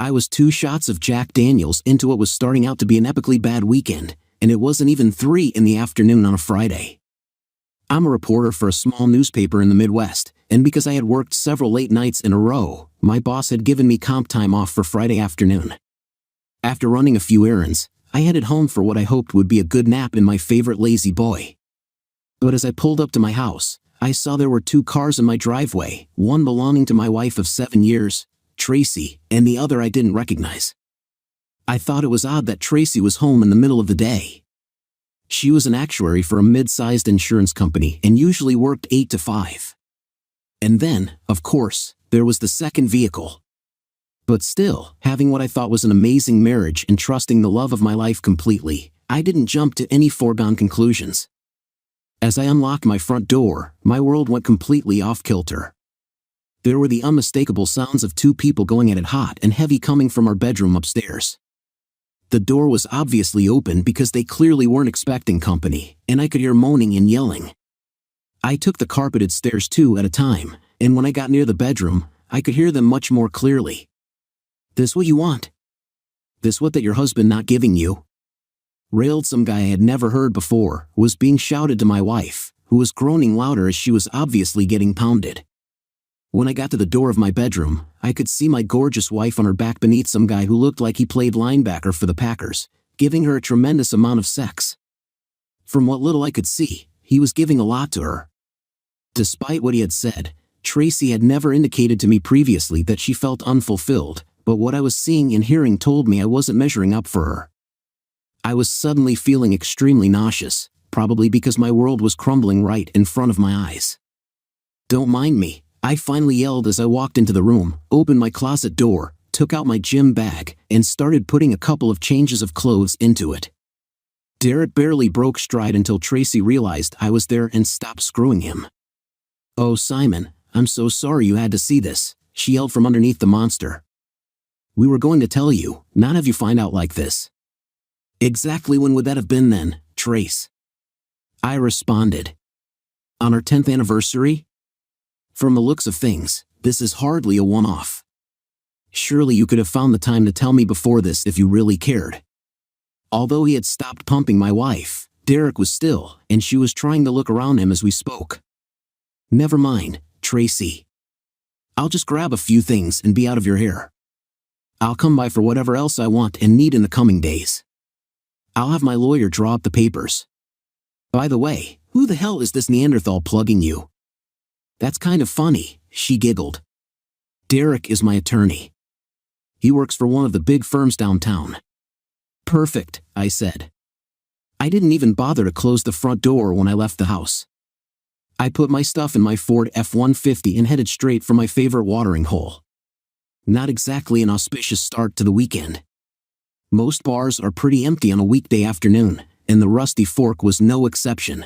I was 2 shots of Jack Daniels into what was starting out to be an epically bad weekend, and it wasn't even 3 in the afternoon on a Friday. I'm a reporter for a small newspaper in the Midwest, and because I had worked several late nights in a row, my boss had given me comp time off for Friday afternoon. After running a few errands, I headed home for what I hoped would be a good nap in my favorite lazy boy. But as I pulled up to my house, I saw there were 2 cars in my driveway, one belonging to my wife of 7 years, Tracy, and the other I didn't recognize. I thought it was odd that Tracy was home in the middle of the day. She was an actuary for a mid-sized insurance company and usually worked 8 to 5. And then, of course, there was the second vehicle. But still, having what I thought was an amazing marriage and trusting the love of my life completely, I didn't jump to any foregone conclusions. As I unlocked my front door, my world went completely off-kilter. There were the unmistakable sounds of 2 people going at it hot and heavy coming from our bedroom upstairs. The door was obviously open because they clearly weren't expecting company, and I could hear moaning and yelling. I took the carpeted stairs 2 at a time, and when I got near the bedroom, I could hear them much more clearly. "This what you want? This what that your husband not giving you?" Railed some guy I had never heard before, was being shouted to my wife, who was groaning louder as she was obviously getting pounded. When I got to the door of my bedroom, I could see my gorgeous wife on her back beneath some guy who looked like he played linebacker for the Packers, giving her a tremendous amount of sex. From what little I could see, he was giving a lot to her. Despite what he had said, Tracy had never indicated to me previously that she felt unfulfilled, but what I was seeing and hearing told me I wasn't measuring up for her. I was suddenly feeling extremely nauseous, probably because my world was crumbling right in front of my eyes. "Don't mind me," I finally yelled as I walked into the room, opened my closet door, took out my gym bag, and started putting a couple of changes of clothes into it. Derek barely broke stride until Tracy realized I was there and stopped screwing him. "Oh, Simon, I'm so sorry you had to see this," she yelled from underneath the monster. "We were going to tell you, not have you find out like this." "Exactly when would that have been then, Trace?" I responded. "On our 10th anniversary? From the looks of things, this is hardly a one-off. Surely you could have found the time to tell me before this if you really cared." Although he had stopped pumping my wife, Derek was still, and she was trying to look around him as we spoke. "Never mind, Tracy. I'll just grab a few things and be out of your hair. I'll come by for whatever else I want and need in the coming days. I'll have my lawyer draw up the papers. By the way, who the hell is this Neanderthal plugging you?" "That's kind of funny," she giggled. "Derek is my attorney. He works for one of the big firms downtown." "Perfect," I said. I didn't even bother to close the front door when I left the house. I put my stuff in my Ford F-150 and headed straight for my favorite watering hole. Not exactly an auspicious start to the weekend. Most bars are pretty empty on a weekday afternoon, and the Rusty Fork was no exception.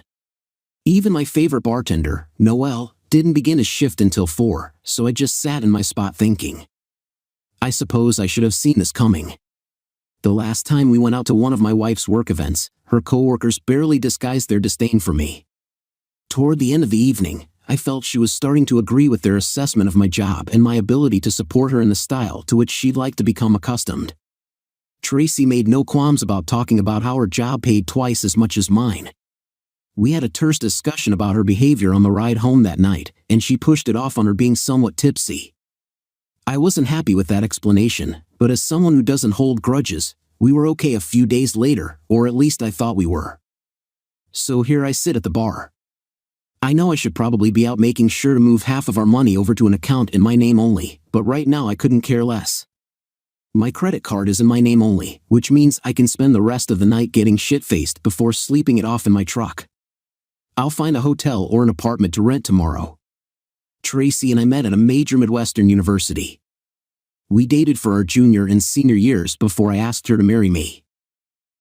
Even my favorite bartender, Noel, didn't begin his shift until 4, so I just sat in my spot thinking. I suppose I should have seen this coming. The last time we went out to one of my wife's work events, her coworkers barely disguised their disdain for me. Toward the end of the evening, I felt she was starting to agree with their assessment of my job and my ability to support her in the style to which she'd like to become accustomed. Tracy made no qualms about talking about how her job paid twice as much as mine. We had a terse discussion about her behavior on the ride home that night, and she pushed it off on her being somewhat tipsy. I wasn't happy with that explanation, but as someone who doesn't hold grudges, we were okay a few days later, or at least I thought we were. So here I sit at the bar. I know I should probably be out making sure to move half of our money over to an account in my name only, but right now I couldn't care less. My credit card is in my name only, which means I can spend the rest of the night getting shit-faced before sleeping it off in my truck. I'll find a hotel or an apartment to rent tomorrow. Tracy and I met at a major Midwestern university. We dated for our junior and senior years before I asked her to marry me.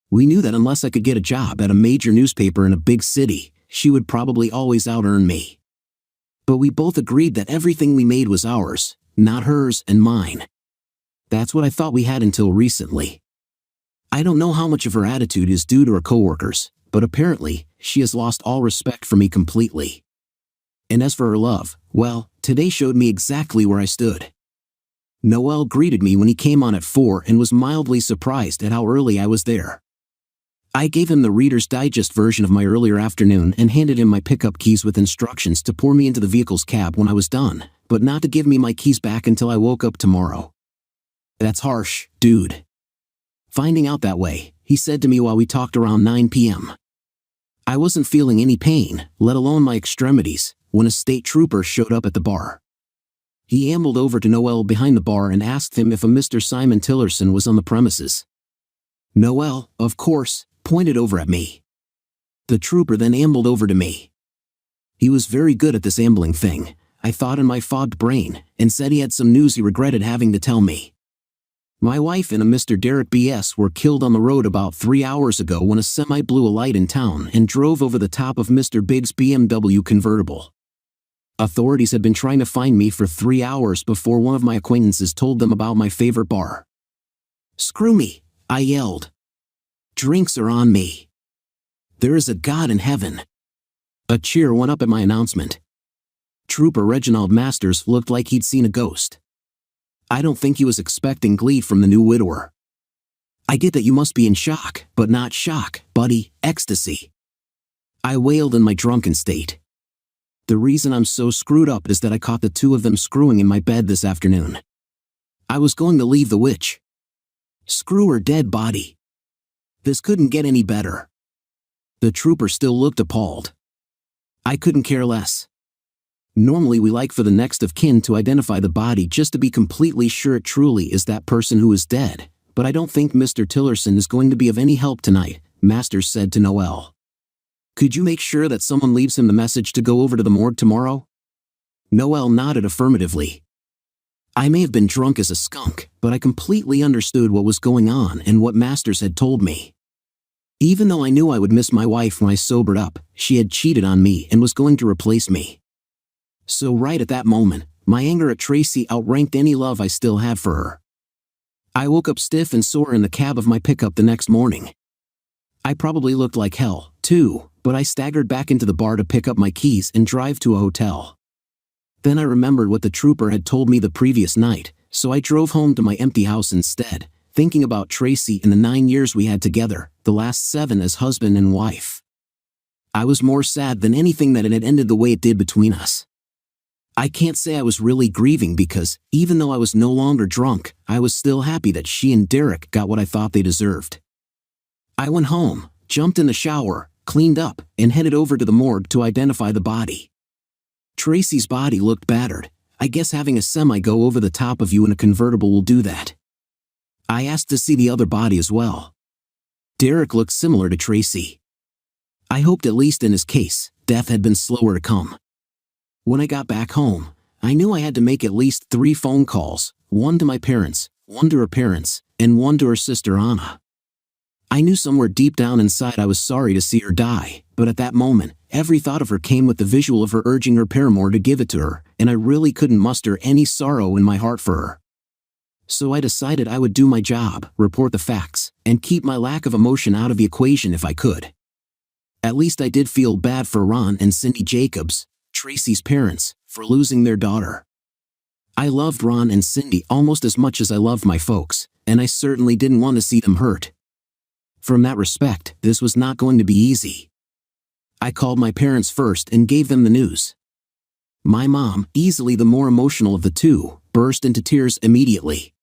We knew that unless I could get a job at a major newspaper in a big city, she would probably always out-earn me. But we both agreed that everything we made was ours, not hers and mine. That's what I thought we had until recently. I don't know how much of her attitude is due to her coworkers, but apparently, she has lost all respect for me completely. And as for her love, well, today showed me exactly where I stood. Noel greeted me when he came on at 4 and was mildly surprised at how early I was there. I gave him the Reader's Digest version of my earlier afternoon and handed him my pickup keys with instructions to pour me into the vehicle's cab when I was done, but not to give me my keys back until I woke up tomorrow. That's harsh, dude. Finding out that way, he said to me while we talked around 9 p.m. I wasn't feeling any pain, let alone my extremities, when a state trooper showed up at the bar. He ambled over to Noel behind the bar and asked him if a Mr. Simon Tillerson was on the premises. Noel, of course, pointed over at me. The trooper then ambled over to me. He was very good at this ambling thing, I thought in my fogged brain, and said he had some news he regretted having to tell me. My wife and a Mr. Derek B.S. were killed on the road about 3 hours ago when a semi blew a light in town and drove over the top of Mr. Biggs' BMW convertible. Authorities had been trying to find me for 3 hours before one of my acquaintances told them about my favorite bar. Screw me, I yelled. Drinks are on me. There is a God in heaven. A cheer went up at my announcement. Trooper Reginald Masters looked like he'd seen a ghost. I don't think he was expecting glee from the new widower. I get that you must be in shock, but not shock, buddy, ecstasy. I wailed in my drunken state. The reason I'm so screwed up is that I caught the two of them screwing in my bed this afternoon. I was going to leave the witch. Screw her dead body. This couldn't get any better. The trooper still looked appalled. I couldn't care less. Normally we like for the next of kin to identify the body just to be completely sure it truly is that person who is dead, but I don't think Mr. Tillerson is going to be of any help tonight, Masters said to Noel. Could you make sure that someone leaves him the message to go over to the morgue tomorrow? Noel nodded affirmatively. I may have been drunk as a skunk, but I completely understood what was going on and what Masters had told me. Even though I knew I would miss my wife when I sobered up, she had cheated on me and was going to replace me. So right at that moment, my anger at Tracy outranked any love I still had for her. I woke up stiff and sore in the cab of my pickup the next morning. I probably looked like hell, too, but I staggered back into the bar to pick up my keys and drive to a hotel. Then I remembered what the trooper had told me the previous night, so I drove home to my empty house instead, thinking about Tracy and the 9 years we had together, the last 7 as husband and wife. I was more sad than anything that it had ended the way it did between us. I can't say I was really grieving because, even though I was no longer drunk, I was still happy that she and Derek got what I thought they deserved. I went home, jumped in the shower, cleaned up, and headed over to the morgue to identify the body. Tracy's body looked battered. I guess having a semi go over the top of you in a convertible will do that. I asked to see the other body as well. Derek looked similar to Tracy. I hoped at least in his case, death had been slower to come. When I got back home, I knew I had to make at least 3 phone calls, one to my parents, one to her parents, and one to her sister Anna. I knew somewhere deep down inside I was sorry to see her die, but at that moment, every thought of her came with the visual of her urging her paramour to give it to her, and I really couldn't muster any sorrow in my heart for her. So I decided I would do my job, report the facts, and keep my lack of emotion out of the equation if I could. At least I did feel bad for Ron and Cindy Jacobs, Tracy's parents, for losing their daughter. I loved Ron and Cindy almost as much as I loved my folks, and I certainly didn't want to see them hurt. From that respect, this was not going to be easy. I called my parents first and gave them the news. My mom, easily the more emotional of the two, burst into tears immediately.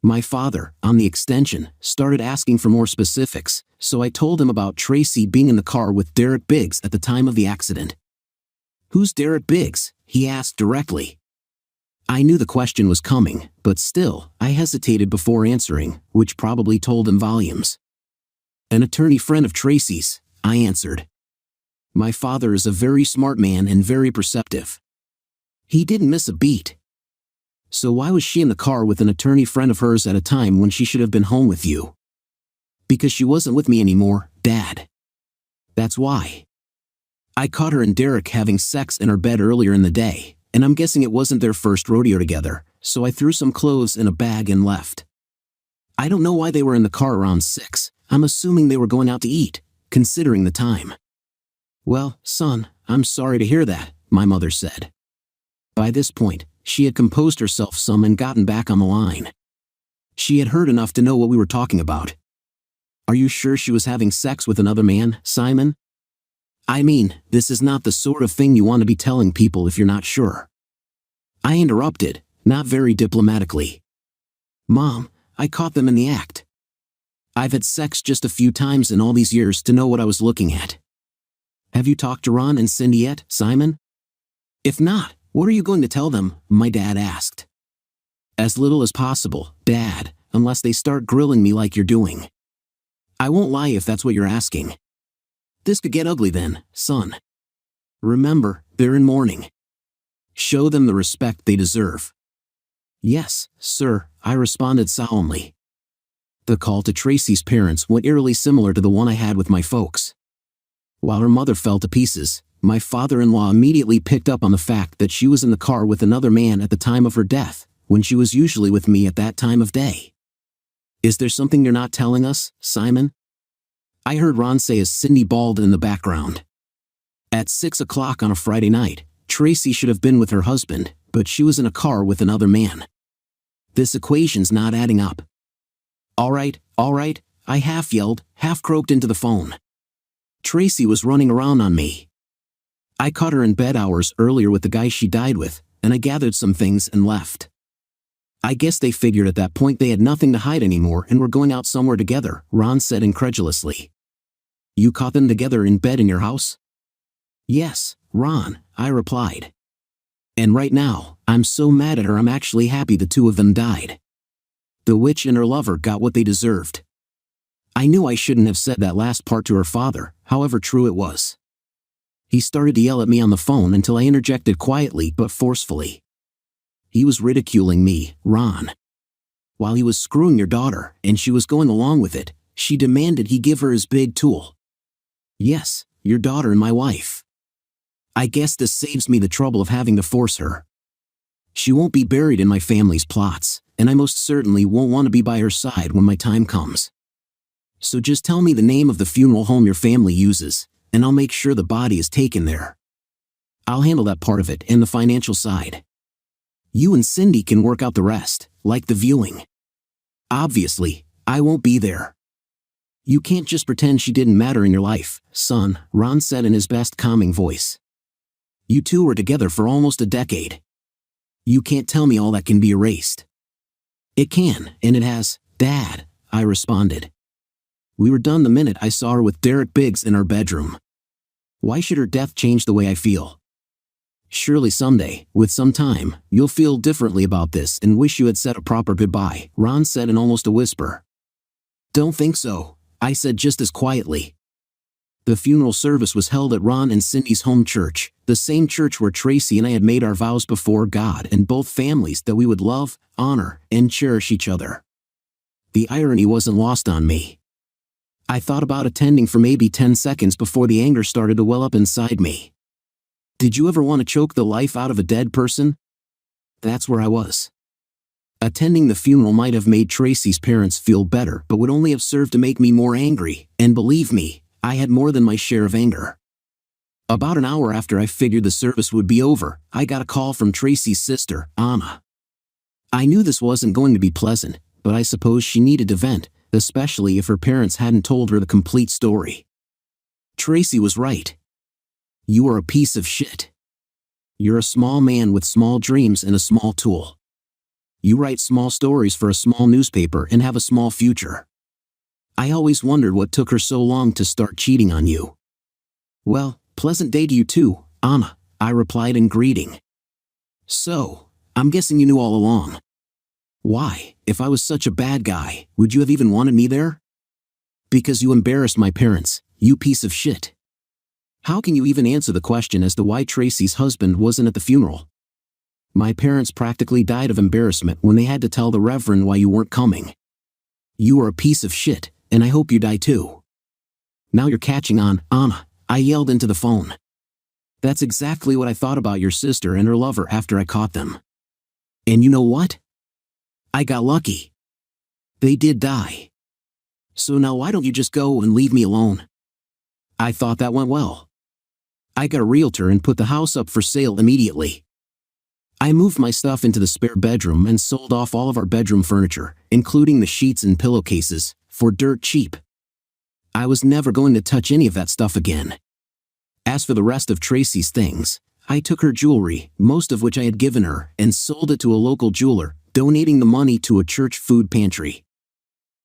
My father, on the extension, started asking for more specifics, so I told him about Tracy being in the car with Derek Biggs at the time of the accident. "Who's Derek Biggs?" he asked directly. I knew the question was coming, but still, I hesitated before answering, which probably told him volumes. "An attorney friend of Tracy's," I answered. My father is a very smart man and very perceptive. He didn't miss a beat. "So why was she in the car with an attorney friend of hers at a time when she should have been home with you?" "Because she wasn't with me anymore, Dad. That's why. I caught her and Derek having sex in her bed earlier in the day, and I'm guessing it wasn't their first rodeo together, so I threw some clothes in a bag and left. I don't know why they were in the car around 6. I'm assuming they were going out to eat, considering the time." "Well, son, I'm sorry to hear that," my mother said. By this point, she had composed herself some and gotten back on the line. She had heard enough to know what we were talking about. Are you sure she was having sex with another man, Simon? I mean, this is not the sort of thing you want to be telling people if you're not sure. I interrupted, not very diplomatically. Mom, I caught them in the act. I've had sex just a few times in all these years to know what I was looking at. Have you talked to Ron and Cindy yet, Simon? If not, what are you going to tell them? My dad asked. As little as possible, Dad, unless they start grilling me like you're doing. I won't lie if that's what you're asking. This could get ugly then, son. Remember, they're in mourning. Show them the respect they deserve. Yes, sir, I responded solemnly. The call to Tracy's parents went eerily similar to the one I had with my folks. While her mother fell to pieces, my father-in-law immediately picked up on the fact that she was in the car with another man at the time of her death, when she was usually with me at that time of day. Is there something you're not telling us, Simon? I heard Ron say as Cindy bawled in the background. At 6 o'clock on a Friday night, Tracy should have been with her husband, but she was in a car with another man. This equation's not adding up. All right, I half yelled, half croaked into the phone. Tracy was running around on me. I caught her in bed hours earlier with the guy she died with, and I gathered some things and left. I guess they figured at that point they had nothing to hide anymore and were going out somewhere together, Ron said incredulously. You caught them together in bed in your house? Yes, Ron, I replied. And right now, I'm so mad at her I'm actually happy the two of them died. The witch and her lover got what they deserved. I knew I shouldn't have said that last part to her father, however true it was. He started to yell at me on the phone until I interjected quietly but forcefully. He was ridiculing me, Ron. While he was screwing your daughter, and she was going along with it, she demanded he give her his big tool. Yes, your daughter and my wife. I guess this saves me the trouble of having to force her. She won't be buried in my family's plots, and I most certainly won't want to be by her side when my time comes. So just tell me the name of the funeral home your family uses, and I'll make sure the body is taken there. I'll handle that part of it and the financial side. You and Cindy can work out the rest, like the viewing. Obviously, I won't be there. You can't just pretend she didn't matter in your life, son, Ron said in his best calming voice. You two were together for almost a decade. You can't tell me all that can be erased. It can, and it has, Dad, I responded. We were done the minute I saw her with Derek Biggs in our bedroom. Why should her death change the way I feel? Surely someday, with some time, you'll feel differently about this and wish you had said a proper goodbye, Ron said in almost a whisper. Don't think so, I said just as quietly. The funeral service was held at Ron and Cindy's home church, the same church where Tracy and I had made our vows before God and both families that we would love, honor, and cherish each other. The irony wasn't lost on me. I thought about attending for maybe 10 seconds before the anger started to well up inside me. Did you ever want to choke the life out of a dead person? That's where I was. Attending the funeral might have made Tracy's parents feel better but would only have served to make me more angry, and believe me, I had more than my share of anger. About an hour after I figured the service would be over, I got a call from Tracy's sister, Anna. I knew this wasn't going to be pleasant, but I suppose she needed to vent, especially if her parents hadn't told her the complete story. Tracy was right. You are a piece of shit. You're a small man with small dreams and a small tool. You write small stories for a small newspaper and have a small future. I always wondered what took her so long to start cheating on you. Well, pleasant day to you too, Anna, I replied in greeting. So, I'm guessing you knew all along. Why, if I was such a bad guy, would you have even wanted me there? Because you embarrassed my parents, you piece of shit. How can you even answer the question as to why Tracy's husband wasn't at the funeral? My parents practically died of embarrassment when they had to tell the Reverend why you weren't coming. You are a piece of shit, and I hope you die too. Now you're catching on, Anna, I yelled into the phone. That's exactly what I thought about your sister and her lover after I caught them. And you know what? I got lucky. They did die. So now why don't you just go and leave me alone? I thought that went well. I got a realtor and put the house up for sale immediately. I moved my stuff into the spare bedroom and sold off all of our bedroom furniture, including the sheets and pillowcases, for dirt cheap. I was never going to touch any of that stuff again. As for the rest of Tracy's things, I took her jewelry, most of which I had given her, and sold it to a local jeweler, donating the money to a church food pantry.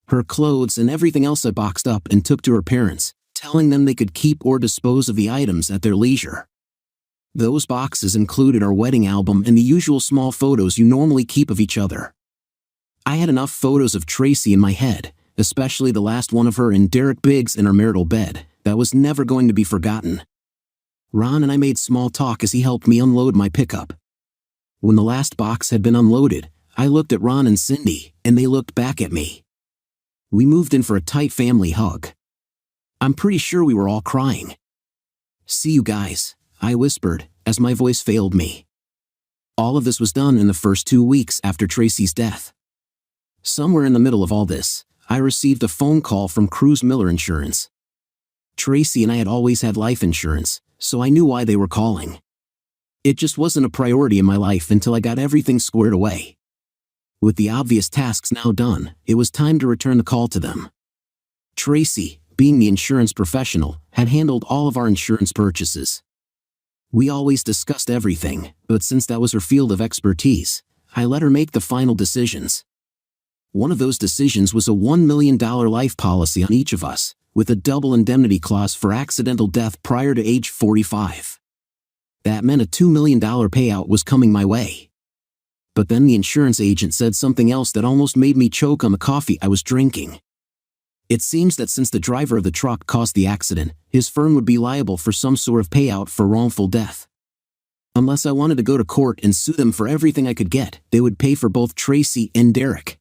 Her clothes and everything else I boxed up and took to her parents, telling them they could keep or dispose of the items at their leisure. Those boxes included our wedding album and the usual small photos you normally keep of each other. I had enough photos of Tracy in my head, especially the last one of her and Derek Biggs in our marital bed, that was never going to be forgotten. Ron and I made small talk as he helped me unload my pickup. When the last box had been unloaded, I looked at Ron and Cindy, and they looked back at me. We moved in for a tight family hug. I'm pretty sure we were all crying. "See you guys," I whispered, as my voice failed me. All of this was done in the first 2 weeks after Tracy's death. Somewhere in the middle of all this, I received a phone call from Cruz Miller Insurance. Tracy and I had always had life insurance, so I knew why they were calling. It just wasn't a priority in my life until I got everything squared away. With the obvious tasks now done, it was time to return the call to them. Tracy, being the insurance professional, had handled all of our insurance purchases. We always discussed everything, but since that was her field of expertise, I let her make the final decisions. One of those decisions was a $1 million life policy on each of us, with a double indemnity clause for accidental death prior to age 45. That meant a $2 million payout was coming my way. But then the insurance agent said something else that almost made me choke on the coffee I was drinking. It seems that since the driver of the truck caused the accident, his firm would be liable for some sort of payout for wrongful death. Unless I wanted to go to court and sue them for everything I could get, they would pay for both Tracy and Derek.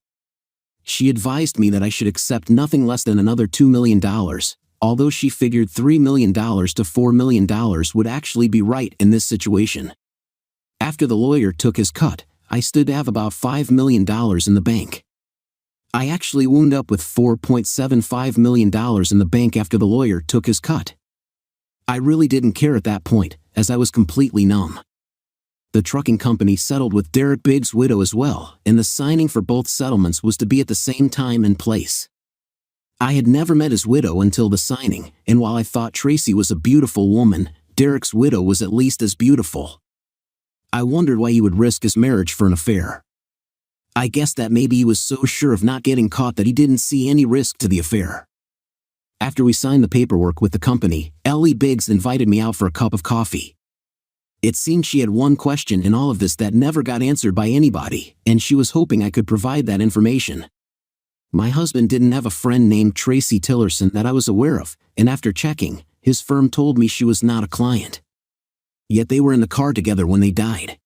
She advised me that I should accept nothing less than another $2 million, although she figured $3 million to $4 million would actually be right in this situation. After the lawyer took his cut, I stood to have about $5 million in the bank. I actually wound up with $4.75 million in the bank after the lawyer took his cut. I really didn't care at that point, as I was completely numb. The trucking company settled with Derek Biggs' widow as well, and the signing for both settlements was to be at the same time and place. I had never met his widow until the signing, and while I thought Tracy was a beautiful woman, Derek's widow was at least as beautiful. I wondered why he would risk his marriage for an affair. I guessed that maybe he was so sure of not getting caught that he didn't see any risk to the affair. After we signed the paperwork with the company, Ellie Biggs invited me out for a cup of coffee. It seemed she had one question in all of this that never got answered by anybody, and she was hoping I could provide that information. My husband didn't have a friend named Tracy Tillerson that I was aware of, and after checking, his firm told me she was not a client. Yet they were in the car together when they died.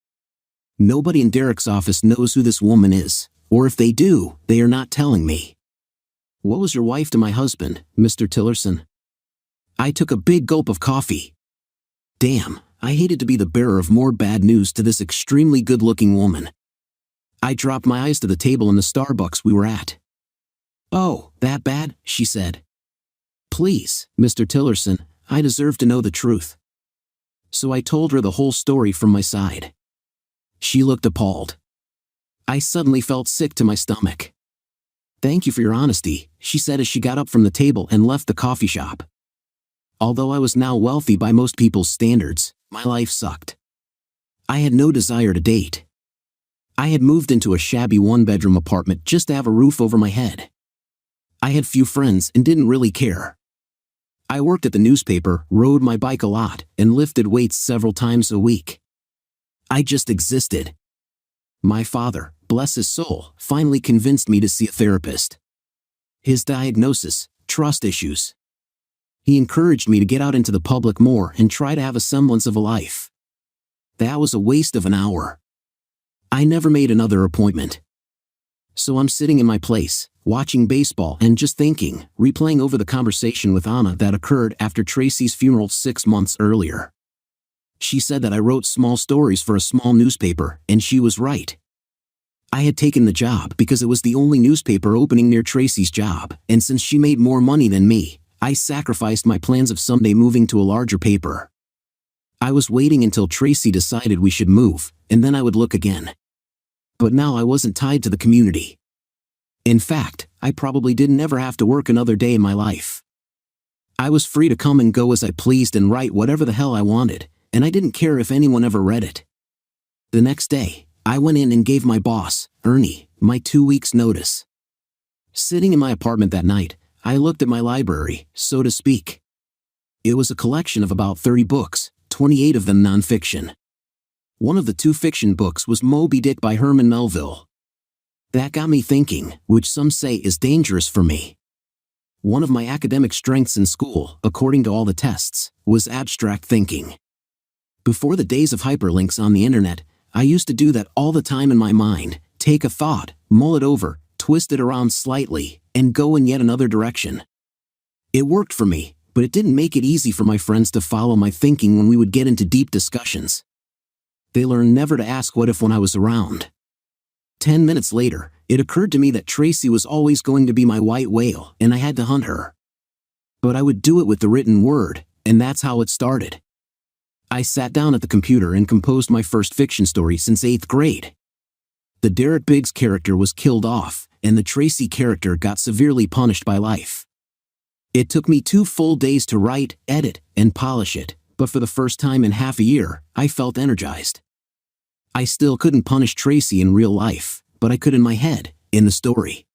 Nobody in Derek's office knows who this woman is, or if they do, they are not telling me. What was your wife to my husband, Mr. Tillerson? I took a big gulp of coffee. Damn, I hated to be the bearer of more bad news to this extremely good-looking woman. I dropped my eyes to the table in the Starbucks we were at. "Oh, that bad?" she said. "Please, Mr. Tillerson, I deserve to know the truth." So I told her the whole story from my side. She looked appalled. I suddenly felt sick to my stomach. "Thank you for your honesty," she said as she got up from the table and left the coffee shop. Although I was now wealthy by most people's standards, my life sucked. I had no desire to date. I had moved into a shabby one-bedroom apartment just to have a roof over my head. I had few friends and didn't really care. I worked at the newspaper, rode my bike a lot, and lifted weights several times a week. I just existed. My father, bless his soul, finally convinced me to see a therapist. His diagnosis: trust issues. He encouraged me to get out into the public more and try to have a semblance of a life. That was a waste of an hour. I never made another appointment. So I'm sitting in my place, watching baseball and just thinking, replaying over the conversation with Anna that occurred after Tracy's funeral 6 months earlier. She said that I wrote small stories for a small newspaper, and she was right. I had taken the job because it was the only newspaper opening near Tracy's job, and since she made more money than me, I sacrificed my plans of someday moving to a larger paper. I was waiting until Tracy decided we should move, and then I would look again. But now I wasn't tied to the community. In fact, I probably didn't ever have to work another day in my life. I was free to come and go as I pleased and write whatever the hell I wanted, and I didn't care if anyone ever read it. The next day, I went in and gave my boss, Ernie, my 2 weeks' notice. Sitting in my apartment that night, I looked at my library, so to speak. It was a collection of about 30 books, 28 of them nonfiction. One of the 2 fiction books was Moby Dick by Herman Melville. That got me thinking, which some say is dangerous for me. One of my academic strengths in school, according to all the tests, was abstract thinking. Before the days of hyperlinks on the internet, I used to do that all the time in my mind, take a thought, mull it over, twist it around slightly, and go in yet another direction. It worked for me, but it didn't make it easy for my friends to follow my thinking when we would get into deep discussions. They learned never to ask what if when I was around. 10 minutes later, it occurred to me that Tracy was always going to be my white whale, and I had to hunt her. But I would do it with the written word, and that's how it started. I sat down at the computer and composed my first fiction story since 8th grade. The Derek Biggs character was killed off, and the Tracy character got severely punished by life. It took me 2 full days to write, edit, and polish it, but for the first time in half a year, I felt energized. I still couldn't punish Tracy in real life, but I could in my head, in the story.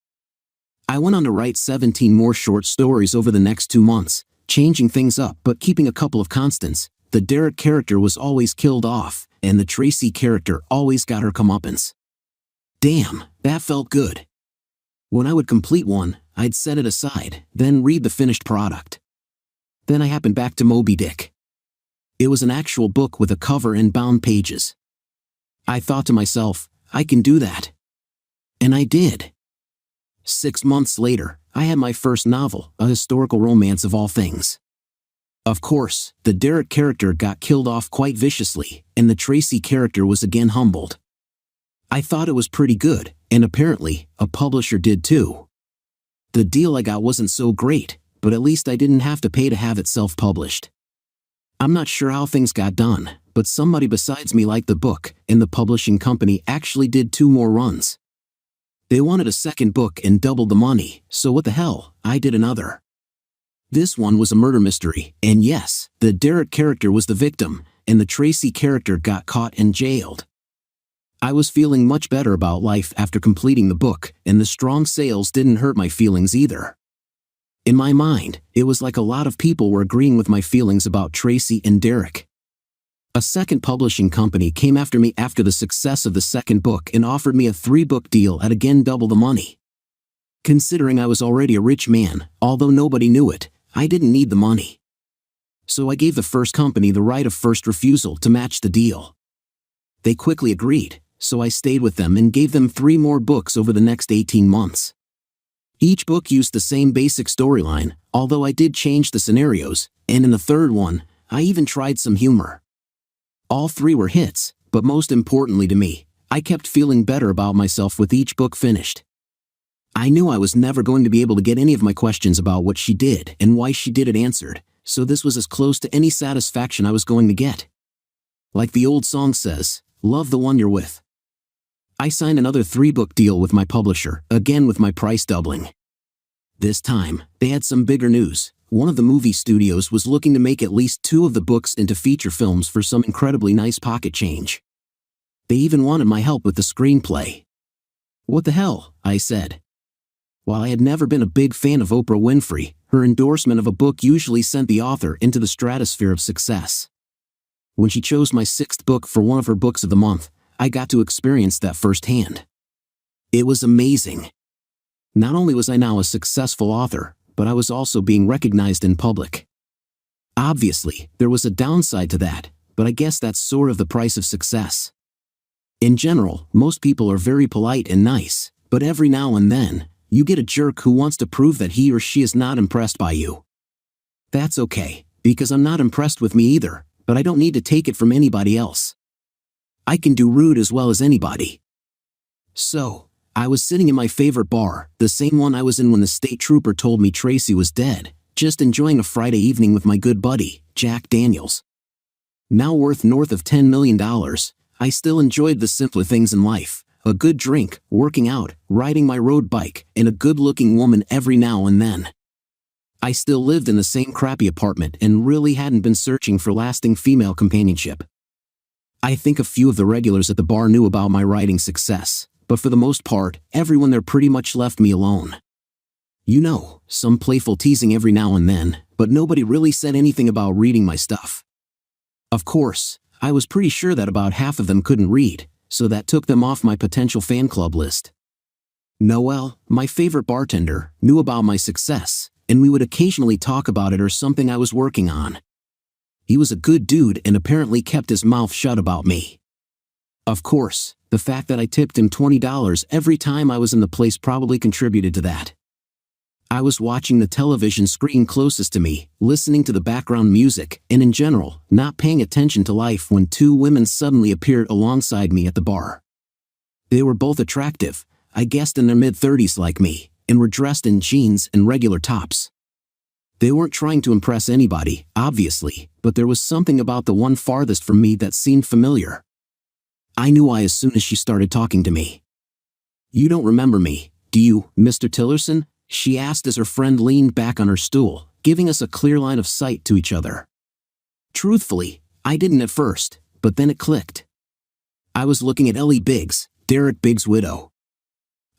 I went on to write 17 more short stories over the next 2 months, changing things up but keeping a couple of constants. The Derek character was always killed off, and the Tracy character always got her comeuppance. Damn, that felt good. When I would complete one, I'd set it aside, then read the finished product. Then I happened back to Moby Dick. It was an actual book with a cover and bound pages. I thought to myself, I can do that. And I did. 6 months later, I had my first novel, a historical romance of all things. Of course, the Derek character got killed off quite viciously, and the Tracy character was again humbled. I thought it was pretty good, and apparently, a publisher did too. The deal I got wasn't so great, but at least I didn't have to pay to have it self-published. I'm not sure how things got done, but somebody besides me liked the book, and the publishing company actually did 2 more runs. They wanted a second book and doubled the money, so what the hell, I did another. This one was a murder mystery, and yes, the Derek character was the victim, and the Tracy character got caught and jailed. I was feeling much better about life after completing the book, and the strong sales didn't hurt my feelings either. In my mind, it was like a lot of people were agreeing with my feelings about Tracy and Derek. A second publishing company came after me after the success of the second book and offered me a 3-book deal at again double the money. Considering I was already a rich man, although nobody knew it, I didn't need the money. So I gave the first company the right of first refusal to match the deal. They quickly agreed, so I stayed with them and gave them 3 more books over the next 18 months. Each book used the same basic storyline, although I did change the scenarios, and in the third one, I even tried some humor. All 3 were hits, but most importantly to me, I kept feeling better about myself with each book finished. I knew I was never going to be able to get any of my questions about what she did and why she did it answered, so this was as close to any satisfaction I was going to get. Like the old song says, love the one you're with. I signed another 3-book deal with my publisher, again with my price doubling. This time, they had some bigger news. One of the movie studios was looking to make at least 2 of the books into feature films for some incredibly nice pocket change. They even wanted my help with the screenplay. What the hell, I said. While I had never been a big fan of Oprah Winfrey, her endorsement of a book usually sent the author into the stratosphere of success. When she chose my 6th book for one of her books of the month, I got to experience that firsthand. It was amazing. Not only was I now a successful author, but I was also being recognized in public. Obviously, there was a downside to that, but I guess that's sort of the price of success. In general, most people are very polite and nice, but every now and then, you get a jerk who wants to prove that he or she is not impressed by you. That's okay, because I'm not impressed with me either, but I don't need to take it from anybody else. I can do rude as well as anybody. So, I was sitting in my favorite bar, the same one I was in when the state trooper told me Tracy was dead, just enjoying a Friday evening with my good buddy, Jack Daniels. Now worth north of $10 million, I still enjoyed the simpler things in life: a good drink, working out, riding my road bike, and a good-looking woman every now and then. I still lived in the same crappy apartment and really hadn't been searching for lasting female companionship. I think a few of the regulars at the bar knew about my writing success, but for the most part, everyone there pretty much left me alone. You know, some playful teasing every now and then, but nobody really said anything about reading my stuff. Of course, I was pretty sure that about half of them couldn't read, so that took them off my potential fan club list. Noel, my favorite bartender, knew about my success, and we would occasionally talk about it or something I was working on. He was a good dude and apparently kept his mouth shut about me. Of course, the fact that I tipped him $20 every time I was in the place probably contributed to that. I was watching the television screen closest to me, listening to the background music, and in general, not paying attention to life when two women suddenly appeared alongside me at the bar. They were both attractive, I guessed in their mid-30s like me, and were dressed in jeans and regular tops. They weren't trying to impress anybody, obviously, but there was something about the one farthest from me that seemed familiar. I knew why as soon as she started talking to me. "You don't remember me, do you, Mr. Tillerson?" she asked as her friend leaned back on her stool, giving us a clear line of sight to each other. Truthfully, I didn't at first, but then it clicked. I was looking at Ellie Biggs, Derek Biggs' widow.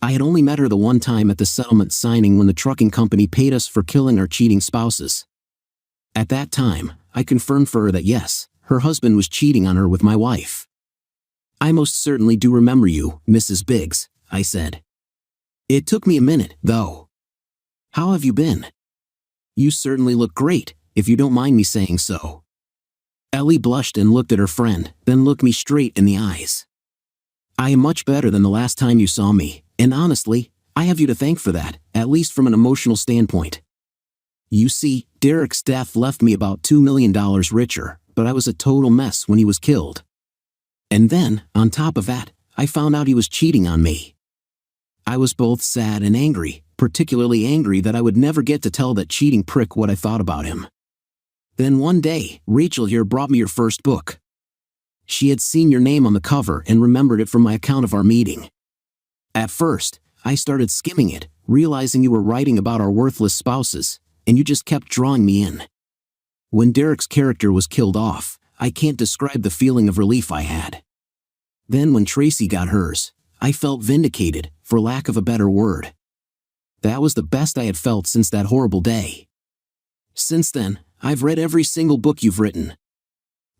I had only met her the one time at the settlement signing when the trucking company paid us for killing our cheating spouses. At that time, I confirmed for her that yes, her husband was cheating on her with my wife. "I most certainly do remember you, Mrs. Biggs," I said. "It took me a minute, though. How have you been? You certainly look great, if you don't mind me saying so." Ellie blushed and looked at her friend, then looked me straight in the eyes. "I am much better than the last time you saw me, and honestly, I have you to thank for that, at least from an emotional standpoint. You see, Derek's death left me about $2 million richer, but I was a total mess when he was killed. And then, on top of that, I found out he was cheating on me. I was both sad and angry, particularly angry that I would never get to tell that cheating prick what I thought about him. Then one day, Rachel here brought me your first book. She had seen your name on the cover and remembered it from my account of our meeting. At first, I started skimming it, realizing you were writing about our worthless spouses, and you just kept drawing me in. When Derek's character was killed off, I can't describe the feeling of relief I had. Then when Tracy got hers, I felt vindicated, for lack of a better word. That was the best I had felt since that horrible day. Since then, I've read every single book you've written.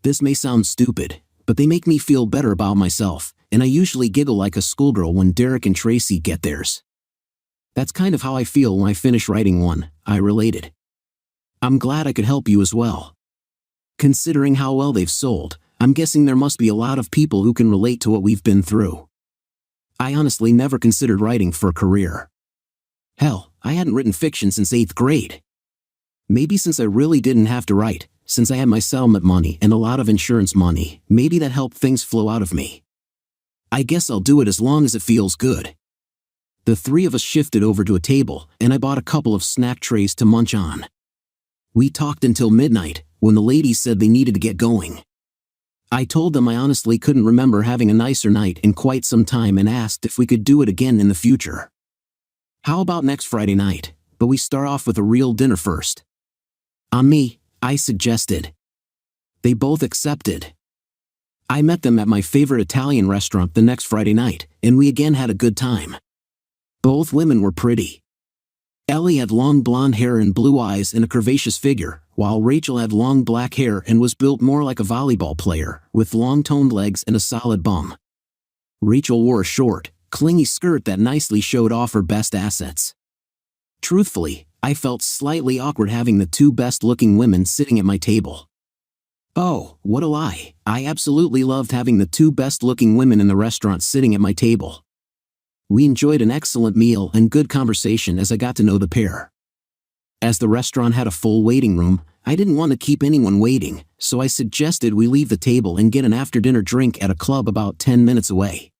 This may sound stupid, but they make me feel better about myself, and I usually giggle like a schoolgirl when Derek and Tracy get theirs. That's kind of how I feel when I finish writing one," I related. "I'm glad I could help you as well. Considering how well they've sold, I'm guessing there must be a lot of people who can relate to what we've been through. I honestly never considered writing for a career. Hell, I hadn't written fiction since 8th grade. Maybe since I really didn't have to write, since I had my settlement money and a lot of insurance money, maybe that helped things flow out of me. I guess I'll do it as long as it feels good." The three of us shifted over to a table, and I bought a couple of snack trays to munch on. We talked until midnight, when the ladies said they needed to get going. I told them I honestly couldn't remember having a nicer night in quite some time and asked if we could do it again in the future. "How about next Friday night, but we start off with a real dinner first?" "On me," I suggested. They both accepted. I met them at my favorite Italian restaurant the next Friday night, and we again had a good time. Both women were pretty. Ellie had long blonde hair and blue eyes and a curvaceous figure, while Rachel had long black hair and was built more like a volleyball player, with long toned legs and a solid bum. Rachel wore a short, clingy skirt that nicely showed off her best assets. Truthfully, I felt slightly awkward having the two best-looking women sitting at my table. Oh, what a lie, I absolutely loved having the two best-looking women in the restaurant sitting at my table. We enjoyed an excellent meal and good conversation as I got to know the pair. As the restaurant had a full waiting room, I didn't want to keep anyone waiting, so I suggested we leave the table and get an after-dinner drink at a club about 10 minutes away.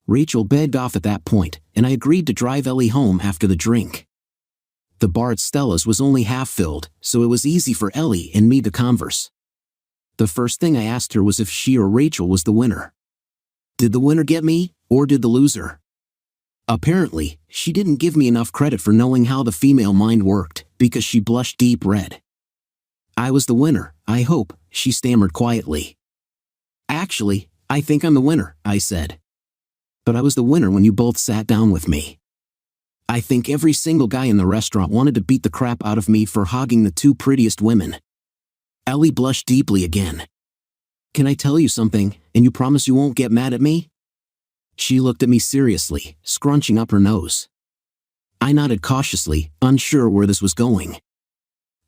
Rachel begged off at that point, and I agreed to drive Ellie home after the drink. The bar at Stella's was only half filled, so it was easy for Ellie and me to converse. the first thing I asked her was if she or Rachel was the winner. Did the winner get me, or did the loser? Apparently, she didn't give me enough credit for knowing how the female mind worked, because she blushed deep red. I was the winner, I hope, she stammered quietly. Actually, I think I'm the winner, I said. But I was the winner when you both sat down with me. I think every single guy in the restaurant wanted to beat the crap out of me for hogging the two prettiest women. Ellie blushed deeply again. Can I tell you something, and you promise you won't get mad at me? She looked at me seriously, scrunching up her nose. I nodded cautiously, unsure where this was going.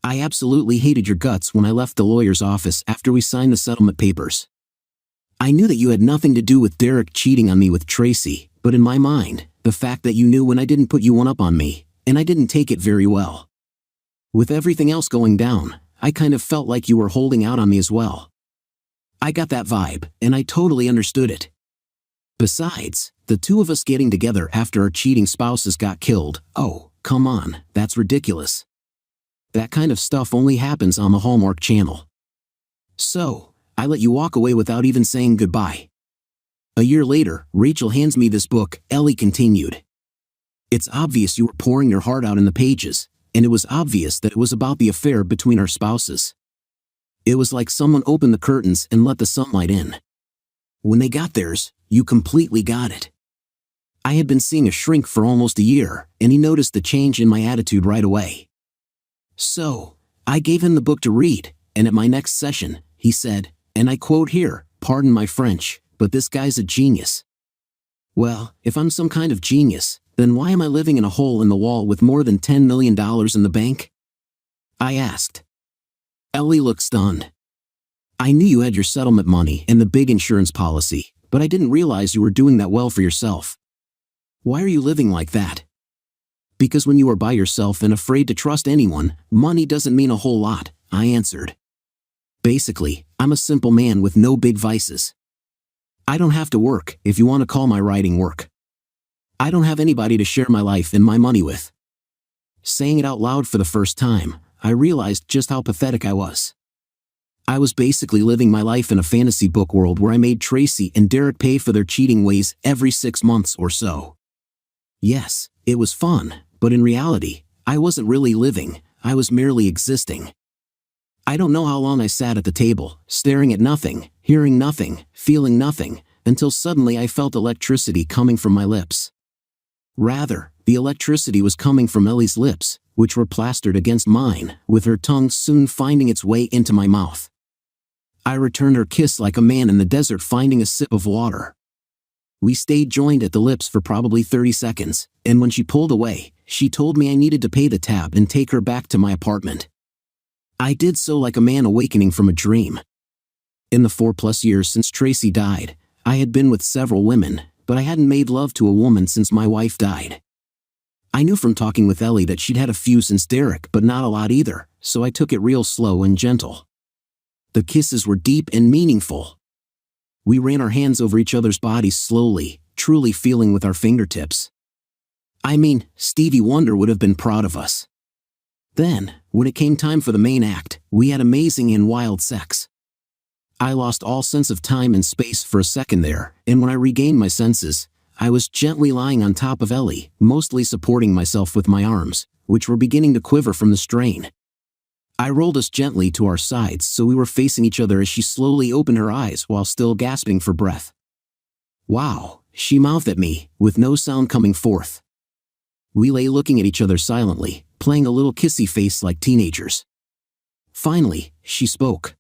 I absolutely hated your guts when I left the lawyer's office after we signed the settlement papers. I knew that you had nothing to do with Derek cheating on me with Tracy, but in my mind, the fact that you knew when I didn't put you one up on me, and I didn't take it very well. With everything else going down, I kind of felt like you were holding out on me as well. I got that vibe, and I totally understood it. Besides, the two of us getting together after our cheating spouses got killed, oh, come on, that's ridiculous. That kind of stuff only happens on the Hallmark Channel. So, I let you walk away without even saying goodbye. A year later, Rachel hands me this book, Ellie continued. It's obvious you were pouring your heart out in the pages, and it was obvious that it was about the affair between our spouses. It was like someone opened the curtains and let the sunlight in. When they got theirs, you completely got it. I had been seeing a shrink for almost a year, and he noticed the change in my attitude right away. So, I gave him the book to read, and at my next session, he said, and I quote here, pardon my French, but this guy's a genius. Well, if I'm some kind of genius, then why am I living in a hole in the wall with more than $10 million in the bank? I asked. Ellie looked stunned. I knew you had your settlement money and the big insurance policy, but I didn't realize you were doing that well for yourself. Why are you living like that? Because when you are by yourself and afraid to trust anyone, money doesn't mean a whole lot, I answered. Basically, I'm a simple man with no big vices. I don't have to work, if you want to call my writing work. I don't have anybody to share my life and my money with. Saying it out loud for the first time, I realized just how pathetic I was. I was basically living my life in a fantasy book world where I made Tracy and Derek pay for their cheating ways every 6 months or so. Yes, it was fun, but in reality, I wasn't really living, I was merely existing. I don't know how long I sat at the table, staring at nothing, hearing nothing, feeling nothing, until suddenly I felt electricity coming from my lips. Rather, the electricity was coming from Ellie's lips, which were plastered against mine, with her tongue soon finding its way into my mouth. I returned her kiss like a man in the desert finding a sip of water. We stayed joined at the lips for probably 30 seconds, and when she pulled away, she told me I needed to pay the tab and take her back to my apartment. I did so like a man awakening from a dream. In the 4+ years since Tracy died, I had been with several women, but I hadn't made love to a woman since my wife died. I knew from talking with Ellie that she'd had a few since Derek, but not a lot either, so I took it real slow and gentle. The kisses were deep and meaningful. We ran our hands over each other's bodies slowly, truly feeling with our fingertips. I mean, Stevie Wonder would have been proud of us. Then, when it came time for the main act, we had amazing and wild sex. I lost all sense of time and space for a second there, and when I regained my senses, I was gently lying on top of Ellie, mostly supporting myself with my arms, which were beginning to quiver from the strain. I rolled us gently to our sides so we were facing each other as she slowly opened her eyes while still gasping for breath. Wow, she mouthed at me, with no sound coming forth. We lay looking at each other silently, playing a little kissy face like teenagers. Finally, she spoke.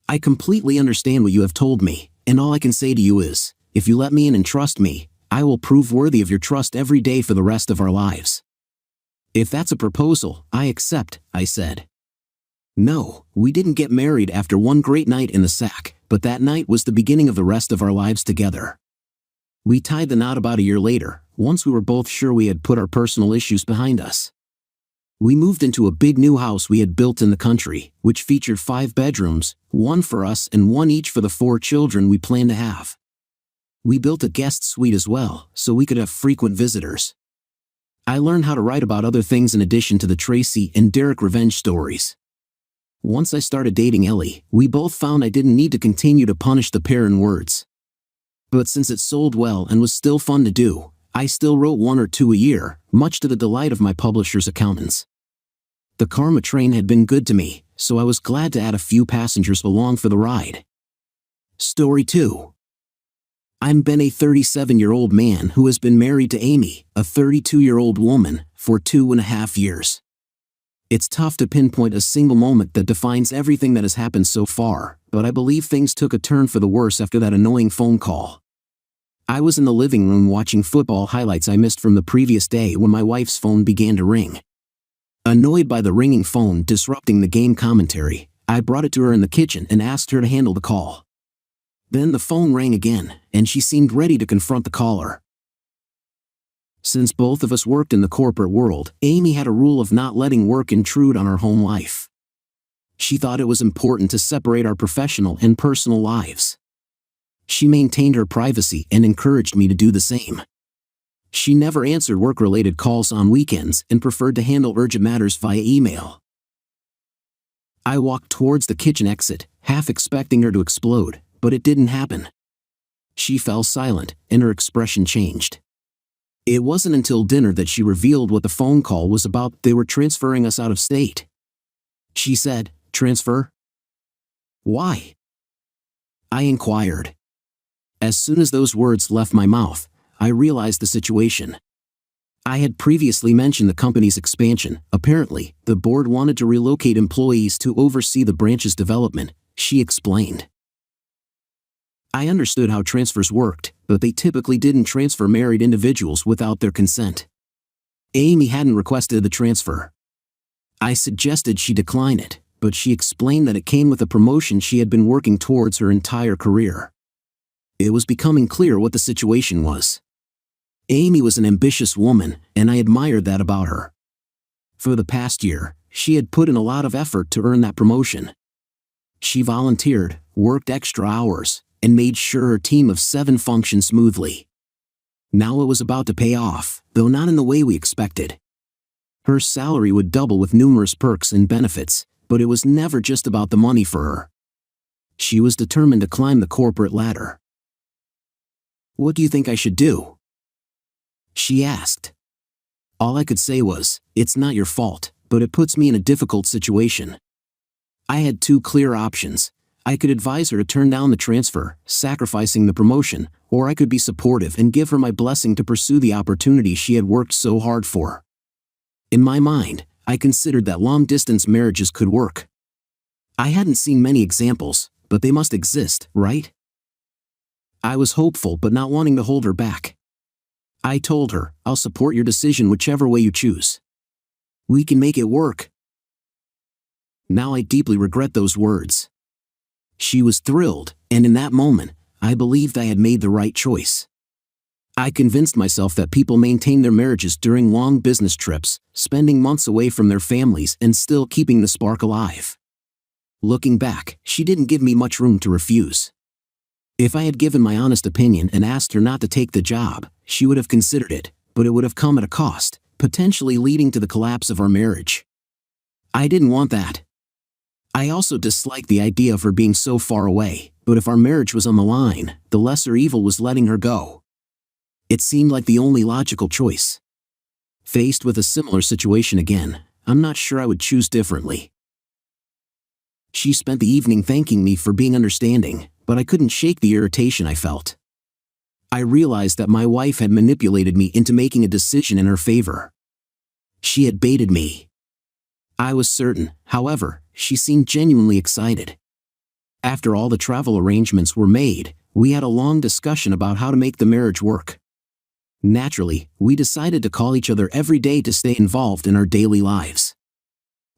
I completely understand what you have told me, and all I can say to you is, if you let me in and trust me, I will prove worthy of your trust every day for the rest of our lives. If that's a proposal, I accept, I said. No, we didn't get married after one great night in the sack, but that night was the beginning of the rest of our lives together. We tied the knot about a year later, once we were both sure we had put our personal issues behind us. We moved into a big new house we had built in the country, which featured 5 bedrooms, 1 for us and 1 each for the 4 children we planned to have. We built a guest suite as well, so we could have frequent visitors. I learned how to write about other things in addition to the Tracy and Derek revenge stories. Once I started dating Ellie, we both found I didn't need to continue to punish the pair in words. But since it sold well and was still fun to do, I still wrote 1 or 2 a year, much to the delight of my publisher's accountants. The karma train had been good to me, so I was glad to add a few passengers along for the ride. Story 2. I'm Ben, a 37-year-old man who has been married to Amy, a 32-year-old woman, for 2.5 years. It's tough to pinpoint a single moment that defines everything that has happened so far, but I believe things took a turn for the worse after that annoying phone call. I was in the living room watching football highlights I missed from the previous day when my wife's phone began to ring. Annoyed by the ringing phone disrupting the game commentary, I brought it to her in the kitchen and asked her to handle the call. Then the phone rang again, and she seemed ready to confront the caller. Since both of us worked in the corporate world, Amy had a rule of not letting work intrude on our home life. She thought it was important to separate our professional and personal lives. She maintained her privacy and encouraged me to do the same. She never answered work-related calls on weekends and preferred to handle urgent matters via email. I walked towards the kitchen exit, half expecting her to explode, but it didn't happen. She fell silent, and her expression changed. It wasn't until dinner that she revealed what the phone call was about. They were transferring us out of state. She said, "Transfer? Why?" I inquired. As soon as those words left my mouth, I realized the situation. I had previously mentioned the company's expansion. Apparently, the board wanted to relocate employees to oversee the branch's development, she explained. I understood how transfers worked, but they typically didn't transfer married individuals without their consent. Amy hadn't requested the transfer. I suggested she decline it, but she explained that it came with a promotion she had been working towards her entire career. It was becoming clear what the situation was. Amy was an ambitious woman, and I admired that about her. For the past year, she had put in a lot of effort to earn that promotion. She volunteered, worked extra hours, and made sure her team of 7 functioned smoothly. Now it was about to pay off, though not in the way we expected. Her salary would double with numerous perks and benefits, but it was never just about the money for her. She was determined to climb the corporate ladder. "What do you think I should do?" she asked. All I could say was, "It's not your fault, but it puts me in a difficult situation." I had 2 clear options. I could advise her to turn down the transfer, sacrificing the promotion, or I could be supportive and give her my blessing to pursue the opportunity she had worked so hard for. In my mind, I considered that long-distance marriages could work. I hadn't seen many examples, but they must exist, right? I was hopeful but not wanting to hold her back. I told her, "I'll support your decision whichever way you choose. We can make it work." Now I deeply regret those words. She was thrilled, and in that moment, I believed I had made the right choice. I convinced myself that people maintain their marriages during long business trips, spending months away from their families and still keeping the spark alive. Looking back, she didn't give me much room to refuse. If I had given my honest opinion and asked her not to take the job, she would have considered it, but it would have come at a cost, potentially leading to the collapse of our marriage. I didn't want that. I also disliked the idea of her being so far away, but if our marriage was on the line, the lesser evil was letting her go. It seemed like the only logical choice. Faced with a similar situation again, I'm not sure I would choose differently. She spent the evening thanking me for being understanding, but I couldn't shake the irritation I felt. I realized that my wife had manipulated me into making a decision in her favor. She had baited me. I was certain, however, she seemed genuinely excited. After all the travel arrangements were made, we had a long discussion about how to make the marriage work. Naturally, we decided to call each other every day to stay involved in our daily lives.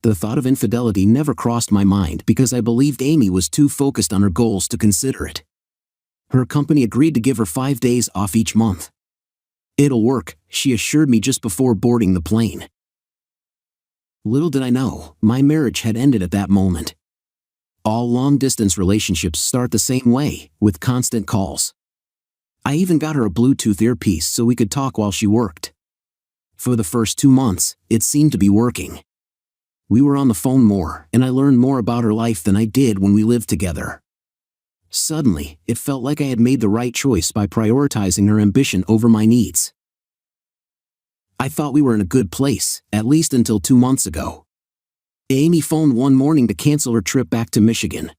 The thought of infidelity never crossed my mind because I believed Amy was too focused on her goals to consider it. Her company agreed to give her 5 days off each month. "It'll work," she assured me just before boarding the plane. Little did I know, my marriage had ended at that moment. All long-distance relationships start the same way, with constant calls. I even got her a Bluetooth earpiece so we could talk while she worked. For the first 2 months, it seemed to be working. We were on the phone more, and I learned more about her life than I did when we lived together. Suddenly, it felt like I had made the right choice by prioritizing her ambition over my needs. I thought we were in a good place, at least until 2 months ago. Amy phoned one morning to cancel her trip back to Michigan.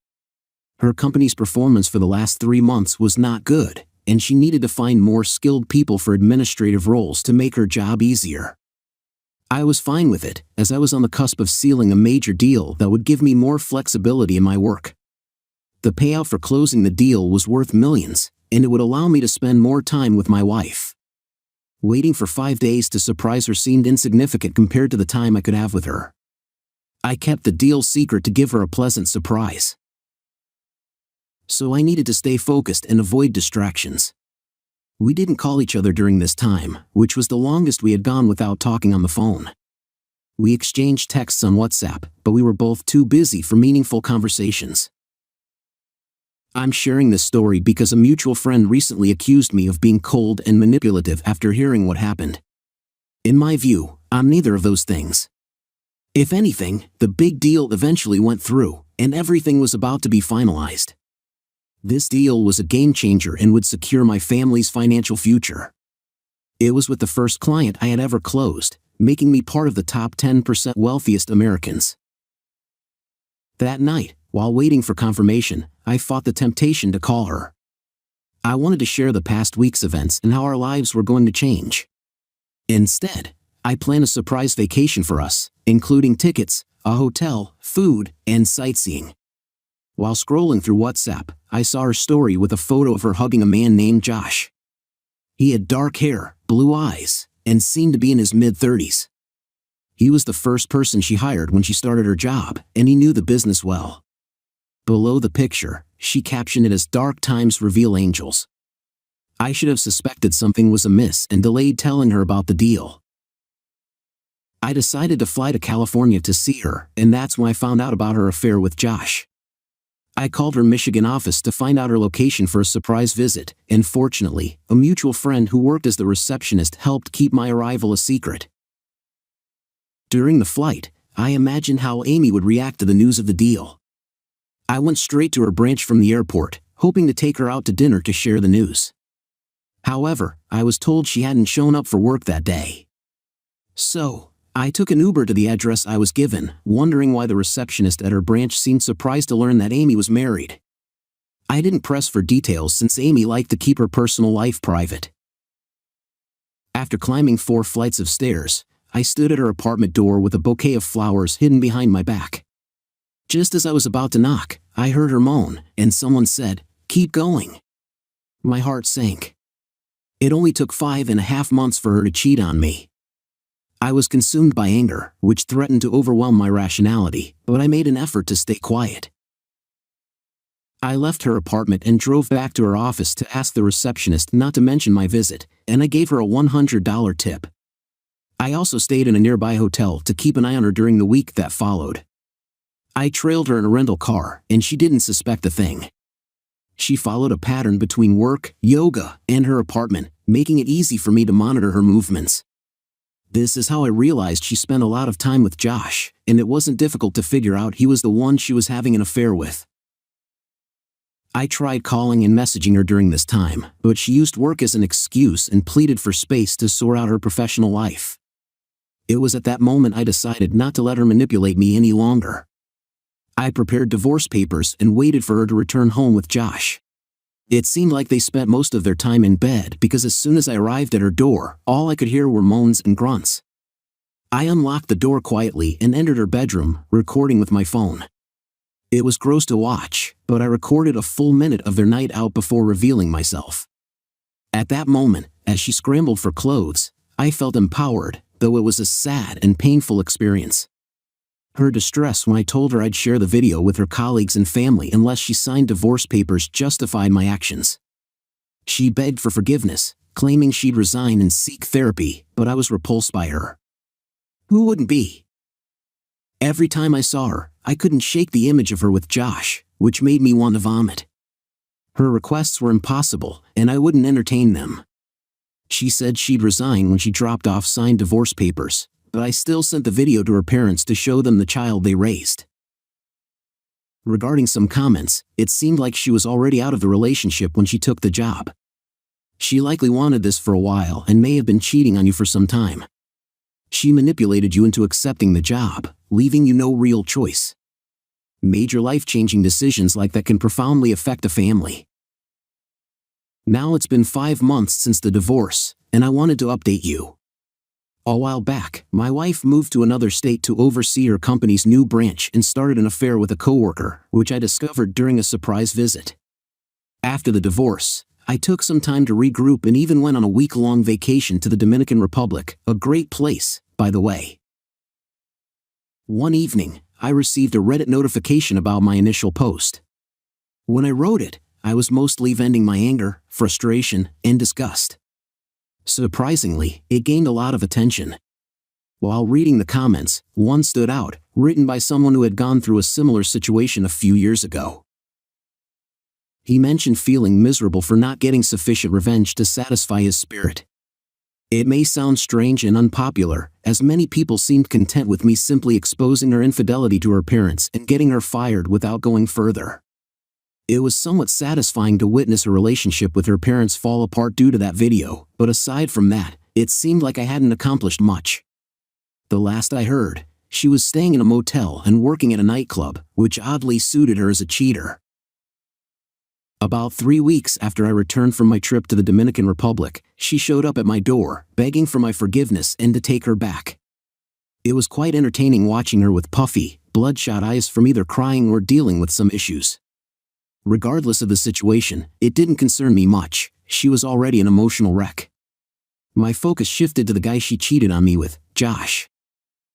Her company's performance for the last 3 months was not good, and she needed to find more skilled people for administrative roles to make her job easier. I was fine with it, as I was on the cusp of sealing a major deal that would give me more flexibility in my work. The payout for closing the deal was worth millions, and it would allow me to spend more time with my wife. Waiting for 5 days to surprise her seemed insignificant compared to the time I could have with her. I kept the deal secret to give her a pleasant surprise. So I needed to stay focused and avoid distractions. We didn't call each other during this time, which was the longest we had gone without talking on the phone. We exchanged texts on WhatsApp, but we were both too busy for meaningful conversations. I'm sharing this story because a mutual friend recently accused me of being cold and manipulative after hearing what happened. In my view, I'm neither of those things. If anything, the big deal eventually went through, and everything was about to be finalized. This deal was a game changer and would secure my family's financial future. It was with the first client I had ever closed, making me part of the top 10% wealthiest Americans. That night, while waiting for confirmation, I fought the temptation to call her. I wanted to share the past week's events and how our lives were going to change. Instead, I planned a surprise vacation for us, including tickets, a hotel, food, and sightseeing. While scrolling through WhatsApp, I saw her story with a photo of her hugging a man named Josh. He had dark hair, blue eyes, and seemed to be in his mid-30s. He was the first person she hired when she started her job, and he knew the business well. Below the picture, she captioned it as "Dark Times Reveal Angels." I should have suspected something was amiss and delayed telling her about the deal. I decided to fly to California to see her, and that's when I found out about her affair with Josh. I called her Michigan office to find out her location for a surprise visit, and fortunately, a mutual friend who worked as the receptionist helped keep my arrival a secret. During the flight, I imagined how Amy would react to the news of the deal. I went straight to her branch from the airport, hoping to take her out to dinner to share the news. However, I was told she hadn't shown up for work that day. So, I took an Uber to the address I was given, wondering why the receptionist at her branch seemed surprised to learn that Amy was married. I didn't press for details since Amy liked to keep her personal life private. After climbing 4 flights of stairs, I stood at her apartment door with a bouquet of flowers hidden behind my back. Just as I was about to knock, I heard her moan, and someone said, "Keep going." My heart sank. It only took 5.5 months for her to cheat on me. I was consumed by anger, which threatened to overwhelm my rationality, but I made an effort to stay quiet. I left her apartment and drove back to her office to ask the receptionist not to mention my visit, and I gave her a $100 tip. I also stayed in a nearby hotel to keep an eye on her during the week that followed. I trailed her in a rental car, and she didn't suspect a thing. She followed a pattern between work, yoga, and her apartment, making it easy for me to monitor her movements. This is how I realized she spent a lot of time with Josh, and it wasn't difficult to figure out he was the one she was having an affair with. I tried calling and messaging her during this time, but she used work as an excuse and pleaded for space to sort out her professional life. It was at that moment I decided not to let her manipulate me any longer. I prepared divorce papers and waited for her to return home with Josh. It seemed like they spent most of their time in bed because as soon as I arrived at her door, all I could hear were moans and grunts. I unlocked the door quietly and entered her bedroom, recording with my phone. It was gross to watch, but I recorded a full minute of their night out before revealing myself. At that moment, as she scrambled for clothes, I felt empowered, though it was a sad and painful experience. Her distress when I told her I'd share the video with her colleagues and family unless she signed divorce papers justified my actions. She begged for forgiveness, claiming she'd resign and seek therapy, but I was repulsed by her. Who wouldn't be? Every time I saw her, I couldn't shake the image of her with Josh, which made me want to vomit. Her requests were impossible, and I wouldn't entertain them. She said she'd resign when she dropped off signed divorce papers, but I still sent the video to her parents to show them the child they raised. Regarding some comments, it seemed like she was already out of the relationship when she took the job. She likely wanted this for a while and may have been cheating on you for some time. She manipulated you into accepting the job, leaving you no real choice. Major life-changing decisions like that can profoundly affect a family. Now it's been 5 months since the divorce, and I wanted to update you. A while back, my wife moved to another state to oversee her company's new branch and started an affair with a coworker, which I discovered during a surprise visit. After the divorce, I took some time to regroup and even went on a week-long vacation to the Dominican Republic, a great place, by the way. One evening, I received a Reddit notification about my initial post. When I wrote it, I was mostly venting my anger, frustration, and disgust. Surprisingly, it gained a lot of attention. While reading the comments, one stood out, written by someone who had gone through a similar situation a few years ago. He mentioned feeling miserable for not getting sufficient revenge to satisfy his spirit. It may sound strange and unpopular, as many people seemed content with me simply exposing her infidelity to her parents and getting her fired without going further. It was somewhat satisfying to witness her relationship with her parents fall apart due to that video, but aside from that, it seemed like I hadn't accomplished much. The last I heard, she was staying in a motel and working at a nightclub, which oddly suited her as a cheater. About 3 weeks after I returned from my trip to the Dominican Republic, she showed up at my door, begging for my forgiveness and to take her back. It was quite entertaining watching her with puffy, bloodshot eyes from either crying or dealing with some issues. Regardless of the situation, it didn't concern me much. She was already an emotional wreck. My focus shifted to the guy she cheated on me with, Josh.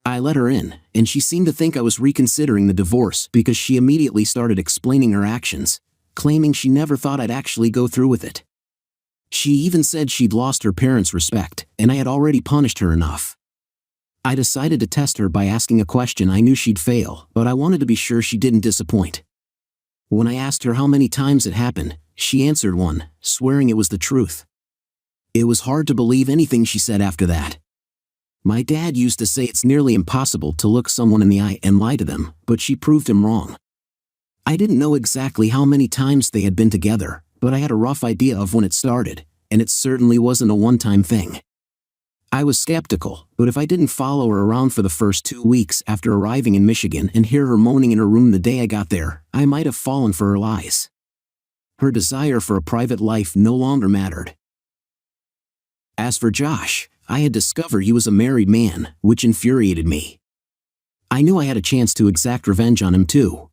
I let her in, and she seemed to think I was reconsidering the divorce because she immediately started explaining her actions, claiming she never thought I'd actually go through with it. She even said she'd lost her parents' respect, and I had already punished her enough. I decided to test her by asking a question I knew she'd fail, but I wanted to be sure she didn't disappoint. When I asked her how many times it happened, she answered one, swearing it was the truth. It was hard to believe anything she said after that. My dad used to say it's nearly impossible to look someone in the eye and lie to them, but she proved him wrong. I didn't know exactly how many times they had been together, but I had a rough idea of when it started, and it certainly wasn't a one-time thing. I was skeptical, but if I didn't follow her around for the first 2 weeks after arriving in Michigan and hear her moaning in her room the day I got there, I might have fallen for her lies. Her desire for a private life no longer mattered. As for Josh, I had discovered he was a married man, which infuriated me. I knew I had a chance to exact revenge on him too.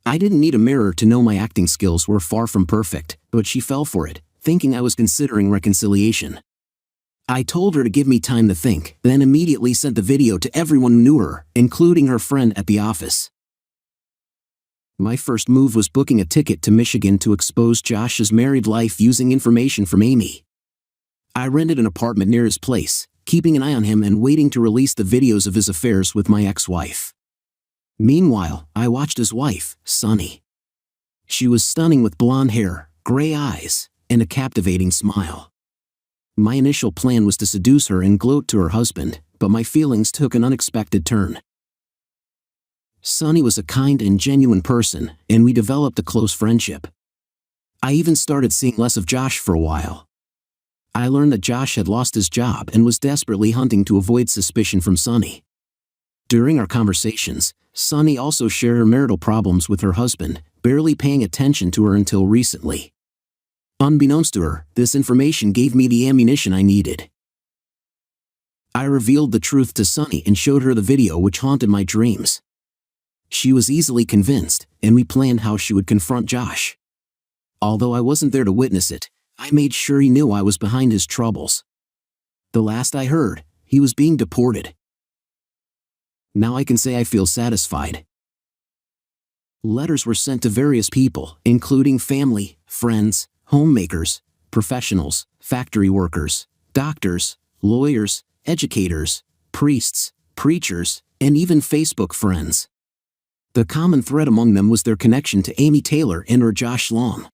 I didn't need a mirror to know my acting skills were far from perfect, but she fell for it, thinking I was considering reconciliation. I told her to give me time to think, then immediately sent the video to everyone who knew her, including her friend at the office. My first move was booking a ticket to Michigan to expose Josh's married life using information from Amy. I rented an apartment near his place, keeping an eye on him and waiting to release the videos of his affairs with my ex-wife. Meanwhile, I watched his wife, Sunny. She was stunning with blonde hair, gray eyes, and a captivating smile. My initial plan was to seduce her and gloat to her husband, but my feelings took an unexpected turn. Sunny was a kind and genuine person, and we developed a close friendship. I even started seeing less of Josh for a while. I learned that Josh had lost his job and was desperately hunting to avoid suspicion from Sunny. During our conversations, Sunny also shared her marital problems with her husband, barely paying attention to her until recently. Unbeknownst to her, this information gave me the ammunition I needed. I revealed the truth to Sunny and showed her the video which haunted my dreams. She was easily convinced, and we planned how she would confront Josh. Although I wasn't there to witness it, I made sure he knew I was behind his troubles. The last I heard, he was being deported. Now I can say I feel satisfied. Letters were sent to various people, including family, friends, homemakers, professionals, factory workers, doctors, lawyers, educators, priests, preachers, and even Facebook friends. The common thread among them was their connection to Amy Taylor and/or Josh Long.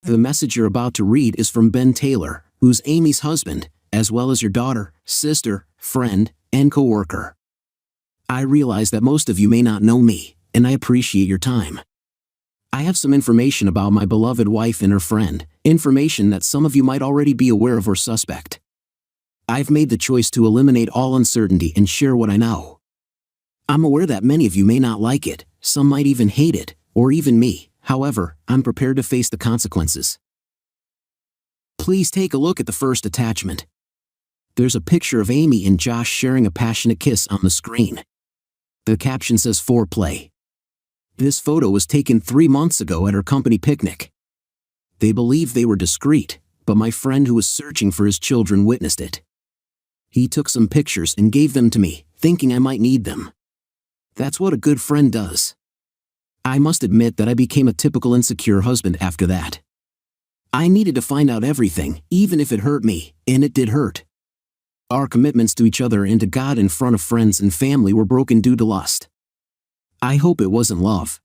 The message you're about to read is from Ben Taylor, who's Amy's husband, as well as your daughter, sister, friend, and coworker. I realize that most of you may not know me, and I appreciate your time. I have some information about my beloved wife and her friend, information that some of you might already be aware of or suspect. I've made the choice to eliminate all uncertainty and share what I know. I'm aware that many of you may not like it, some might even hate it, or even me. However, I'm prepared to face the consequences. Please take a look at the first attachment. There's a picture of Amy and Josh sharing a passionate kiss on the screen. The caption says foreplay. This photo was taken 3 months ago at her company picnic. They believe they were discreet, but my friend who was searching for his children witnessed it. He took some pictures and gave them to me, thinking I might need them. That's what a good friend does. I must admit that I became a typical insecure husband after that. I needed to find out everything, even if it hurt me, and it did hurt. Our commitments to each other and to God in front of friends and family were broken due to lust. I hope it wasn't love.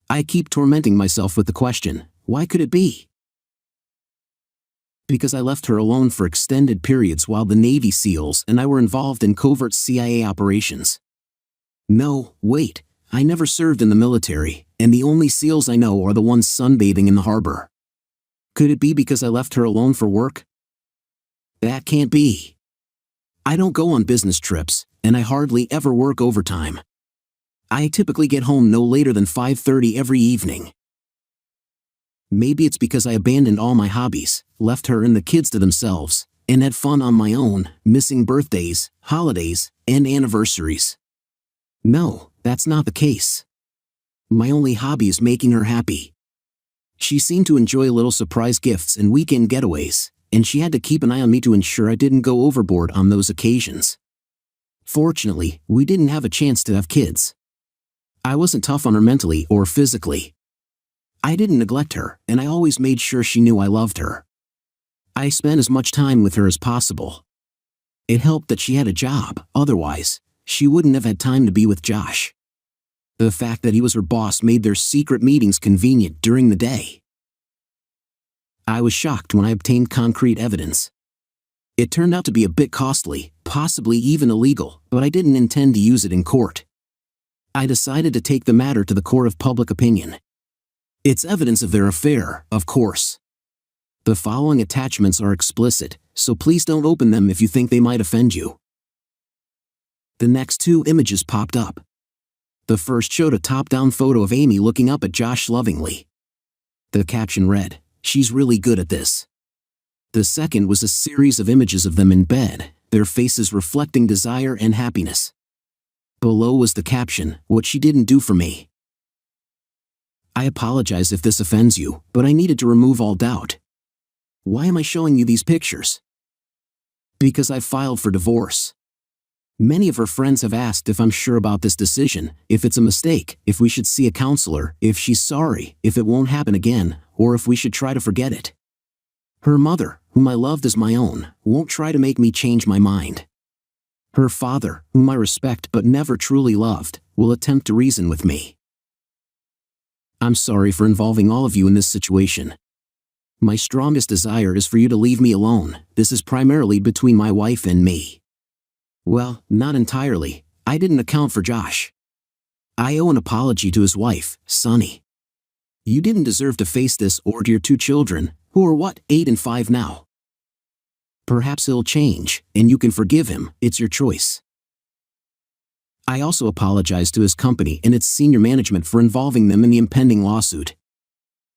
I keep tormenting myself with the question, why could it be? Because I left her alone for extended periods while the Navy SEALs and I were involved in covert CIA operations. No, wait, I never served in the military, and the only SEALs I know are the ones sunbathing in the harbor. Could it be because I left her alone for work? That can't be. I don't go on business trips, and I hardly ever work overtime. I typically get home no later than 5:30 every evening. Maybe it's because I abandoned all my hobbies, left her and the kids to themselves, and had fun on my own, missing birthdays, holidays, and anniversaries. No, that's not the case. My only hobby is making her happy. She seemed to enjoy little surprise gifts and weekend getaways, and she had to keep an eye on me to ensure I didn't go overboard on those occasions. Fortunately, we didn't have a chance to have kids. I wasn't tough on her mentally or physically. I didn't neglect her, and I always made sure she knew I loved her. I spent as much time with her as possible. It helped that she had a job, otherwise, she wouldn't have had time to be with Josh. The fact that he was her boss made their secret meetings convenient during the day. I was shocked when I obtained concrete evidence. It turned out to be a bit costly, possibly even illegal, but I didn't intend to use it in court. I decided to take the matter to the court of public opinion. It's evidence of their affair, of course. The following attachments are explicit, so please don't open them if you think they might offend you. The next 2 images popped up. The first showed a top-down photo of Amy looking up at Josh lovingly. The caption read, "She's really good at this." The second was a series of images of them in bed, their faces reflecting desire and happiness. Below was the caption, "What she didn't do for me." I apologize if this offends you, but I needed to remove all doubt. Why am I showing you these pictures? Because I filed for divorce. Many of her friends have asked if I'm sure about this decision, if it's a mistake, if we should see a counselor, if she's sorry, if it won't happen again, or if we should try to forget it. Her mother, whom I loved as my own, won't try to make me change my mind. Her father, whom I respect but never truly loved, will attempt to reason with me. I'm sorry for involving all of you in this situation. My strongest desire is for you to leave me alone. This is primarily between my wife and me. Well, not entirely. I didn't account for Josh. I owe an apology to his wife, Sunny. You didn't deserve to face this or to your 2 children, who are 8 and 5 now. Perhaps he'll change, and you can forgive him, it's your choice. I also apologize to his company and its senior management for involving them in the impending lawsuit.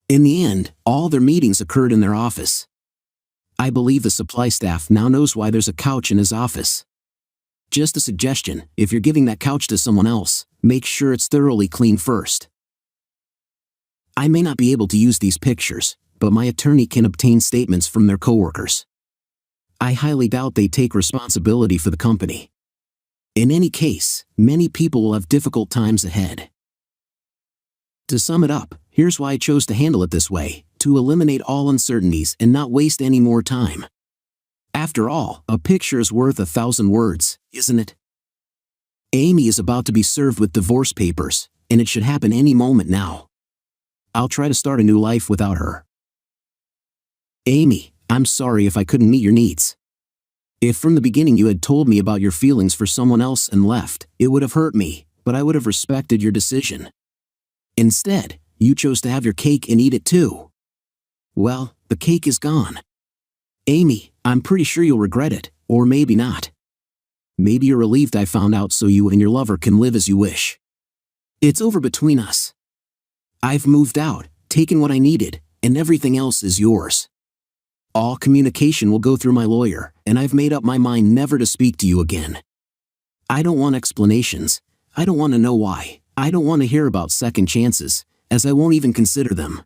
In the end, all their meetings occurred in their office. I believe the supply staff now knows why there's a couch in his office. Just a suggestion, if you're giving that couch to someone else, make sure it's thoroughly clean first. I may not be able to use these pictures, but my attorney can obtain statements from their coworkers. I highly doubt they take responsibility for the company. In any case, many people will have difficult times ahead. To sum it up, here's why I chose to handle it this way, to eliminate all uncertainties and not waste any more time. After all, a picture is worth 1,000 words, isn't it? Amy is about to be served with divorce papers, and it should happen any moment now. I'll try to start a new life without her. Amy, I'm sorry if I couldn't meet your needs. If from the beginning you had told me about your feelings for someone else and left, it would have hurt me, but I would have respected your decision. Instead, you chose to have your cake and eat it too. Well, the cake is gone. Amy, I'm pretty sure you'll regret it, or maybe not. Maybe you're relieved I found out so you and your lover can live as you wish. It's over between us. I've moved out, taken what I needed, and everything else is yours. All communication will go through my lawyer, and I've made up my mind never to speak to you again. I don't want explanations. I don't want to know why. I don't want to hear about second chances, as I won't even consider them.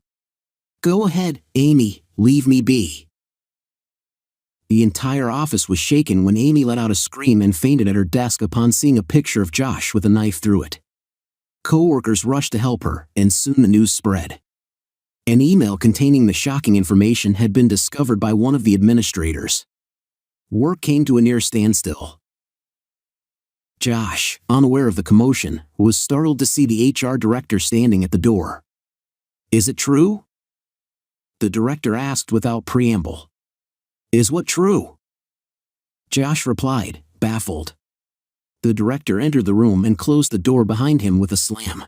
Go ahead, Amy, leave me be. The entire office was shaken when Amy let out a scream and fainted at her desk upon seeing a picture of Josh with a knife through it. Co-workers rushed to help her, and soon the news spread. An email containing the shocking information had been discovered by one of the administrators. Work came to a near standstill. Josh, unaware of the commotion, was startled to see the HR director standing at the door. Is it true? The director asked without preamble. Is what true? Josh replied, baffled. The director entered the room and closed the door behind him with a slam.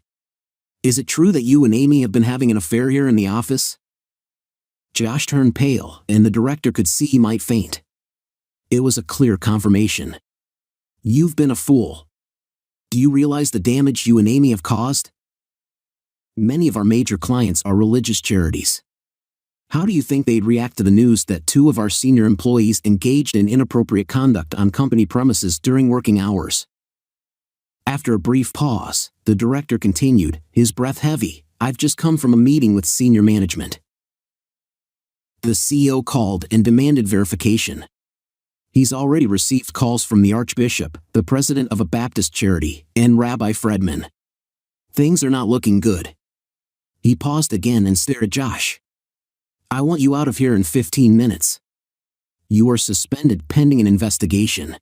Is it true that you and Amy have been having an affair here in the office? Josh turned pale, and the director could see he might faint. It was a clear confirmation. You've been a fool. Do you realize the damage you and Amy have caused? Many of our major clients are religious charities. How do you think they'd react to the news that 2 of our senior employees engaged in inappropriate conduct on company premises during working hours? After a brief pause, the director continued, his breath heavy. I've just come from a meeting with senior management. The CEO called and demanded verification. He's already received calls from the Archbishop, the president of a Baptist charity, and Rabbi Fredman. Things are not looking good. He paused again and stared at Josh. I want you out of here in 15 minutes. You are suspended pending an investigation.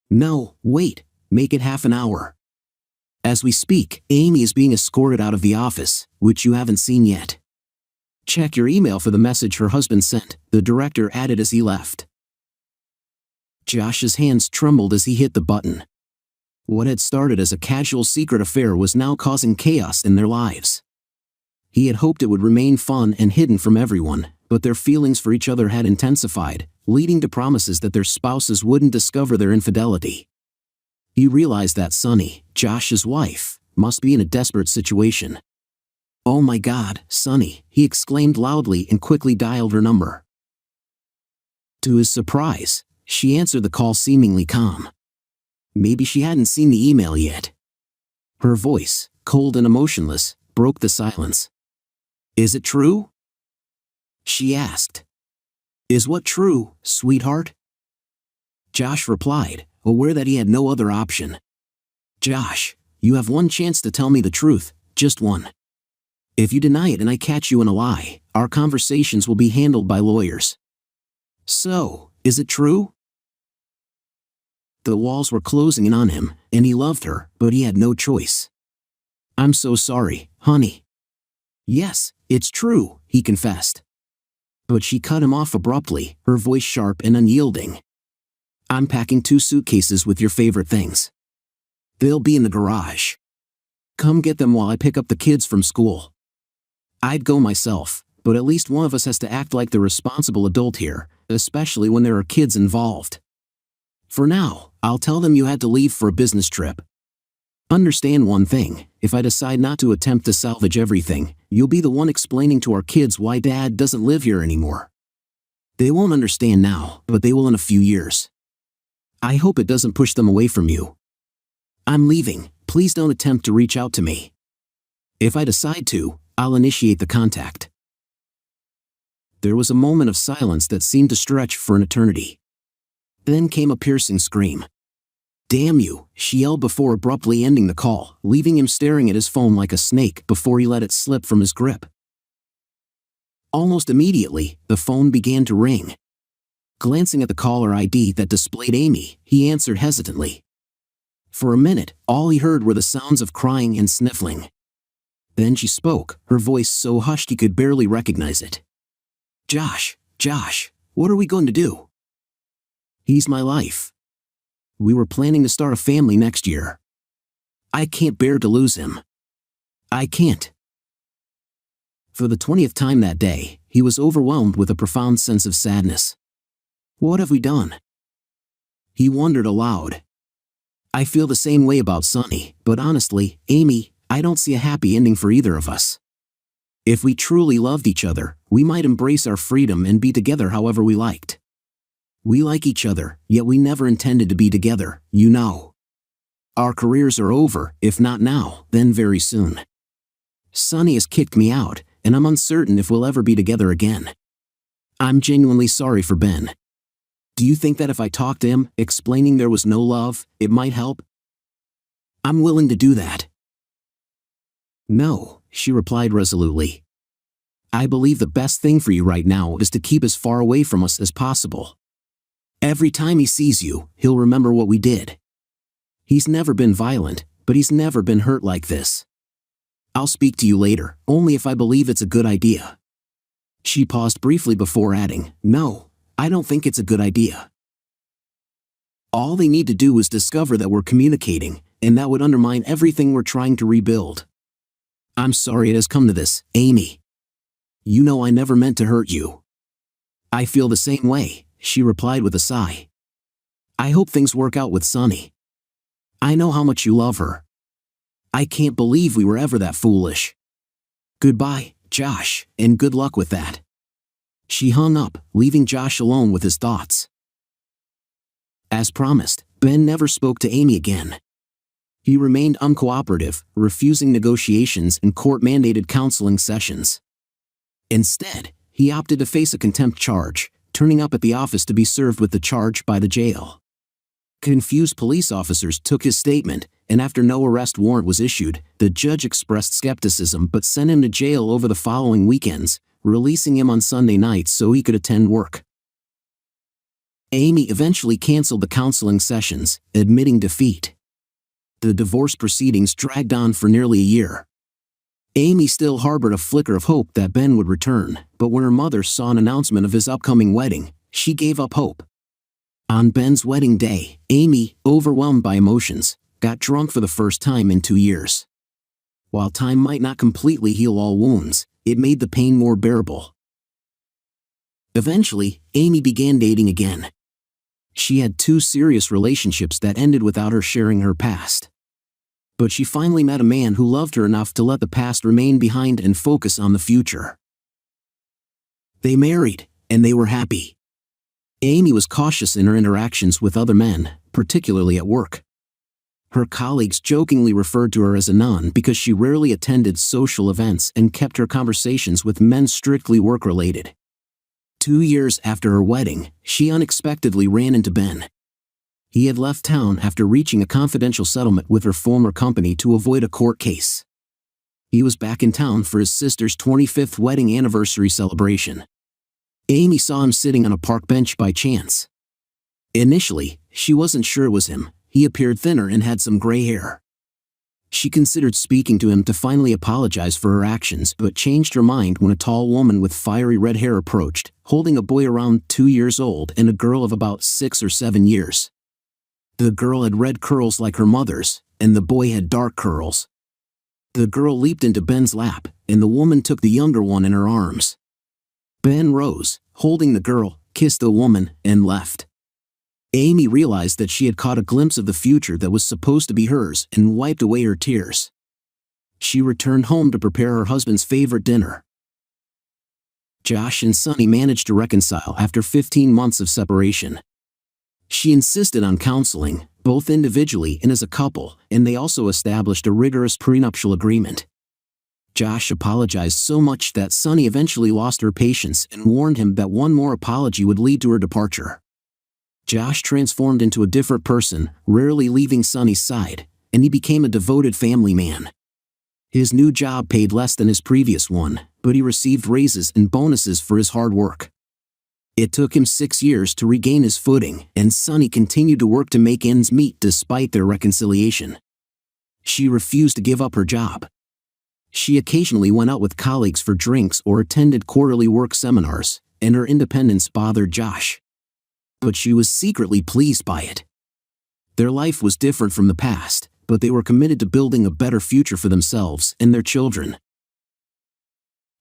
No, wait, make it half an hour. As we speak, Amy is being escorted out of the office, which you haven't seen yet. Check your email for the message her husband sent, the director added as he left. Josh's hands trembled as he hit the button. What had started as a casual secret affair was now causing chaos in their lives. He had hoped it would remain fun and hidden from everyone, but their feelings for each other had intensified, leading to promises that their spouses wouldn't discover their infidelity. He realized that Sunny, Josh's wife, must be in a desperate situation. Oh my God, Sunny, he exclaimed loudly and quickly dialed her number. To his surprise, she answered the call seemingly calm. Maybe she hadn't seen the email yet. Her voice, cold and emotionless, broke the silence. Is it true? She asked. Is what true, sweetheart? Josh replied, aware that he had no other option. Josh, you have one chance to tell me the truth, just one. If you deny it and I catch you in a lie, our conversations will be handled by lawyers. So, is it true? The walls were closing in on him, and he loved her, but he had no choice. I'm so sorry, honey. Yes, it's true, he confessed. But she cut him off abruptly, her voice sharp and unyielding. I'm packing 2 suitcases with your favorite things. They'll be in the garage. Come get them while I pick up the kids from school. I'd go myself, but at least one of us has to act like the responsible adult here, especially when there are kids involved. For now, I'll tell them you had to leave for a business trip. Understand one thing, if I decide not to attempt to salvage everything, you'll be the one explaining to our kids why Dad doesn't live here anymore. They won't understand now, but they will in a few years. I hope it doesn't push them away from you. I'm leaving, please don't attempt to reach out to me. If I decide to, I'll initiate the contact. There was a moment of silence that seemed to stretch for an eternity. Then came a piercing scream. Damn you, she yelled before abruptly ending the call, leaving him staring at his phone like a snake before he let it slip from his grip. Almost immediately, the phone began to ring. Glancing at the caller ID that displayed Amy, he answered hesitantly. For a minute, all he heard were the sounds of crying and sniffling. Then she spoke, her voice so hushed he could barely recognize it. Josh, what are we going to do? He's my life. We were planning to start a family next year. I can't bear to lose him. I can't." For the 20th time that day, he was overwhelmed with a profound sense of sadness. What have we done? He wondered aloud. I feel the same way about Sonny, but honestly, Amy, I don't see a happy ending for either of us. If we truly loved each other, we might embrace our freedom and be together however we liked. We like each other, yet we never intended to be together, you know. Our careers are over, if not now, then very soon. Sonny has kicked me out, and I'm uncertain if we'll ever be together again. I'm genuinely sorry for Ben. Do you think that if I talked to him, explaining there was no love, it might help? I'm willing to do that. No, she replied resolutely. I believe the best thing for you right now is to keep as far away from us as possible. Every time he sees you, he'll remember what we did. He's never been violent, but he's never been hurt like this. I'll speak to you later, only if I believe it's a good idea. She paused briefly before adding, No, I don't think it's a good idea. All they need to do is discover that we're communicating, and that would undermine everything we're trying to rebuild. I'm sorry it has come to this, Amy. You know I never meant to hurt you. I feel the same way, she replied with a sigh. I hope things work out with Sonny. I know how much you love her. I can't believe we were ever that foolish. Goodbye, Josh, and good luck with that. She hung up, leaving Josh alone with his thoughts. As promised, Ben never spoke to Amy again. He remained uncooperative, refusing negotiations and court-mandated counseling sessions. Instead, he opted to face a contempt charge, turning up at the office to be served with the charge by the jail. Confused police officers took his statement, and after no arrest warrant was issued, the judge expressed skepticism but sent him to jail over the following weekends, releasing him on Sunday nights so he could attend work. Amy eventually canceled the counseling sessions, admitting defeat. The divorce proceedings dragged on for nearly a year. Amy still harbored a flicker of hope that Ben would return, but when her mother saw an announcement of his upcoming wedding, she gave up hope. On Ben's wedding day, Amy, overwhelmed by emotions, got drunk for the first time in 2 years. While time might not completely heal all wounds, it made the pain more bearable. Eventually, Amy began dating again. She had 2 serious relationships that ended without her sharing her past. But she finally met a man who loved her enough to let the past remain behind and focus on the future. They married, and they were happy. Amy was cautious in her interactions with other men, particularly at work. Her colleagues jokingly referred to her as a nun because she rarely attended social events and kept her conversations with men strictly work-related. 2 years after her wedding, she unexpectedly ran into Ben. He had left town after reaching a confidential settlement with her former company to avoid a court case. He was back in town for his sister's 25th wedding anniversary celebration. Amy saw him sitting on a park bench by chance. Initially, she wasn't sure it was him. He appeared thinner and had some gray hair. She considered speaking to him to finally apologize for her actions, but changed her mind when a tall woman with fiery red hair approached, holding a boy around 2 years old and a girl of about 6 or 7 years. The girl had red curls like her mother's, and the boy had dark curls. The girl leaped into Ben's lap, and the woman took the younger one in her arms. Ben rose, holding the girl, kissed the woman, and left. Amy realized that she had caught a glimpse of the future that was supposed to be hers and wiped away her tears. She returned home to prepare her husband's favorite dinner. Josh and Sonny managed to reconcile after 15 months of separation. She insisted on counseling, both individually and as a couple, and they also established a rigorous prenuptial agreement. Josh apologized so much that Sonny eventually lost her patience and warned him that one more apology would lead to her departure. Josh transformed into a different person, rarely leaving Sonny's side, and he became a devoted family man. His new job paid less than his previous one, but he received raises and bonuses for his hard work. It took him 6 years to regain his footing, and Sonny continued to work to make ends meet despite their reconciliation. She refused to give up her job. She occasionally went out with colleagues for drinks or attended quarterly work seminars, and her independence bothered Josh. but she was secretly pleased by it. Their life was different from the past, but they were committed to building a better future for themselves and their children.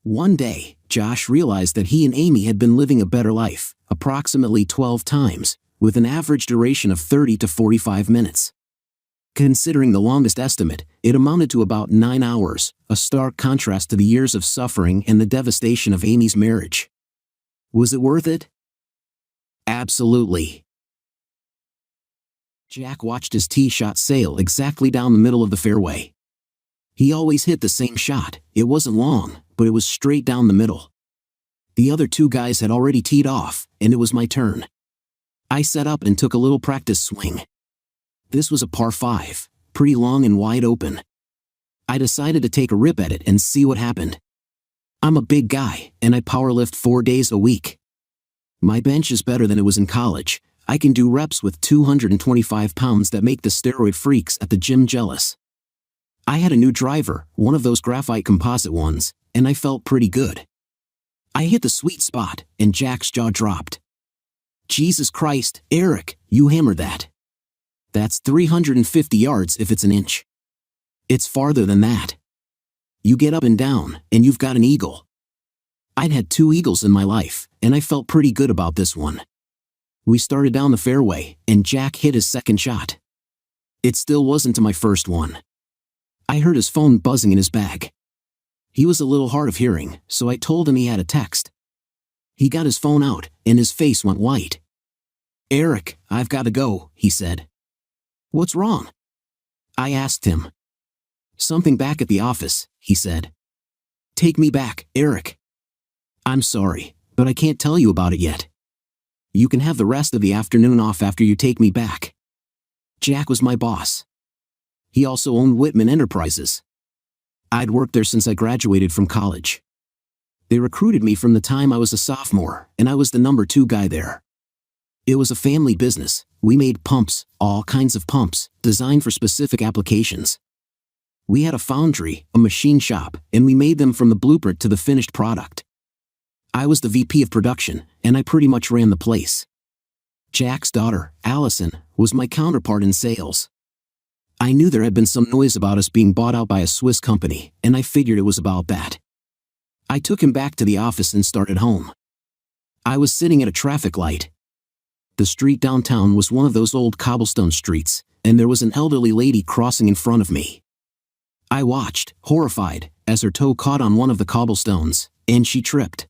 One day, Josh realized that he and Amy had been living a better life, approximately 12 times, with an average duration of 30 to 45 minutes. Considering the longest estimate, it amounted to about 9 hours, a stark contrast to the years of suffering and the devastation of Amy's marriage. Was it worth it? Absolutely. Jack watched his tee shot sail exactly down the middle of the fairway. He always hit the same shot. It wasn't long, but it was straight down the middle. The other two guys had already teed off, and it was my turn. I set up and took a little practice swing. This was a par 5, pretty long and wide open. I decided to take a rip at it and see what happened. I'm a big guy, and I powerlift 4 days a week. My bench is better than it was in college. I can do reps with 225 pounds that make the steroid freaks at the gym jealous. I had a new driver, one of those graphite composite ones, and I felt pretty good. I hit the sweet spot, and Jack's jaw dropped. Jesus Christ, Eric, you hammered that. That's 350 yards if it's an inch. It's farther than that. You get up and down, and you've got an eagle. I'd had 2 eagles in my life, and I felt pretty good about this one. We started down the fairway, and Jack hit his second shot. It still wasn't to my first one. I heard his phone buzzing in his bag. He was a little hard of hearing, so I told him he had a text. He got his phone out, and his face went white. Eric, I've got to go, he said. What's wrong? I asked him. Something back at the office, he said. Take me back, Eric. I'm sorry, but I can't tell you about it yet. You can have the rest of the afternoon off after you take me back. Jack was my boss. He also owned Whitman Enterprises. I'd worked there since I graduated from college. They recruited me from the time I was a sophomore, and I was the number 2 guy there. It was a family business. We made pumps, all kinds of pumps, designed for specific applications. We had a foundry, a machine shop, and we made them from the blueprint to the finished product. I was the VP of production, and I pretty much ran the place. Jack's daughter, Allison, was my counterpart in sales. I knew there had been some noise about us being bought out by a Swiss company, and I figured it was about that. I took him back to the office and started home. I was sitting at a traffic light. The street downtown was one of those old cobblestone streets, and there was an elderly lady crossing in front of me. I watched, horrified, as her toe caught on one of the cobblestones, and she tripped.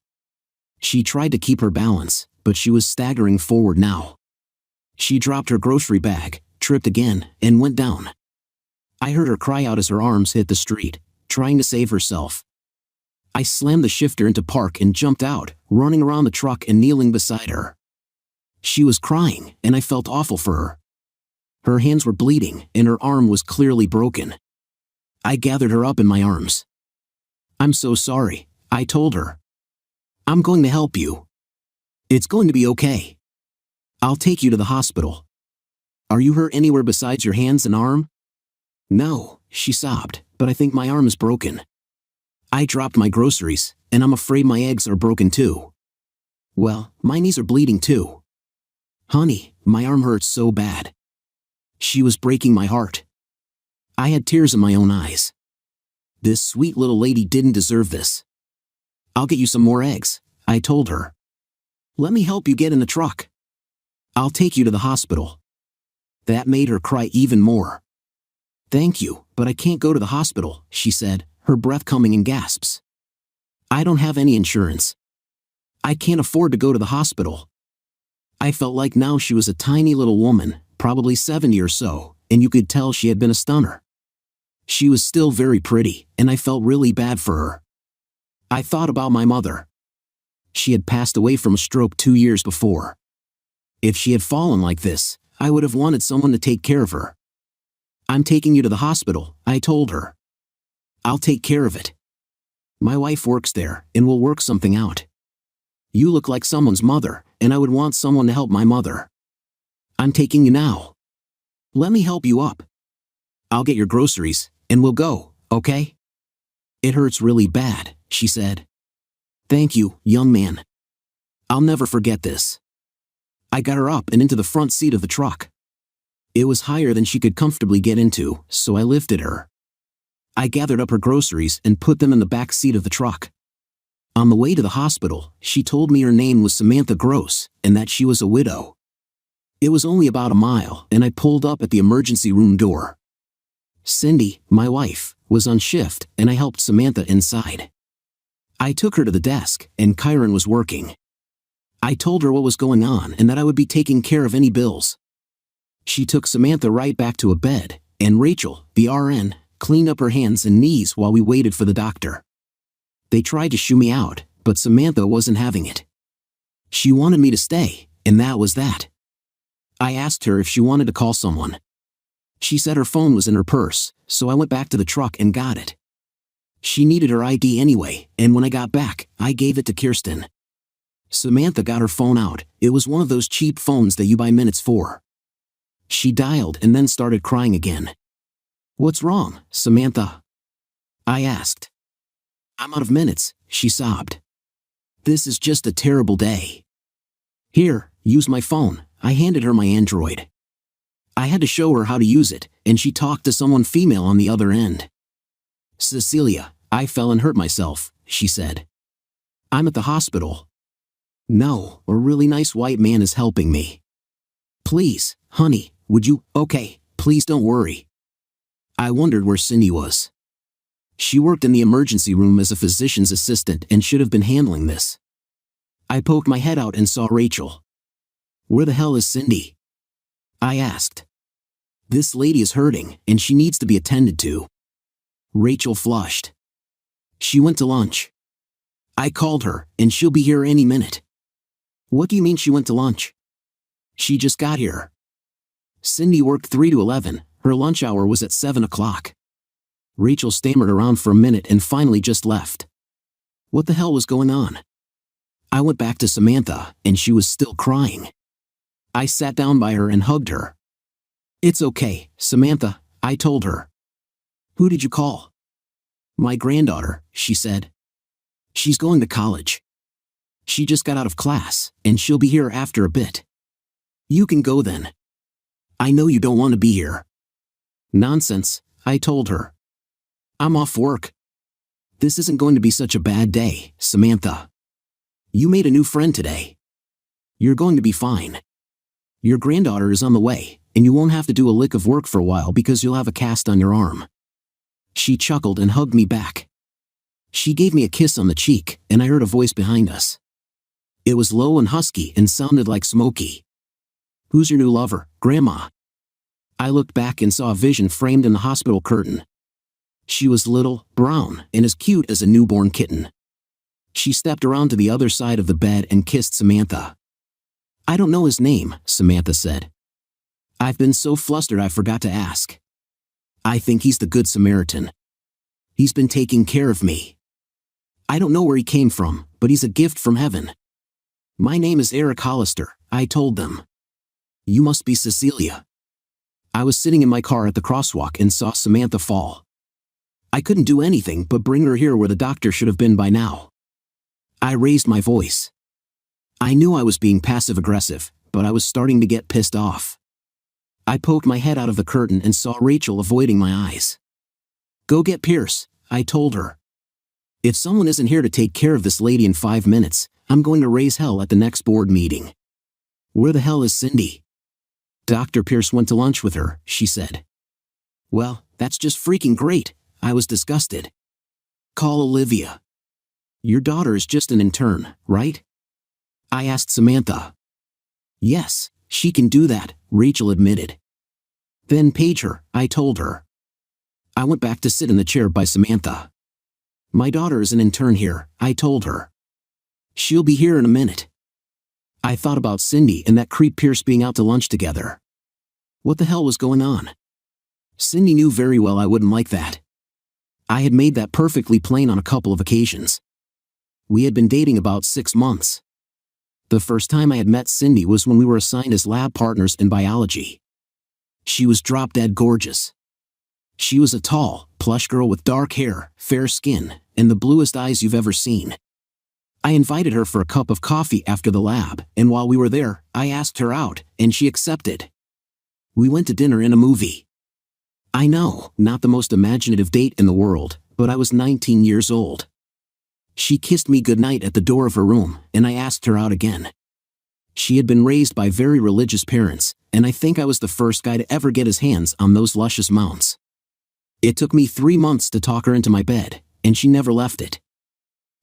She tried to keep her balance, but she was staggering forward now. She dropped her grocery bag, tripped again, and went down. I heard her cry out as her arms hit the street, trying to save herself. I slammed the shifter into park and jumped out, running around the truck and kneeling beside her. She was crying, and I felt awful for her. Her hands were bleeding, and her arm was clearly broken. I gathered her up in my arms. I'm so sorry, I told her. I'm going to help you. It's going to be okay. I'll take you to the hospital. Are you hurt anywhere besides your hands and arm? No, she sobbed, but I think my arm is broken. I dropped my groceries, and I'm afraid my eggs are broken too. Well, my knees are bleeding too. Honey, my arm hurts so bad. She was breaking my heart. I had tears in my own eyes. This sweet little lady didn't deserve this. I'll get you some more eggs, I told her. Let me help you get in the truck. I'll take you to the hospital. That made her cry even more. Thank you, but I can't go to the hospital, she said, her breath coming in gasps. I don't have any insurance. I can't afford to go to the hospital. I felt like now she was a tiny little woman, probably 70 or so, and you could tell she had been a stunner. She was still very pretty, and I felt really bad for her. I thought about my mother. She had passed away from a stroke 2 years before. If she had fallen like this, I would have wanted someone to take care of her. I'm taking you to the hospital, I told her. I'll take care of it. My wife works there, and we'll work something out. You look like someone's mother, and I would want someone to help my mother. I'm taking you now. Let me help you up. I'll get your groceries, and we'll go, okay? It hurts really bad, she said. Thank you, young man. I'll never forget this. I got her up and into the front seat of the truck. It was higher than she could comfortably get into, so I lifted her. I gathered up her groceries and put them in the back seat of the truck. On the way to the hospital, she told me her name was Samantha Gross and that she was a widow. It was only about a mile, and I pulled up at the emergency room door. Cindy, my wife, was on shift, and I helped Samantha inside. I took her to the desk, and Kyron was working. I told her what was going on and that I would be taking care of any bills. She took Samantha right back to a bed, and Rachel, the RN, cleaned up her hands and knees while we waited for the doctor. They tried to shoo me out, but Samantha wasn't having it. She wanted me to stay, and that was that. I asked her if she wanted to call someone. She said her phone was in her purse, so I went back to the truck and got it. She needed her ID anyway, and when I got back, I gave it to Kirsten. Samantha got her phone out. It was one of those cheap phones that you buy minutes for. She dialed and then started crying again. "What's wrong, Samantha?" I asked. "I'm out of minutes," she sobbed. "This is just a terrible day." "Here, use my phone." I handed her my Android. I had to show her how to use it, and she talked to someone female on the other end. "Cecilia, I fell and hurt myself," she said. "I'm at the hospital." "No, a really nice white man is helping me." "Please, honey, would you?" "Okay, please don't worry." I wondered where Cindy was. She worked in the emergency room as a physician's assistant and should have been handling this. I poked my head out and saw Rachel. "Where the hell is Cindy?" I asked. "This lady is hurting, and she needs to be attended to." Rachel flushed. "She went to lunch." I called her, and she'll be here any minute." "What do you mean she went to lunch?" "She just got here." Cindy worked 3 to 11, her lunch hour was at 7 o'clock. Rachel stammered around for a minute and finally just left. What the hell was going on? I went back to Samantha, and she was still crying. I sat down by her and hugged her. "It's okay, Samantha," I told her. "Who did you call?" "My granddaughter," she said. "She's going to college. She just got out of class, and she'll be here after a bit." "You can go then." "I know you don't want to be here." "Nonsense," I told her. "I'm off work. This isn't going to be such a bad day, Samantha. You made a new friend today. You're going to be fine. Your granddaughter is on the way, and you won't have to do a lick of work for a while because you'll have a cast on your arm." She chuckled and hugged me back. She gave me a kiss on the cheek, and I heard a voice behind us. It was low and husky and sounded like Smokey. "Who's your new lover, Grandma?" I looked back and saw a vision framed in the hospital curtain. She was little, brown, and as cute as a newborn kitten. She stepped around to the other side of the bed and kissed Samantha. "I don't know his name," Samantha said. "I've been so flustered I forgot to ask. I think he's the Good Samaritan. He's been taking care of me. I don't know where he came from, but he's a gift from heaven." "My name is Eric Hollister," I told them. "You must be Cecilia." I was sitting in my car at the crosswalk and saw Samantha fall. I couldn't do anything but bring her here where the doctor should have been by now. I raised my voice. I knew I was being passive-aggressive, but I was starting to get pissed off. I poked my head out of the curtain and saw Rachel avoiding my eyes. "Go get Pierce," I told her. "If someone isn't here to take care of this lady in 5 minutes, I'm going to raise hell at the next board meeting." "Where the hell is Cindy?" "Dr. Pierce went to lunch with her," she said. "Well, that's just freaking great." I was disgusted. "Call Olivia." "Your daughter is just an intern, right?" I asked Samantha. "Yes, she can do that," Rachel admitted. "Then page her," I told her. I went back to sit in the chair by Samantha. "My daughter is an intern here," I told her. "She'll be here in a minute." I thought about Cindy and that creep Pierce being out to lunch together. What the hell was going on? Cindy knew very well I wouldn't like that. I had made that perfectly plain on a couple of occasions. We had been dating about 6 months. The first time I had met Cindy was when we were assigned as lab partners in biology. She was drop-dead gorgeous. She was a tall, plush girl with dark hair, fair skin, and the bluest eyes you've ever seen. I invited her for a cup of coffee after the lab, and while we were there, I asked her out, and she accepted. We went to dinner and a movie. I know, not the most imaginative date in the world, but I was 19 years old. She kissed me goodnight at the door of her room, and I asked her out again. She had been raised by very religious parents, and I think I was the first guy to ever get his hands on those luscious mounts. It took me 3 months to talk her into my bed, and she never left it.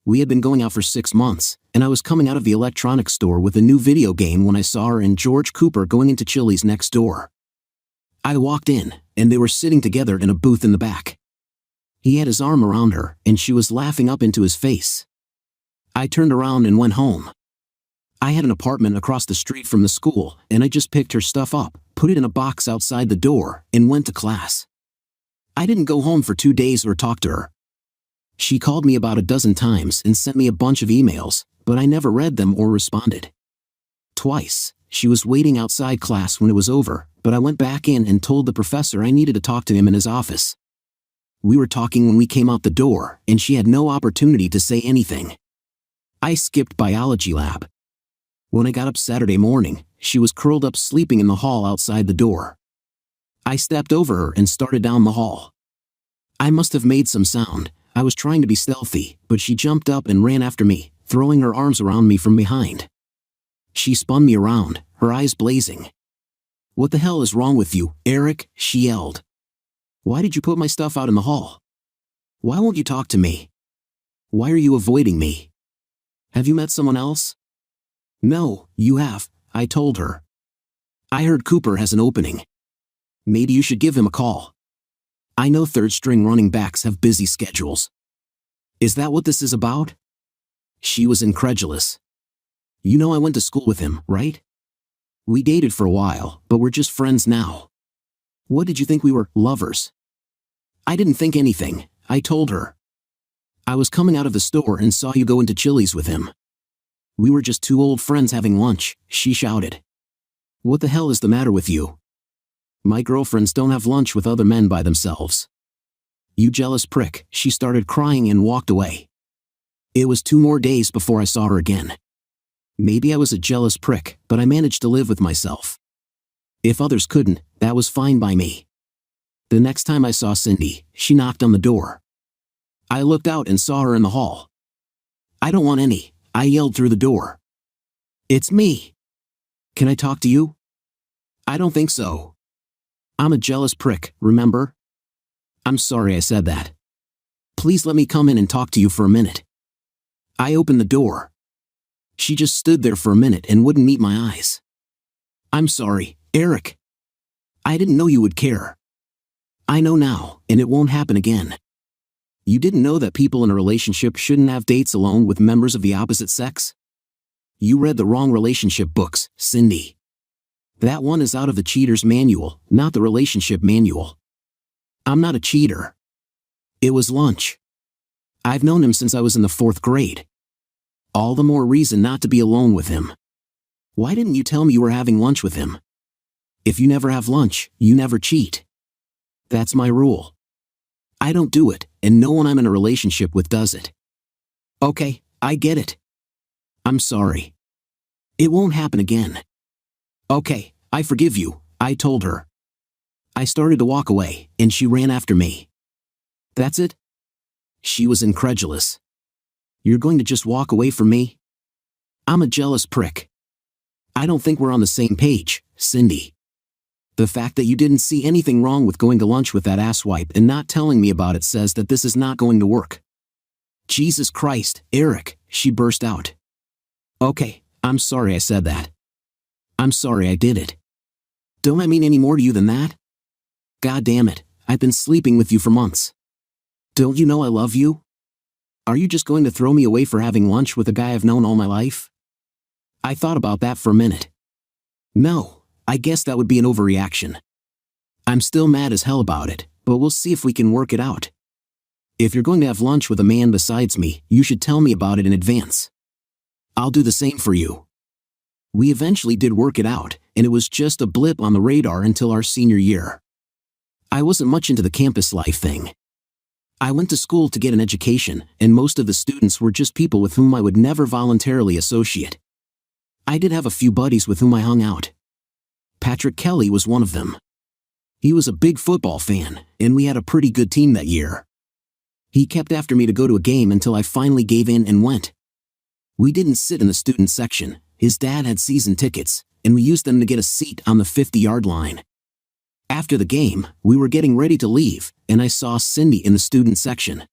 We had been going out for 6 months, and I was coming out of the electronics store with a new video game when I saw her and George Cooper going into Chili's next door. I walked in, and they were sitting together in a booth in the back. He had his arm around her, and she was laughing up into his face. I turned around and went home. I had an apartment across the street from the school, and I just picked her stuff up, put it in a box outside the door, and went to class. I didn't go home for 2 days or talk to her. She called me about a dozen times and sent me a bunch of emails, but I never read them or responded. Twice, she was waiting outside class when it was over, but I went back in and told the professor I needed to talk to him in his office. We were talking when we came out the door, and she had no opportunity to say anything. I skipped biology lab. When I got up Saturday morning, she was curled up sleeping in the hall outside the door. I stepped over her and started down the hall. I must have made some sound. I was trying to be stealthy, but she jumped up and ran after me, throwing her arms around me from behind. She spun me around, her eyes blazing. "What the hell is wrong with you, Eric?" she yelled. "Why did you put my stuff out in the hall? Why won't you talk to me? Why are you avoiding me? Have you met someone else?" "No, you have," I told her. "I heard Cooper has an opening. Maybe you should give him a call. I know third-string running backs have busy schedules." "Is that what this is about?" She was incredulous. "You know I went to school with him, right? We dated for a while, but we're just friends now. What did you think we were, lovers?" "I didn't think anything," I told her. "I was coming out of the store and saw you go into Chili's with him. We were just two old friends having lunch," she shouted. "What the hell is the matter with you? My girlfriends don't have lunch with other men by themselves." "You jealous prick," she started crying and walked away. It was 2 more days before I saw her again. Maybe I was a jealous prick, but I managed to live with myself. If others couldn't, that was fine by me. The next time I saw Cindy, she knocked on the door. I looked out and saw her in the hall. "I don't want any," I yelled through the door. "It's me. Can I talk to you?" "I don't think so. I'm a jealous prick, remember? I'm sorry I said that. Please let me come in and talk to you for a minute." I opened the door. She just stood there for a minute and wouldn't meet my eyes. "I'm sorry, Eric. I didn't know you would care. I know now, and it won't happen again. You didn't know that people in a relationship shouldn't have dates alone with members of the opposite sex? You read the wrong relationship books, Cindy. That one is out of the cheater's manual, not the relationship manual. I'm not a cheater. It was lunch. I've known him since I was in the 4th grade. All the more reason not to be alone with him. Why didn't you tell me you were having lunch with him? If you never have lunch, you never cheat. That's my rule. I don't do it, and no one I'm in a relationship with does it. Okay, I get it. I'm sorry. It won't happen again. Okay, I forgive you," I told her. I started to walk away, and she ran after me. "That's it?" She was incredulous. "You're going to just walk away from me?" I'm a jealous prick. I don't think we're on the same page, Cindy. The fact that you didn't see anything wrong with going to lunch with that asswipe and not telling me about it says that this is not going to work. Jesus Christ, Eric, she burst out. Okay, I'm sorry I said that. I'm sorry I did it. Don't I mean any more to you than that? God damn it, I've been sleeping with you for months. Don't you know I love you? Are you just going to throw me away for having lunch with a guy I've known all my life? I thought about that for a minute. No, I guess that would be an overreaction. I'm still mad as hell about it, but we'll see if we can work it out. If you're going to have lunch with a man besides me, you should tell me about it in advance. I'll do the same for you. We eventually did work it out, and it was just a blip on the radar until our senior year. I wasn't much into the campus life thing. I went to school to get an education, and most of the students were just people with whom I would never voluntarily associate. I did have a few buddies with whom I hung out. Patrick Kelly was one of them. He was a big football fan, and we had a pretty good team that year. He kept after me to go to a game until I finally gave in and went. We didn't sit in the student section. His dad had season tickets, and we used them to get a seat on the 50-yard line. After the game, we were getting ready to leave, and I saw Cindy in the student section.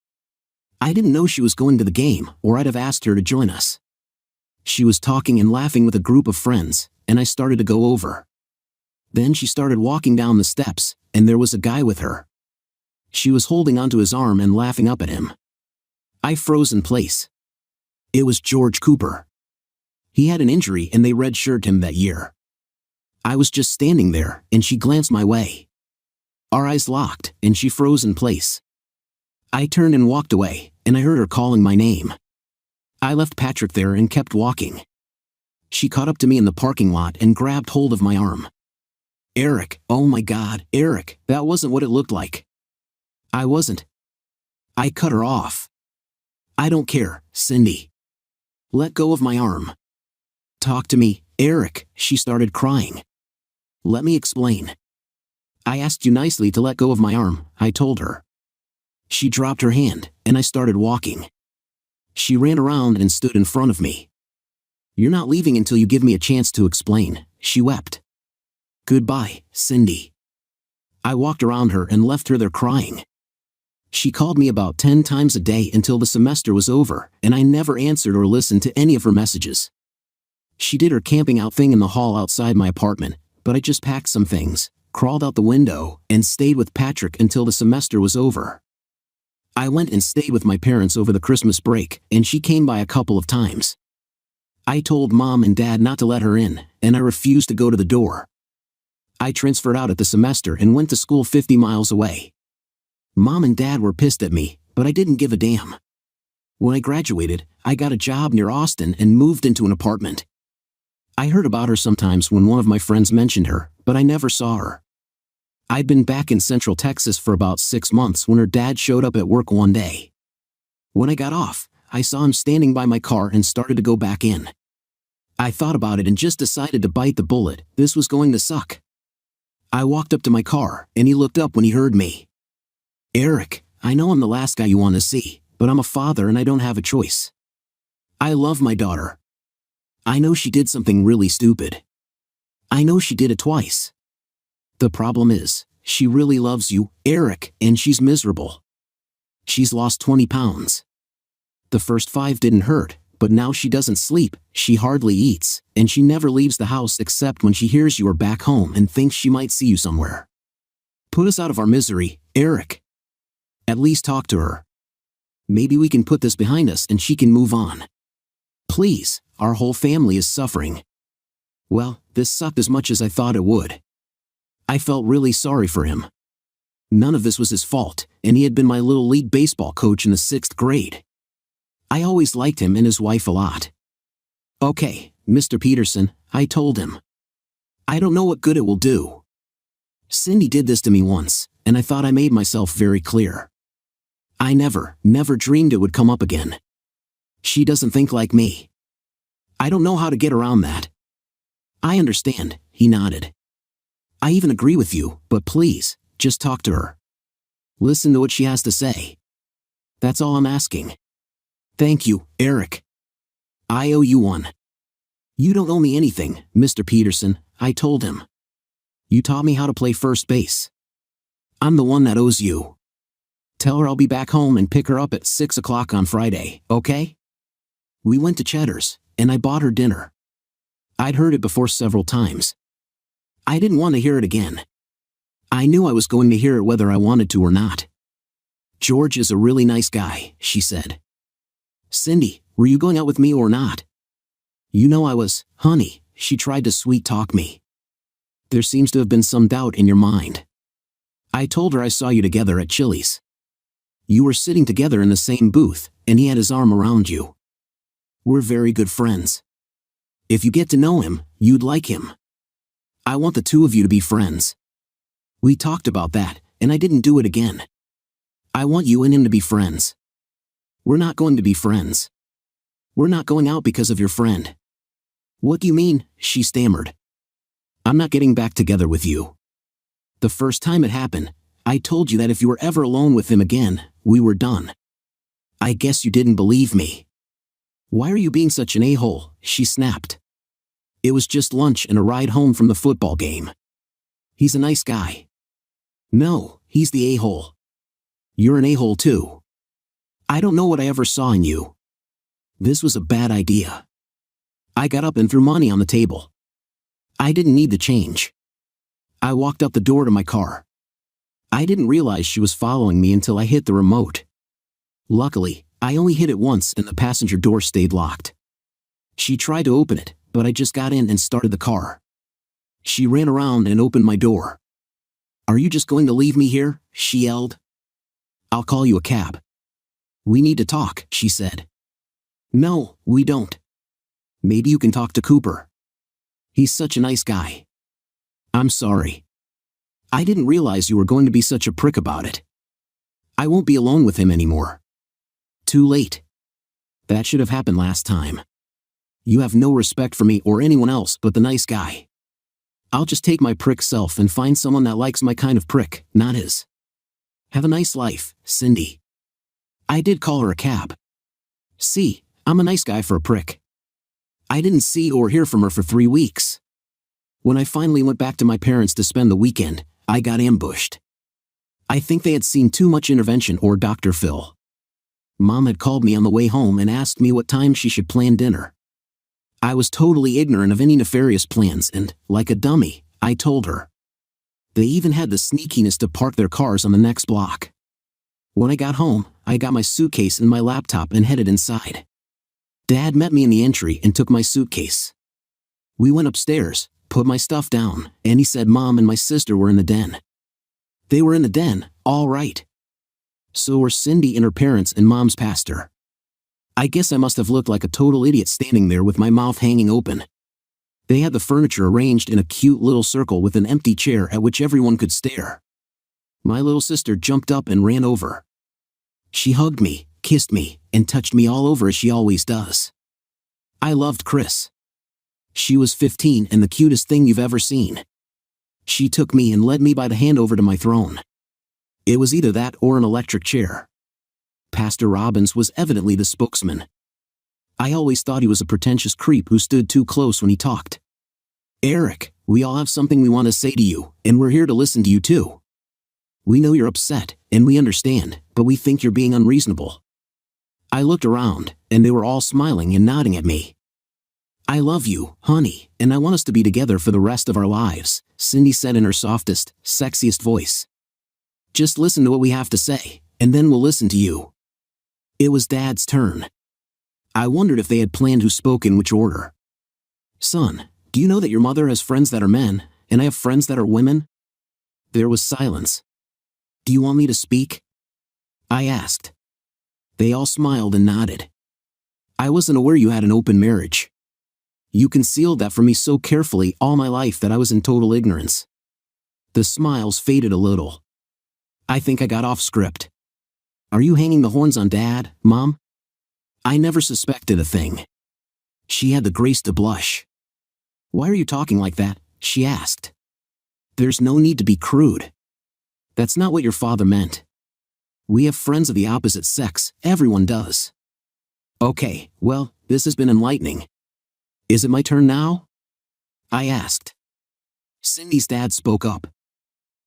I didn't know she was going to the game, or I'd have asked her to join us. She was talking and laughing with a group of friends, and I started to go over. Then she started walking down the steps, and there was a guy with her. She was holding onto his arm and laughing up at him. I froze in place. It was George Cooper. He had an injury and they redshirted him that year. I was just standing there, and she glanced my way. Our eyes locked, and she froze in place. I turned and walked away, and I heard her calling my name. I left Patrick there and kept walking. She caught up to me in the parking lot and grabbed hold of my arm. Eric, oh my God, Eric, that wasn't what it looked like. I wasn't. I cut her off. I don't care, Cindy. Let go of my arm. Talk to me, Eric, she started crying. Let me explain. I asked you nicely to let go of my arm, I told her. She dropped her hand, and I started walking. She ran around and stood in front of me. You're not leaving until you give me a chance to explain, she wept. Goodbye, Cindy. I walked around her and left her there crying. She called me about 10 times a day until the semester was over, and I never answered or listened to any of her messages. She did her camping out thing in the hall outside my apartment, but I just packed some things, crawled out the window, and stayed with Patrick until the semester was over. I went and stayed with my parents over the Christmas break, and she came by a couple of times. I told Mom and Dad not to let her in, and I refused to go to the door. I transferred out at the semester and went to school 50 miles away. Mom and Dad were pissed at me, but I didn't give a damn. When I graduated, I got a job near Austin and moved into an apartment. I heard about her sometimes when one of my friends mentioned her, but I never saw her. I'd been back in Central Texas for about 6 months when her dad showed up at work one day. When I got off, I saw him standing by my car and started to go back in. I thought about it and just decided to bite the bullet. This was going to suck. I walked up to my car, and he looked up when he heard me. Eric, I know I'm the last guy you want to see, but I'm a father and I don't have a choice. I love my daughter. I know she did something really stupid. I know she did it twice. The problem is, she really loves you, Eric, and she's miserable. She's lost 20 pounds. The first 5 didn't hurt, but now she doesn't sleep, she hardly eats, and she never leaves the house except when she hears you are back home and thinks she might see you somewhere. Put us out of our misery, Eric. At least talk to her. Maybe we can put this behind us and she can move on. Please, our whole family is suffering. Well, this sucked as much as I thought it would. I felt really sorry for him. None of this was his fault, and he had been my little league baseball coach in the 6th grade. I always liked him and his wife a lot. Okay, Mr. Peterson, I told him. I don't know what good it will do. Cindy did this to me once, and I thought I made myself very clear. I never dreamed it would come up again. She doesn't think like me. I don't know how to get around that. I understand, he nodded. I even agree with you, but please, just talk to her. Listen to what she has to say. That's all I'm asking. Thank you, Eric. I owe you one. You don't owe me anything, Mr. Peterson, I told him. You taught me how to play first base. I'm the one that owes you. Tell her I'll be back home and pick her up at 6 o'clock on Friday, okay? We went to Cheddar's, and I bought her dinner. I'd heard it before several times. I didn't want to hear it again. I knew I was going to hear it whether I wanted to or not. George is a really nice guy, she said. Cindy, were you going out with me or not? You know I was, honey, she tried to sweet-talk me. There seems to have been some doubt in your mind. I told her I saw you together at Chili's. You were sitting together in the same booth, and he had his arm around you. We're very good friends. If you get to know him, you'd like him. I want the two of you to be friends. We talked about that, and I didn't do it again. I I want you and him to be friends. We're not going to be friends. We're not going out because of your friend. What do you mean? She stammered. I'm not getting back together with you. The first time it happened, I told you that if you were ever alone with him again, we were done. I guess you didn't believe me. Why are you being such an a-hole? She snapped. It was just lunch and a ride home from the football game. He's a nice guy. No, he's the a-hole. You're an a-hole too. I don't know what I ever saw in you. This was a bad idea. I got up and threw money on the table. I didn't need the change. I walked out the door to my car. I didn't realize she was following me until I hit the remote. Luckily, I only hit it once and the passenger door stayed locked. She tried to open it, but I just got in and started the car. She ran around and opened my door. Are you just going to leave me here? She yelled. I'll call you a cab. We need to talk, she said. No, we don't. Maybe you can talk to Cooper. He's such a nice guy. I'm sorry. I didn't realize you were going to be such a prick about it. I won't be alone with him anymore. Too late. That should have happened last time. You have no respect for me or anyone else but the nice guy. I'll just take my prick self and find someone that likes my kind of prick, not his. Have a nice life, Cindy. I did call her a cab. See, I'm a nice guy for a prick. I didn't see or hear from her for 3 weeks. When I finally went back to my parents to spend the weekend, I got ambushed. I think they had seen too much Intervention or Dr. Phil. Mom had called me on the way home and asked me what time she should plan dinner. I was totally ignorant of any nefarious plans and, like a dummy, I told her. They even had the sneakiness to park their cars on the next block. When I got home, I got my suitcase and my laptop and headed inside. Dad met me in the entry and took my suitcase. We went upstairs, put my stuff down, and he said Mom and my sister were in the den. They were in the den, all right. So were Cindy and her parents and Mom's pastor. I guess I must have looked like a total idiot standing there with my mouth hanging open. They had the furniture arranged in a cute little circle with an empty chair at which everyone could stare. My little sister jumped up and ran over. She hugged me, kissed me, and touched me all over as she always does. I loved Chris. She was 15 and the cutest thing you've ever seen. She took me and led me by the hand over to my throne. It was either that or an electric chair. Pastor Robbins was evidently the spokesman. I always thought he was a pretentious creep who stood too close when he talked. Eric, we all have something we want to say to you, and we're here to listen to you too. We know you're upset, and we understand, but we think you're being unreasonable. I looked around, and they were all smiling and nodding at me. I love you, honey, and I want us to be together for the rest of our lives, Cindy said in her softest, sexiest voice. Just listen to what we have to say, and then we'll listen to you. It was Dad's turn. I wondered if they had planned who spoke in which order. Son, do you know that your mother has friends that are men, and I have friends that are women? There was silence. Do you want me to speak? I asked. They all smiled and nodded. I wasn't aware you had an open marriage. You concealed that from me so carefully all my life that I was in total ignorance. The smiles faded a little. I think I got off script. Are you hanging the horns on Dad, Mom? I never suspected a thing. She had the grace to blush. Why are you talking like that? She asked. There's no need to be crude. That's not what your father meant. We have friends of the opposite sex, everyone does. Okay, well, this has been enlightening. Is it my turn now? I asked. Cindy's dad spoke up.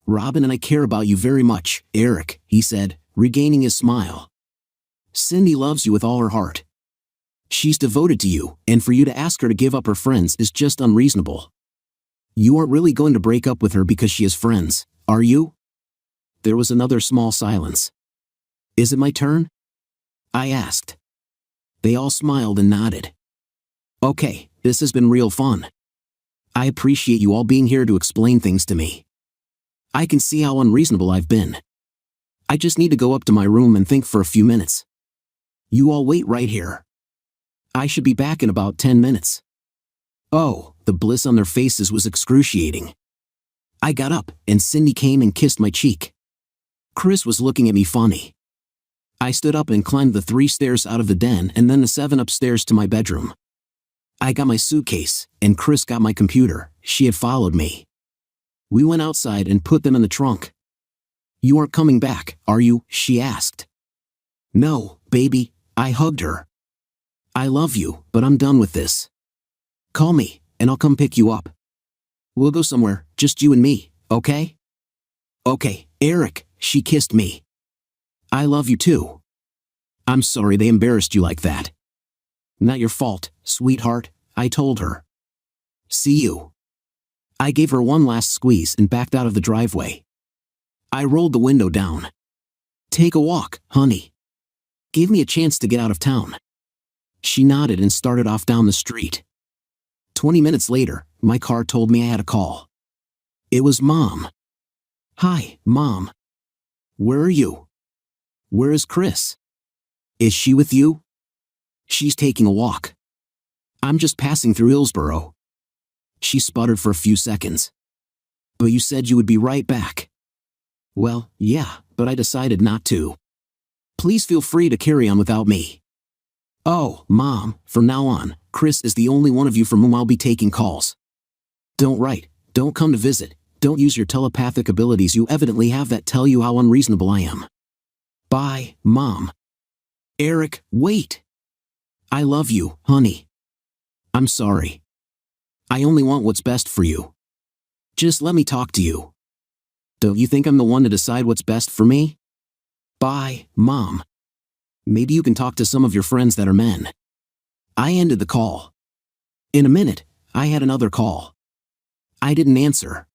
Robin and I care about you very much, Eric, he said, regaining his smile. Cindy loves you with all her heart. She's devoted to you, and for you to ask her to give up her friends is just unreasonable. You aren't really going to break up with her because she has friends, are you? There was another small silence. Is it my turn? I asked. They all smiled and nodded. Okay, this has been real fun. I appreciate you all being here to explain things to me. I can see how unreasonable I've been. I just need to go up to my room and think for a few minutes. You all wait right here. I should be back in about 10 minutes. Oh, the bliss on their faces was excruciating. I got up, and Cindy came and kissed my cheek. Chris was looking at me funny. I stood up and climbed the 3 stairs out of the den and then the 7 upstairs to my bedroom. I got my suitcase, and Chris got my computer. She had followed me. We went outside and put them in the trunk. "You aren't coming back, are you?" she asked. "No, baby," I hugged her. "I love you, but I'm done with this. Call me, and I'll come pick you up. We'll go somewhere, just you and me, okay?" "Okay, Eric," she kissed me. "I love you too. I'm sorry they embarrassed you like that." "Not your fault, sweetheart," I told her. "See you." I gave her one last squeeze and backed out of the driveway. I rolled the window down. "Take a walk, honey. Give me a chance to get out of town." She nodded and started off down the street. 20 minutes later, my car told me I had a call. It was Mom. "Hi, Mom. Where are you? Where is Chris? Is she with you?" "She's taking a walk. I'm just passing through Hillsboro." She sputtered for a few seconds. "But you said you would be right back." "Well, yeah, but I decided not to. Please feel free to carry on without me." "Oh, Mom, from now on, Chris is the only one of you from whom I'll be taking calls. Don't write, don't come to visit, don't use your telepathic abilities you evidently have that tell you how unreasonable I am. Bye, Mom." "Eric, wait. I love you, honey. I'm sorry. I only want what's best for you. Just let me talk to you. Don't you think I'm the one to decide what's best for me? Bye, Mom. Maybe you can talk to some of your friends that are men." I ended the call. In a minute, I had another call. I didn't answer.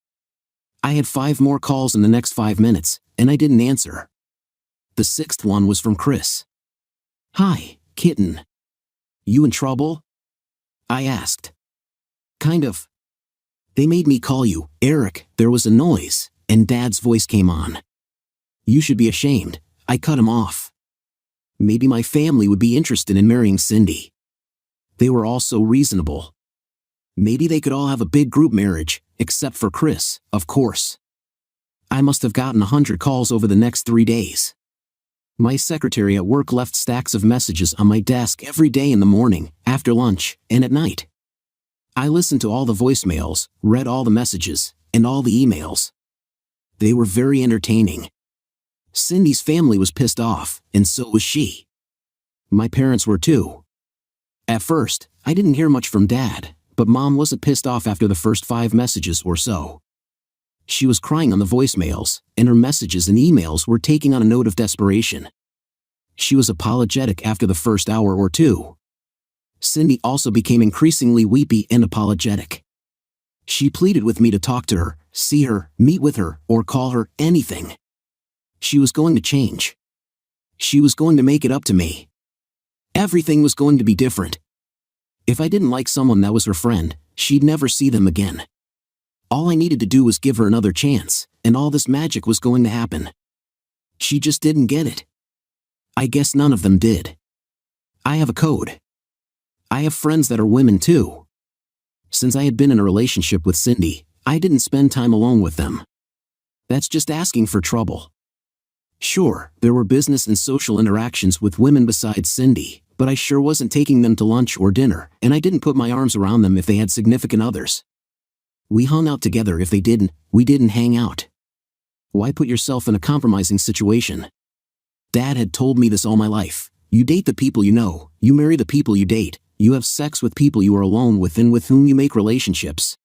I had 5 more calls in the next 5 minutes, and I didn't answer. The 6th one was from Chris. "Hi, kitten. You in trouble?" I asked. "Kind of. They made me call you, Eric." There was a noise, and Dad's voice came on. "You should be ashamed." I cut him off. Maybe my family would be interested in marrying Cindy. They were all so reasonable. Maybe they could all have a big group marriage, except for Chris, of course. I must have gotten 100 calls over the next 3 days. My secretary at work left stacks of messages on my desk every day in the morning, after lunch, and at night. I listened to all the voicemails, read all the messages, and all the emails. They were very entertaining. Cindy's family was pissed off, and so was she. My parents were too. At first, I didn't hear much from Dad, but Mom wasn't pissed off after the first 5 messages or so. She was crying on the voicemails, and her messages and emails were taking on a note of desperation. She was apologetic after the first hour or 2. Cindy also became increasingly weepy and apologetic. She pleaded with me to talk to her, see her, meet with her, or call her, anything. She was going to change. She was going to make it up to me. Everything was going to be different. If I didn't like someone that was her friend, she'd never see them again. All I needed to do was give her another chance, and all this magic was going to happen. She just didn't get it. I guess none of them did. I have a code. I have friends that are women too. Since I had been in a relationship with Cindy, I didn't spend time alone with them. That's just asking for trouble. Sure, there were business and social interactions with women besides Cindy, but I sure wasn't taking them to lunch or dinner, and I didn't put my arms around them if they had significant others. We hung out together. If they didn't, we didn't hang out. Why put yourself in a compromising situation? Dad had told me this all my life. You date the people you know, you marry the people you date, you have sex with people you are alone with and with whom you make relationships.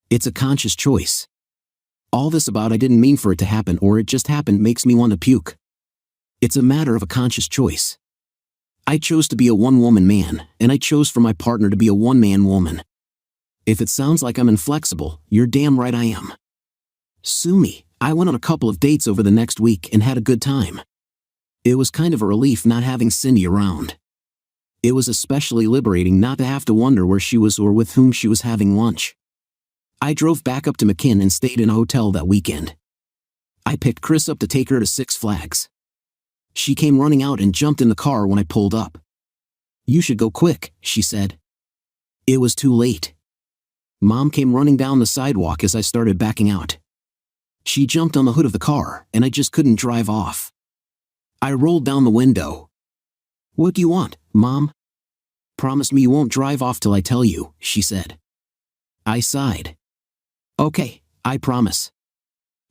It's a conscious choice. All this about I didn't mean for it to happen or it just happened makes me want to puke. It's a matter of a conscious choice. I chose to be a one-woman man, and I chose for my partner to be a one-man woman. If it sounds like I'm inflexible, you're damn right I am. Sue me. I went on a couple of dates over the next week and had a good time. It was kind of a relief not having Cindy around. It was especially liberating not to have to wonder where she was or with whom she was having lunch. I drove back up to McKinn and stayed in a hotel that weekend. I picked Chris up to take her to Six Flags. She came running out and jumped in the car when I pulled up. "You should go quick," she said. It was too late. Mom came running down the sidewalk as I started backing out. She jumped on the hood of the car, and I just couldn't drive off. I rolled down the window. What do you want, Mom? Promise me you won't drive off till I tell you, she said. I sighed. Okay, I promise.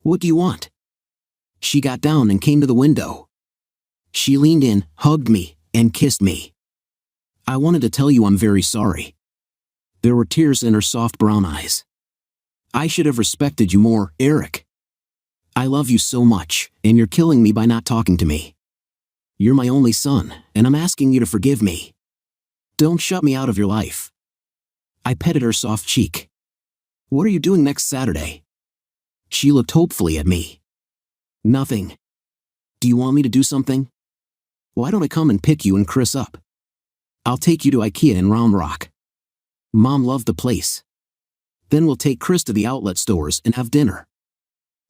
What do you want? She got down and came to the window. She leaned in, hugged me, and kissed me. I wanted to tell you I'm very sorry. There were tears in her soft brown eyes. I should have respected you more, Eric. I love you so much, and you're killing me by not talking to me. You're my only son, and I'm asking you to forgive me. Don't shut me out of your life. I petted her soft cheek. What are you doing next Saturday? She looked hopefully at me. Nothing. Do you want me to do something? Why don't I come and pick you and Chris up? I'll take you to IKEA in Round Rock. Mom loved the place. Then we'll take Chris to the outlet stores and have dinner.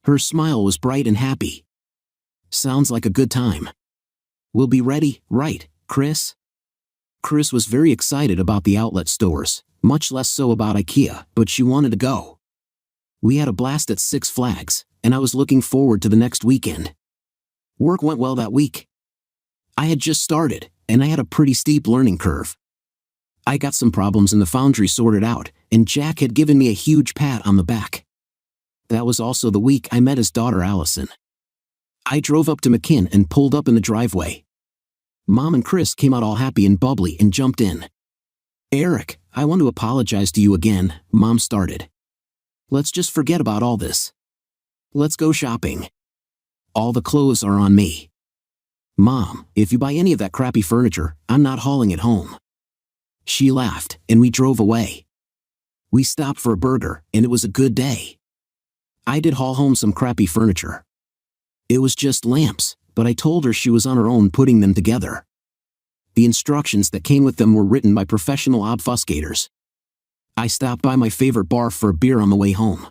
Her smile was bright and happy. Sounds like a good time. We'll be ready, right, Chris? Chris was very excited about the outlet stores, much less so about IKEA, but she wanted to go. We had a blast at Six Flags, and I was looking forward to the next weekend. Work went well that week. I had just started, and I had a pretty steep learning curve. I got some problems in the foundry sorted out, and Jack had given me a huge pat on the back. That was also the week I met his daughter Allison. I drove up to McKinn and pulled up in the driveway. Mom and Chris came out all happy and bubbly and jumped in. Eric, I want to apologize to you again, Mom started. Let's just forget about all this. Let's go shopping. All the clothes are on me. Mom, if you buy any of that crappy furniture, I'm not hauling it home. She laughed, and we drove away. We stopped for a burger, and it was a good day. I did haul home some crappy furniture. It was just lamps, but I told her she was on her own putting them together. The instructions that came with them were written by professional obfuscators. I stopped by my favorite bar for a beer on the way home.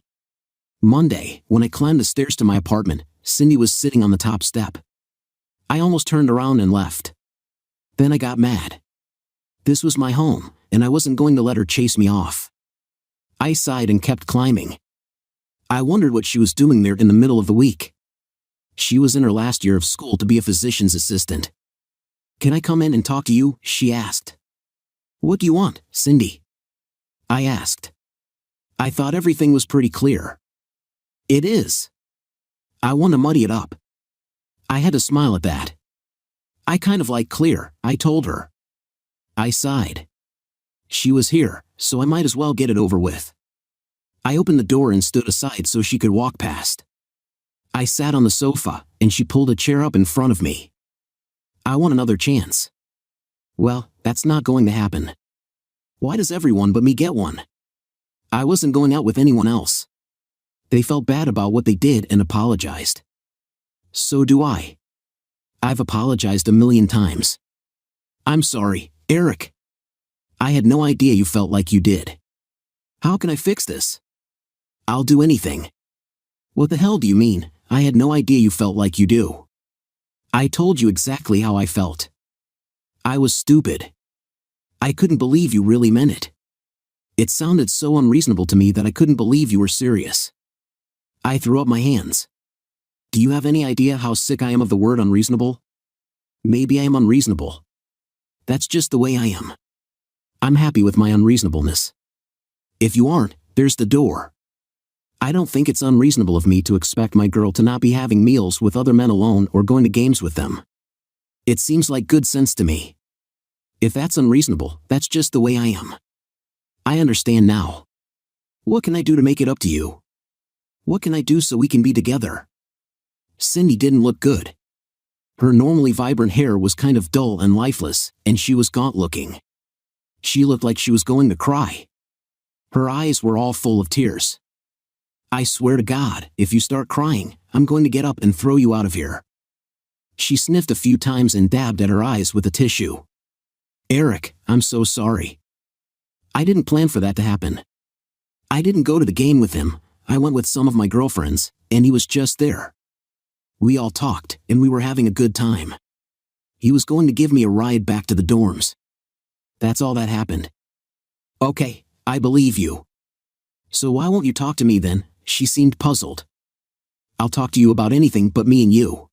Monday, when I climbed the stairs to my apartment, Cindy was sitting on the top step. I almost turned around and left. Then I got mad. This was my home, and I wasn't going to let her chase me off. I sighed and kept climbing. I wondered what she was doing there in the middle of the week. She was in her last year of school to be a physician's assistant. Can I come in and talk to you? She asked. What do you want, Cindy? I asked. I thought everything was pretty clear. It is. I want to muddy it up. I had to smile at that. I kind of like clear, I told her. I sighed. She was here, so I might as well get it over with. I opened the door and stood aside so she could walk past. I sat on the sofa, and she pulled a chair up in front of me. I want another chance. Well, that's not going to happen. Why does everyone but me get one? I wasn't going out with anyone else. They felt bad about what they did and apologized. So do I. I've apologized a million times. I'm sorry, Eric. I had no idea you felt like you did. How can I fix this? I'll do anything. What the hell do you mean? I had no idea you felt like you do. I told you exactly how I felt. I was stupid. I couldn't believe you really meant it. It sounded so unreasonable to me that I couldn't believe you were serious. I threw up my hands. Do you have any idea how sick I am of the word unreasonable? Maybe I am unreasonable. That's just the way I am. I'm happy with my unreasonableness. If you aren't, there's the door. I don't think it's unreasonable of me to expect my girl to not be having meals with other men alone or going to games with them. It seems like good sense to me. If that's unreasonable, that's just the way I am. I understand now. What can I do to make it up to you? What can I do so we can be together? Cindy didn't look good. Her normally vibrant hair was kind of dull and lifeless, and she was gaunt-looking. She looked like she was going to cry. Her eyes were all full of tears. I swear to God, if you start crying, I'm going to get up and throw you out of here. She sniffed a few times and dabbed at her eyes with a tissue. Eric, I'm so sorry. I didn't plan for that to happen. I didn't go to the game with him. I went with some of my girlfriends, and he was just there. We all talked, and we were having a good time. He was going to give me a ride back to the dorms. That's all that happened. Okay, I believe you. So why won't you talk to me then? She seemed puzzled. I'll talk to you about anything but me and you.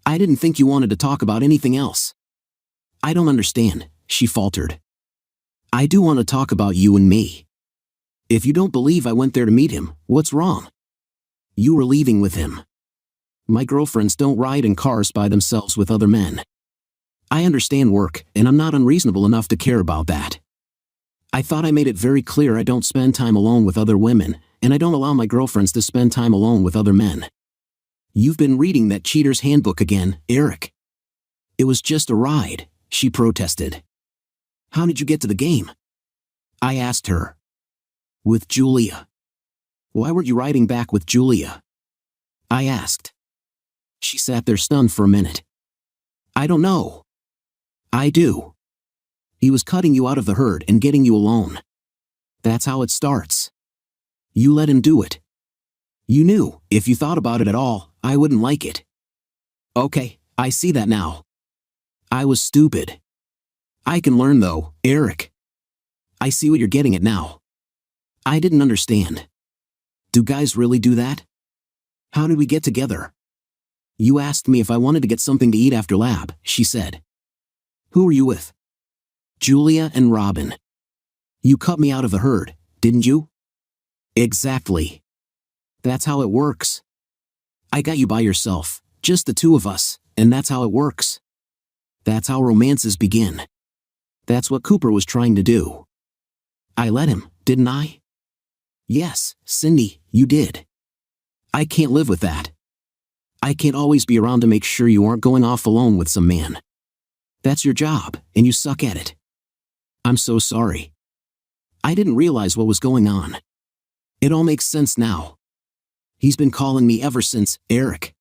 I didn't think you wanted to talk about anything else. I don't understand, she faltered. I do want to talk about you and me. If you don't believe I went there to meet him, what's wrong? You were leaving with him. My girlfriends don't ride in cars by themselves with other men. I understand work, and I'm not unreasonable enough to care about that. I thought I made it very clear I don't spend time alone with other women, and I don't allow my girlfriends to spend time alone with other men. You've been reading that cheater's handbook again, Eric. It was just a ride, she protested. How did you get to the game? I asked her. With Julia. Why weren't you riding back with Julia? I asked. She sat there stunned for a minute. I don't know. I do. He was cutting you out of the herd and getting you alone. That's how it starts. You let him do it. You knew, if you thought about it at all, I wouldn't like it. Okay, I see that now. I was stupid. I can learn though, Eric. I see what you're getting at now. I didn't understand. Do guys really do that? How did we get together? You asked me if I wanted to get something to eat after lab, she said. Who were you with? Julia and Robin. You cut me out of the herd, didn't you? Exactly. That's how it works. I got you by yourself, just the two of us, and that's how it works. That's how romances begin. That's what Cooper was trying to do. I let him, didn't I? Yes, Cindy, you did. I can't live with that. I can't always be around to make sure you aren't going off alone with some man. That's your job, and you suck at it. I'm so sorry. I didn't realize what was going on. It all makes sense now. He's been calling me ever since, Eric.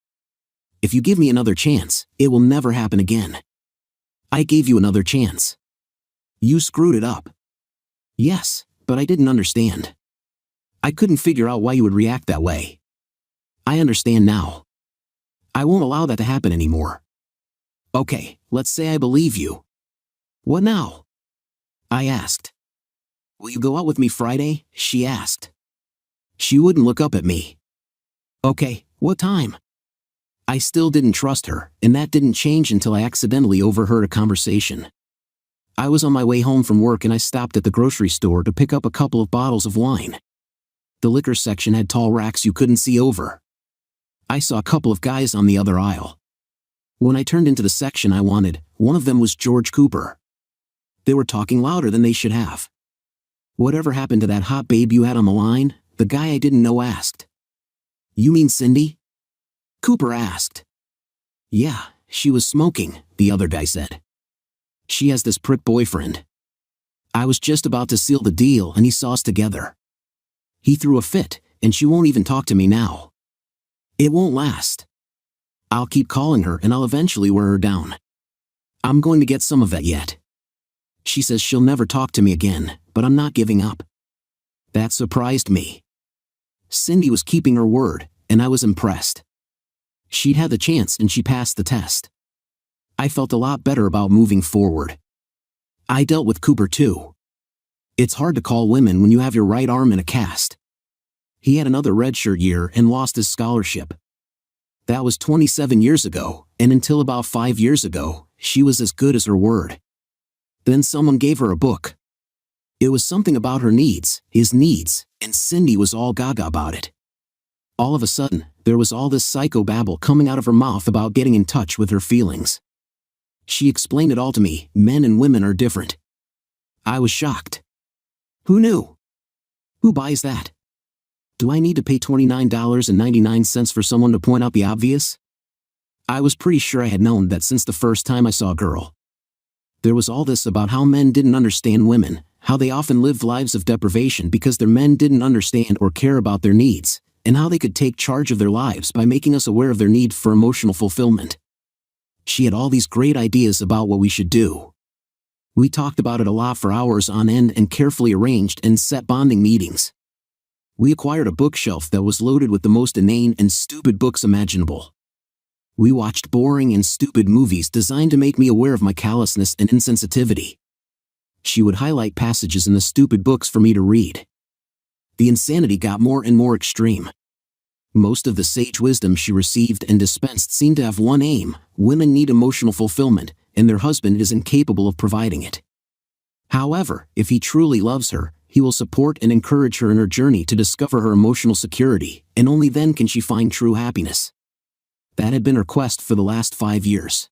If you give me another chance, it will never happen again. I gave you another chance. You screwed it up. Yes, but I didn't understand. I couldn't figure out why you would react that way. I understand now. I won't allow that to happen anymore. Okay, let's say I believe you. What now? I asked. Will you go out with me Friday? She asked. She wouldn't look up at me. Okay, what time? I still didn't trust her, and that didn't change until I accidentally overheard a conversation. I was on my way home from work and I stopped at the grocery store to pick up a couple of bottles of wine. The liquor section had tall racks you couldn't see over. I saw a couple of guys on the other aisle. When I turned into the section I wanted, one of them was George Cooper. They were talking louder than they should have. Whatever happened to that hot babe you had on the line? The guy I didn't know asked. You mean Cindy? Cooper asked. Yeah, she was smoking, the other guy said. She has this prick boyfriend. I was just about to seal the deal and he saw us together. He threw a fit, and she won't even talk to me now. It won't last. I'll keep calling her and I'll eventually wear her down. I'm going to get some of that yet. She says she'll never talk to me again, but I'm not giving up. That surprised me. Cindy was keeping her word, and I was impressed. She'd had the chance and she passed the test. I felt a lot better about moving forward. I dealt with Cooper too. It's hard to call women when you have your right arm in a cast. He had another redshirt year and lost his scholarship. That was 27 years ago, and until about 5 years ago, she was as good as her word. Then someone gave her a book. It was something about her needs, his needs, and Cindy was all gaga about it. All of a sudden, there was all this psychobabble coming out of her mouth about getting in touch with her feelings. She explained it all to me. Men and women are different. I was shocked. Who knew? Who buys that? Do I need to pay $29.99 for someone to point out the obvious? I was pretty sure I had known that since the first time I saw a girl. There was all this about how men didn't understand women, how they often lived lives of deprivation because their men didn't understand or care about their needs, and how they could take charge of their lives by making us aware of their need for emotional fulfillment. She had all these great ideas about what we should do. We talked about it a lot for hours on end and carefully arranged and set bonding meetings. We acquired a bookshelf that was loaded with the most inane and stupid books imaginable. We watched boring and stupid movies designed to make me aware of my callousness and insensitivity. She would highlight passages in the stupid books for me to read. The insanity got more and more extreme. Most of the sage wisdom she received and dispensed seemed to have one aim: women need emotional fulfillment, and their husband is incapable of providing it. However, if he truly loves her, he will support and encourage her in her journey to discover her emotional security, and only then can she find true happiness. That had been her quest for the last 5 years.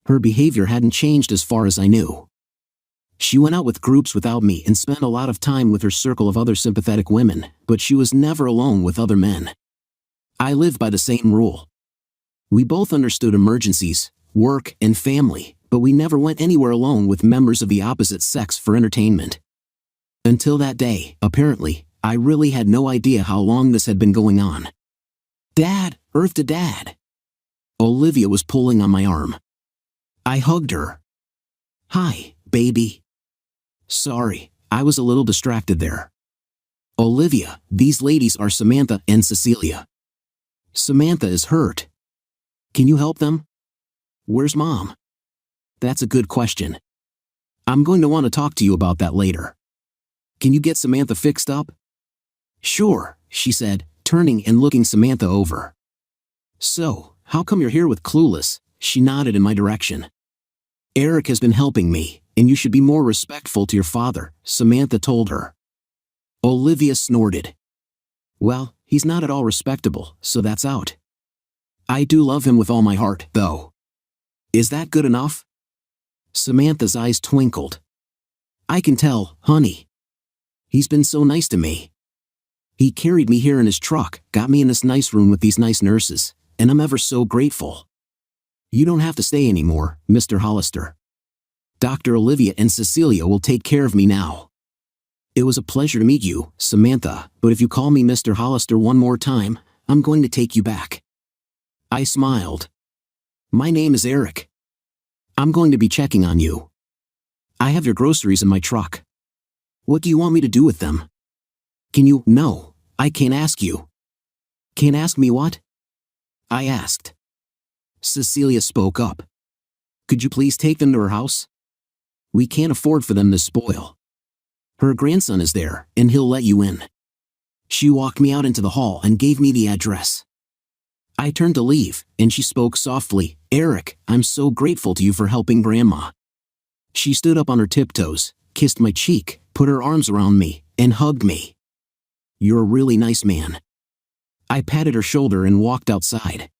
Her behavior hadn't changed as far as I knew. She went out with groups without me and spent a lot of time with her circle of other sympathetic women, but she was never alone with other men. I lived by the same rule. We both understood emergencies, work, and family, but we never went anywhere alone with members of the opposite sex for entertainment. Until that day, apparently, I really had no idea how long this had been going on. "Dad, Earth to Dad." Olivia was pulling on my arm. I hugged her. "Hi, baby." "Sorry, I was a little distracted there." "Olivia, these ladies are Samantha and Cecilia. Samantha is hurt. Can you help them?" "Where's Mom?" "That's a good question. I'm going to want to talk to you about that later. Can you get Samantha fixed up?" "Sure," she said, turning and looking Samantha over. "So, how come you're here with Clueless?" She nodded in my direction. "Eric has been helping me, and you should be more respectful to your father," Samantha told her. Olivia snorted. "Well, he's not at all respectable, so that's out. I do love him with all my heart, though. Is that good enough?" Samantha's eyes twinkled. "I can tell, honey. He's been so nice to me. He carried me here in his truck, got me in this nice room with these nice nurses, and I'm ever so grateful. You don't have to stay anymore, Mr. Hollister. Dr. Olivia and Cecilia will take care of me now." "It was a pleasure to meet you, Samantha, but if you call me Mr. Hollister one more time, I'm going to take you back." I smiled. "My name is Eric. I'm going to be checking on you. I have your groceries in my truck. What do you want me to do with them?" "Can you—" "No, I can't ask you." "Can't ask me what?" I asked. Cecilia spoke up. "Could you please take them to her house? We can't afford for them to spoil. Her grandson is there, and he'll let you in." She walked me out into the hall and gave me the address. I turned to leave, and she spoke softly. "Eric, I'm so grateful to you for helping Grandma." She stood up on her tiptoes, kissed my cheek, put her arms around me, and hugged me. "You're a really nice man." I patted her shoulder and walked outside.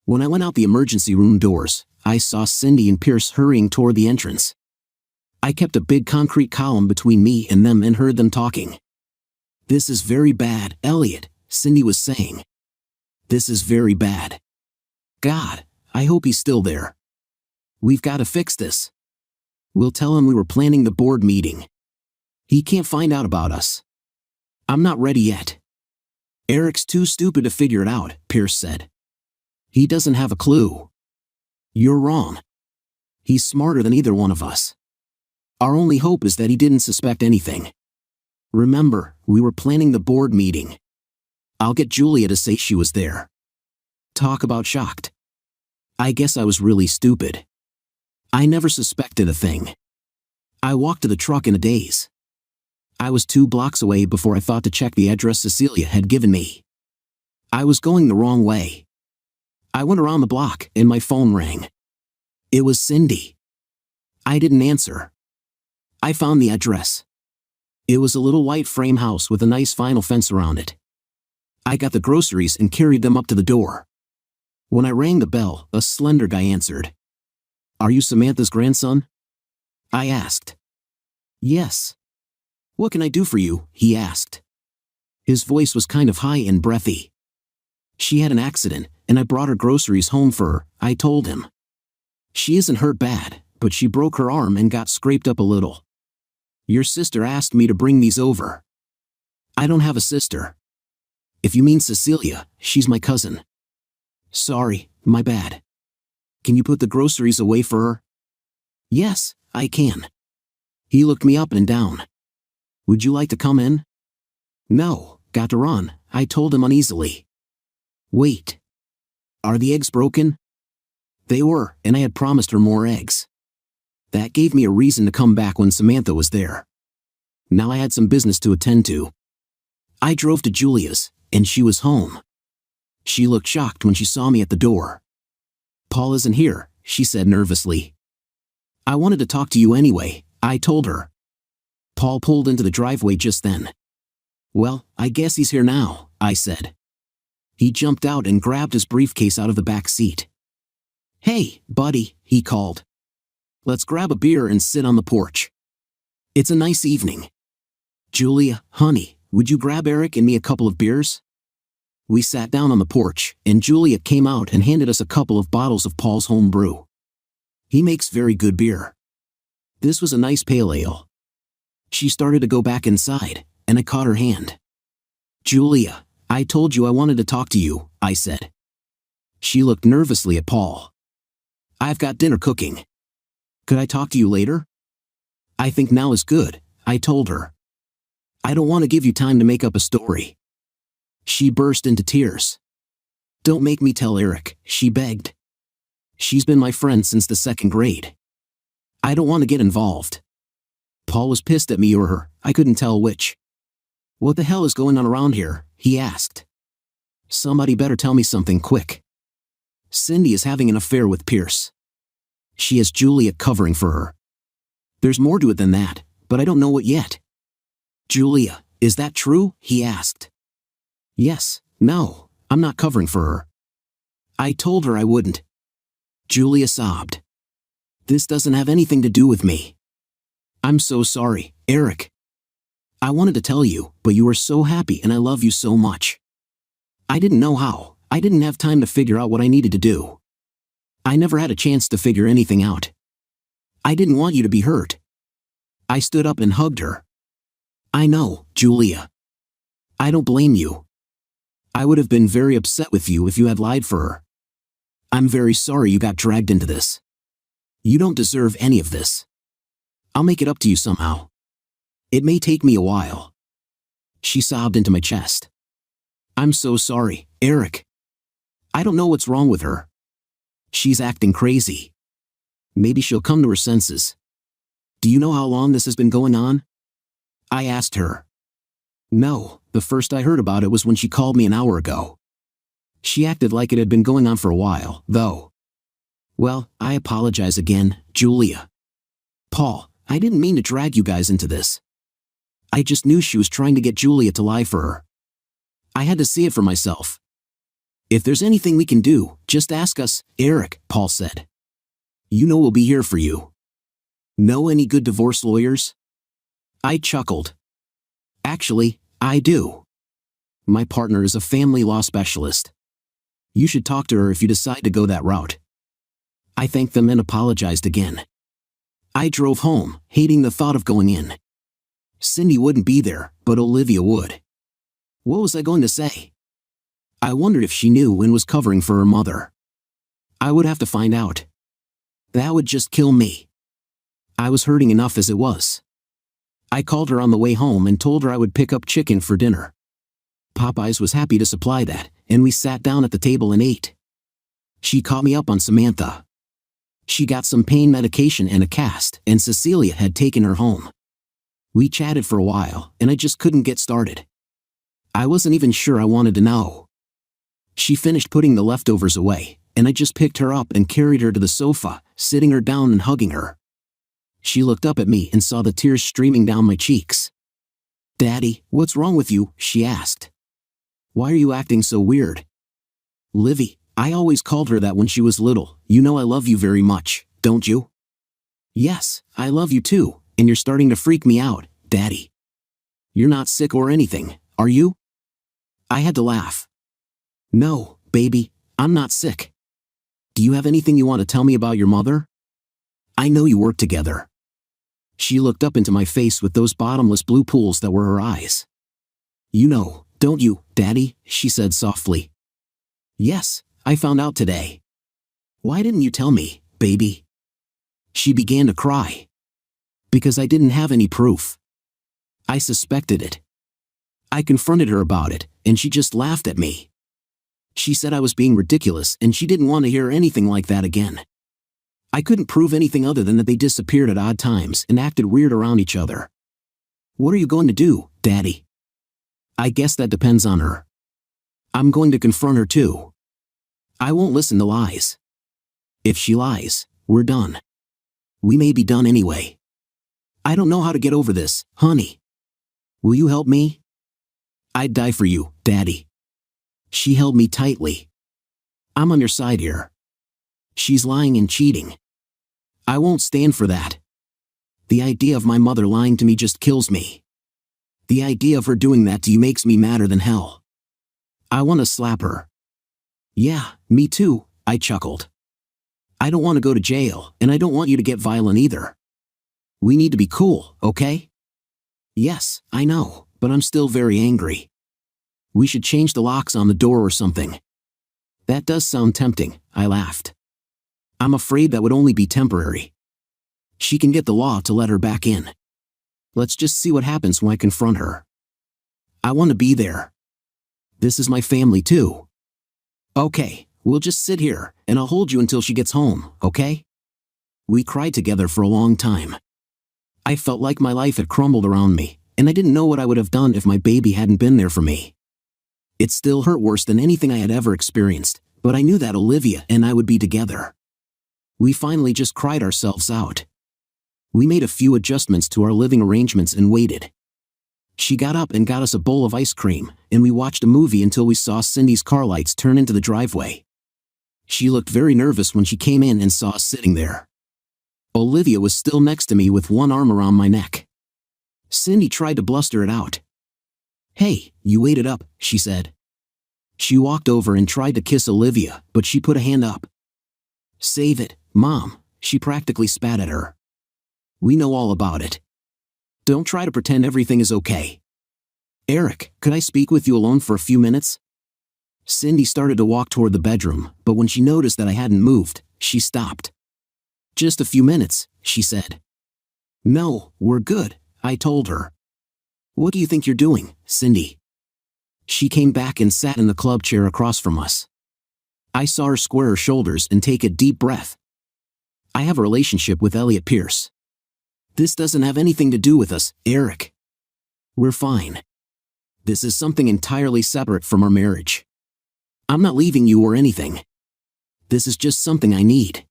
When I went out the emergency room doors, I saw Cindy and Pierce hurrying toward the entrance. I kept a big concrete column between me and them and heard them talking. "This is very bad, Elliot," Cindy was saying. "This is very bad. God, I hope he's still there. We've got to fix this. We'll tell him we were planning the board meeting. He can't find out about us." "I'm not ready yet." "Eric's too stupid to figure it out," Pierce said. "He doesn't have a clue." "You're wrong. He's smarter than either one of us. Our only hope is that he didn't suspect anything. Remember, we were planning the board meeting. I'll get Julia to say she was there." Talk about shocked. I guess I was really stupid. I never suspected a thing. I walked to the truck in a daze. I was 2 blocks away before I thought to check the address Cecilia had given me. I was going the wrong way. I went around the block and my phone rang. It was Cindy. I didn't answer. I found the address. It was a little white frame house with a nice vinyl fence around it. I got the groceries and carried them up to the door. When I rang the bell, a slender guy answered. "Are you Samantha's grandson?" I asked. "Yes." "What can I do for you?" he asked. His voice was kind of high and breathy. "She had an accident, and I brought her groceries home for her," I told him. "She isn't hurt bad, but she broke her arm and got scraped up a little. Your sister asked me to bring these over." "I don't have a sister." "If you mean Cecilia, she's my cousin." "Sorry, my bad. Can you put the groceries away for her?" "Yes, I can." He looked me up and down. "Would you like to come in?" "No, got to run," I told him uneasily. "Wait. Are the eggs broken?" They were, and I had promised her more eggs. That gave me a reason to come back when Samantha was there. Now I had some business to attend to. I drove to Julia's, and she was home. She looked shocked when she saw me at the door. "Paul isn't here," she said nervously. "I wanted to talk to you anyway," I told her. Paul pulled into the driveway just then. "Well, I guess he's here now," I said. He jumped out and grabbed his briefcase out of the back seat. "Hey, buddy," he called. "Let's grab a beer and sit on the porch. It's a nice evening. Julia, honey, would you grab Eric and me a couple of beers?" We sat down on the porch, and Julia came out and handed us a couple of bottles of Paul's home brew. He makes very good beer. This was a nice pale ale. She started to go back inside, and I caught her hand. "Julia, I told you I wanted to talk to you," I said. She looked nervously at Paul. "I've got dinner cooking. Could I talk to you later?" "I think now is good," I told her. "I don't want to give you time to make up a story." She burst into tears. "Don't make me tell Eric," she begged. "She's been my friend since the second grade. I don't want to get involved." Paul was pissed at me or her, I couldn't tell which. "What the hell is going on around here?" he asked. "Somebody better tell me something quick. Cindy is having an affair with Pierce. She has Julia covering for her. There's more to it than that, but I don't know what yet." "Julia, is that true?" he asked. "Yes, no, I'm not covering for her. I told her I wouldn't." Julia sobbed. "This doesn't have anything to do with me. I'm so sorry, Eric. I wanted to tell you, but you were so happy and I love you so much. I didn't know how. I didn't have time to figure out what I needed to do. I never had a chance to figure anything out. I didn't want you to be hurt." I stood up and hugged her. "I know, Julia. I don't blame you. I would have been very upset with you if you had lied for her. I'm very sorry you got dragged into this. You don't deserve any of this. I'll make it up to you somehow. It may take me a while." She sobbed into my chest. "I'm so sorry, Eric. I don't know what's wrong with her. She's acting crazy. Maybe she'll come to her senses. Do you know how long this has been going on?" I asked her. "No, the first I heard about it was when she called me an hour ago. She acted like it had been going on for a while, though." "Well, I apologize again, Julia. Paul, I didn't mean to drag you guys into this. I just knew she was trying to get Julia to lie for her. I had to see it for myself. If there's anything we can do, just ask us, Eric," Paul said. "You know we'll be here for you. Know any good divorce lawyers?" I chuckled. "Actually, I do. My partner is a family law specialist. You should talk to her if you decide to go that route." I thanked them and apologized again. I drove home, hating the thought of going in. Cindy wouldn't be there, but Olivia would. What was I going to say? I wondered if she knew and was covering for her mother. I would have to find out. That would just kill me. I was hurting enough as it was. I called her on the way home and told her I would pick up chicken for dinner. Popeyes was happy to supply that, and we sat down at the table and ate. She caught me up on Samantha. She got some pain medication and a cast, and Cecilia had taken her home. We chatted for a while, and I just couldn't get started. I wasn't even sure I wanted to know. She finished putting the leftovers away, and I just picked her up and carried her to the sofa, sitting her down and hugging her. She looked up at me and saw the tears streaming down my cheeks. "Daddy, what's wrong with you?" she asked. "Why are you acting so weird?" "Livy, I always called her that when she was little. You know I love you very much, don't you?" "Yes, I love you too, and you're starting to freak me out, Daddy. You're not sick or anything, are you?" I had to laugh. "No, baby, I'm not sick. Do you have anything you want to tell me about your mother? I know you work together." She looked up into my face with those bottomless blue pools that were her eyes. "You know, don't you, Daddy?" she said softly. "Yes, I found out today. Why didn't you tell me, baby?" She began to cry. Because I didn't have any proof. I suspected it. I confronted her about it, and she just laughed at me. She said I was being ridiculous and she didn't want to hear anything like that again. I couldn't prove anything other than that they disappeared at odd times and acted weird around each other. "What are you going to do, Daddy?" "I guess that depends on her. I'm going to confront her too. I won't listen to lies. If she lies, we're done. We may be done anyway. I don't know how to get over this, honey. Will you help me? I'd die for you, Daddy. She held me tightly. I'm on your side here. She's lying and cheating. I won't stand for that. The idea of my mother lying to me just kills me. The idea of her doing that to you makes me madder than hell. I want to slap her. Yeah, me too, I chuckled. I don't want to go to jail, and I don't want you to get violent either. We need to be cool, okay? Yes, I know, but I'm still very angry. We should change the locks on the door or something. That does sound tempting, I laughed. I'm afraid that would only be temporary. She can get the law to let her back in. Let's just see what happens when I confront her. I want to be there. This is my family too. Okay, we'll just sit here, and I'll hold you until she gets home, okay? We cried together for a long time. I felt like my life had crumbled around me, and I didn't know what I would have done if my baby hadn't been there for me. It still hurt worse than anything I had ever experienced, but I knew that Olivia and I would be together. We finally just cried ourselves out. We made a few adjustments to our living arrangements and waited. She got up and got us a bowl of ice cream, and we watched a movie until we saw Cindy's car lights turn into the driveway. She looked very nervous when she came in and saw us sitting there. Olivia was still next to me with one arm around my neck. Cindy tried to bluster it out. Hey, you waited up, she said. She walked over and tried to kiss Olivia, but she put a hand up. Save it, Mom, she practically spat at her. We know all about it. Don't try to pretend everything is okay. Eric, could I speak with you alone for a few minutes? Cindy started to walk toward the bedroom, but when she noticed that I hadn't moved, she stopped. Just a few minutes, she said. No, we're good, I told her. What do you think you're doing, Cindy? She came back and sat in the club chair across from us. I saw her square her shoulders and take a deep breath. I have a relationship with Elliot Pierce. This doesn't have anything to do with us, Eric. We're fine. This is something entirely separate from our marriage. I'm not leaving you or anything. This is just something I need.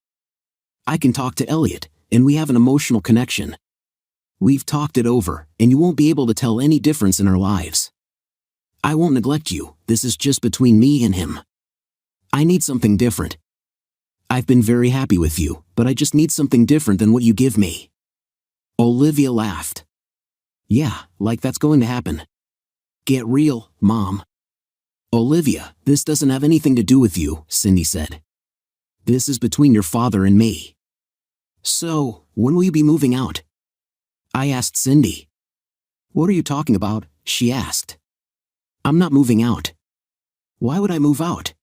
I can talk to Elliot, and we have an emotional connection. We've talked it over, and you won't be able to tell any difference in our lives. I won't neglect you, this is just between me and him. I need something different. I've been very happy with you, but I just need something different than what you give me. Olivia laughed. Yeah, like that's going to happen. Get real, Mom. Olivia, this doesn't have anything to do with you, Cindy said. This is between your father and me. So, when will you be moving out? I asked Cindy. What are you talking about? She asked. I'm not moving out. Why would I move out?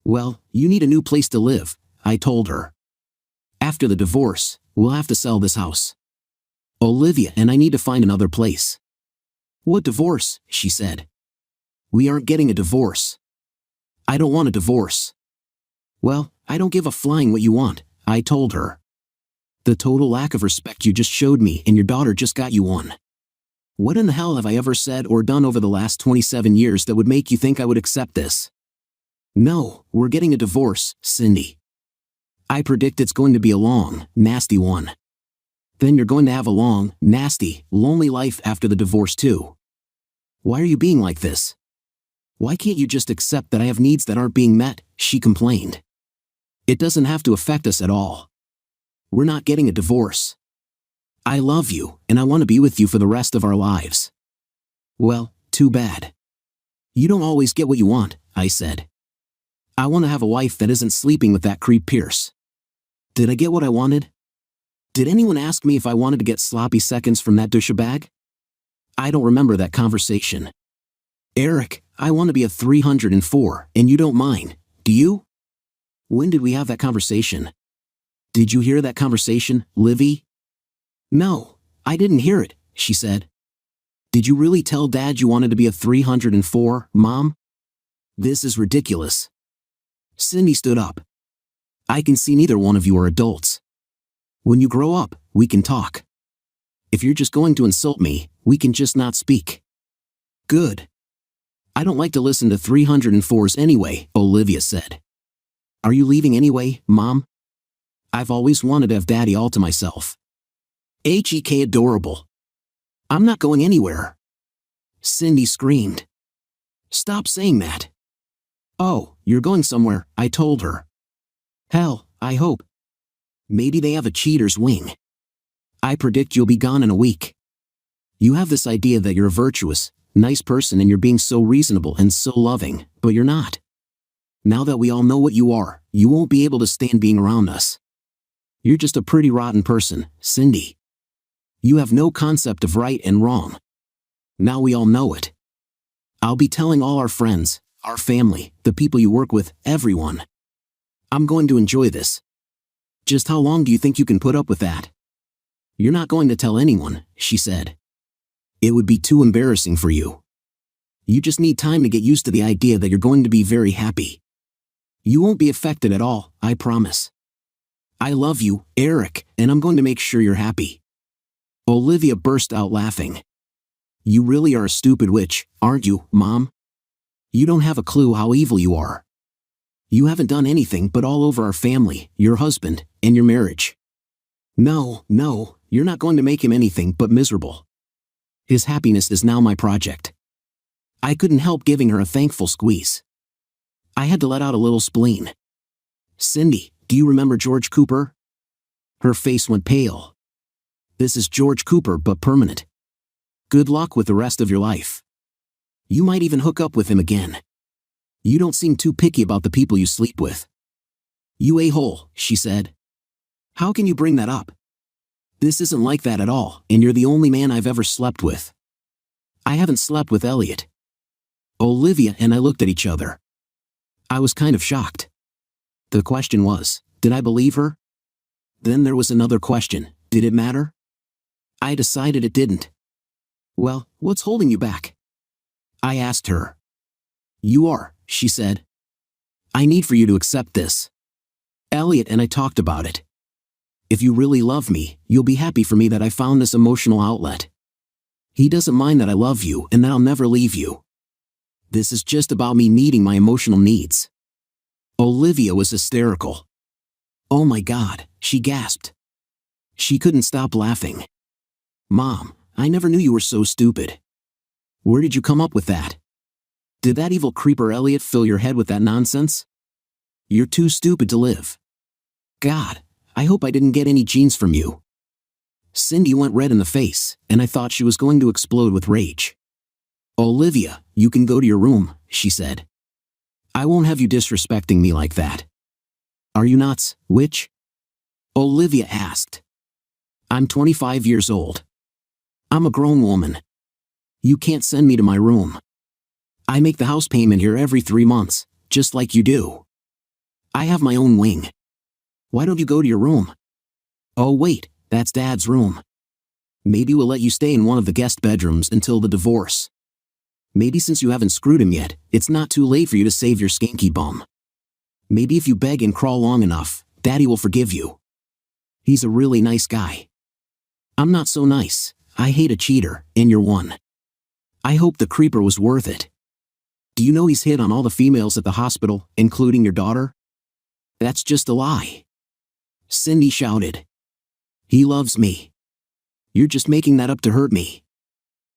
Well, you need a new place to live, I told her. After the divorce, we'll have to sell this house. Olivia and I need to find another place. What divorce? She said. We aren't getting a divorce. I don't want a divorce. Well, I don't give a flying what you want, I told her. The total lack of respect you just showed me, and your daughter just got you one. What in the hell have I ever said or done over the last 27 years that would make you think I would accept this? No, we're getting a divorce, Cindy. I predict it's going to be a long, nasty one. Then you're going to have a long, nasty, lonely life after the divorce too. Why are you being like this? Why can't you just accept that I have needs that aren't being met? She complained. It doesn't have to affect us at all. We're not getting a divorce. I love you, and I want to be with you for the rest of our lives. Well, too bad. You don't always get what you want, I said. I want to have a wife that isn't sleeping with that creep Pierce. Did I get what I wanted? Did anyone ask me if I wanted to get sloppy seconds from that douchebag? I don't remember that conversation. Eric, I want to be a 304, and you don't mind, do you? When did we have that conversation? Did you hear that conversation, Livy? No, I didn't hear it, she said. Did you really tell Dad you wanted to be a 304, Mom? This is ridiculous. Cindy stood up. I can see neither one of you are adults. When you grow up, we can talk. If you're just going to insult me, we can just not speak. Good. I don't like to listen to 304s anyway, Olivia said. Are you leaving anyway, Mom? I've always wanted to have Daddy all to myself. Hek adorable. I'm not going anywhere. Cindy screamed. Stop saying that. Oh, you're going somewhere, I told her. Hell, I hope. Maybe they have a cheater's wing. I predict you'll be gone in a week. You have this idea that you're a virtuous, nice person and you're being so reasonable and so loving, but you're not. Now that we all know what you are, you won't be able to stand being around us. You're just a pretty rotten person, Cindy. You have no concept of right and wrong. Now we all know it. I'll be telling all our friends, our family, the people you work with, everyone. I'm going to enjoy this. Just how long do you think you can put up with that? You're not going to tell anyone, she said. It would be too embarrassing for you. You just need time to get used to the idea that you're going to be very happy. You won't be affected at all, I promise. I love you, Eric, and I'm going to make sure you're happy. Olivia burst out laughing. You really are a stupid witch, aren't you, Mom? You don't have a clue how evil you are. You haven't done anything but all over our family, your husband, and your marriage. No, you're not going to make him anything but miserable. His happiness is now my project. I couldn't help giving her a thankful squeeze. I had to let out a little spleen. Cindy, do you remember George Cooper? Her face went pale. This is George Cooper but permanent. Good luck with the rest of your life. You might even hook up with him again. You don't seem too picky about the people you sleep with. You a-hole, she said. How can you bring that up? This isn't like that at all, and you're the only man I've ever slept with. I haven't slept with Elliot. Olivia and I looked at each other. I was kind of shocked. The question was, did I believe her? Then there was another question, did it matter? I decided it didn't. Well, what's holding you back? I asked her. You are, she said. I need for you to accept this. Elliot and I talked about it. If you really love me, you'll be happy for me that I found this emotional outlet. He doesn't mind that I love you and that I'll never leave you. This is just about me meeting my emotional needs. Olivia was hysterical. Oh my God, she gasped. She couldn't stop laughing. Mom, I never knew you were so stupid. Where did you come up with that? Did that evil creeper Elliot fill your head with that nonsense? You're too stupid to live. God, I hope I didn't get any genes from you. Cindy went red in the face, and I thought she was going to explode with rage. Olivia, you can go to your room, she said. I won't have you disrespecting me like that. Are you nuts, witch? Olivia asked. I'm 25 years old. I'm a grown woman. You can't send me to my room. I make the house payment here every 3 months, just like you do. I have my own wing. Why don't you go to your room? Oh wait, that's Dad's room. Maybe we'll let you stay in one of the guest bedrooms until the divorce. Maybe since you haven't screwed him yet, it's not too late for you to save your skanky bum. Maybe if you beg and crawl long enough, Daddy will forgive you. He's a really nice guy. I'm not so nice. I hate a cheater, and you're one. I hope the creeper was worth it. Do you know he's hit on all the females at the hospital, including your daughter? That's just a lie. Cindy shouted. He loves me. You're just making that up to hurt me.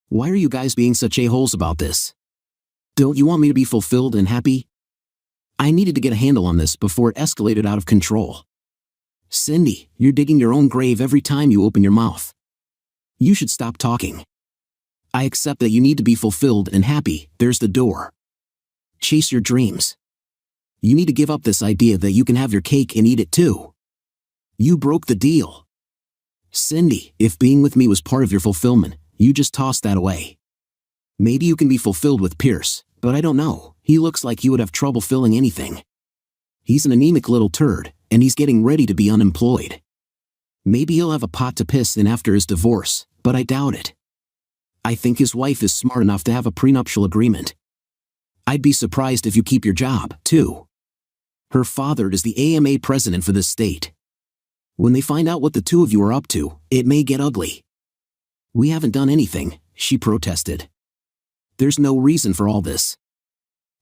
Why are you guys being such a-holes about this? Don't you want me to be fulfilled and happy? I needed to get a handle on this before it escalated out of control. Cindy, you're digging your own grave every time you open your mouth. You should stop talking. I accept that you need to be fulfilled and happy, there's the door. Chase your dreams. You need to give up this idea that you can have your cake and eat it too. You broke the deal. Cindy, if being with me was part of your fulfillment, you just tossed that away. Maybe you can be fulfilled with Pierce, but I don't know, he looks like he would have trouble filling anything. He's an anemic little turd, and he's getting ready to be unemployed. Maybe he'll have a pot to piss in after his divorce, but I doubt it. I think his wife is smart enough to have a prenuptial agreement. I'd be surprised if you keep your job, too. Her father is the AMA president for this state. When they find out what the two of you are up to, it may get ugly. We haven't done anything, she protested. There's no reason for all this.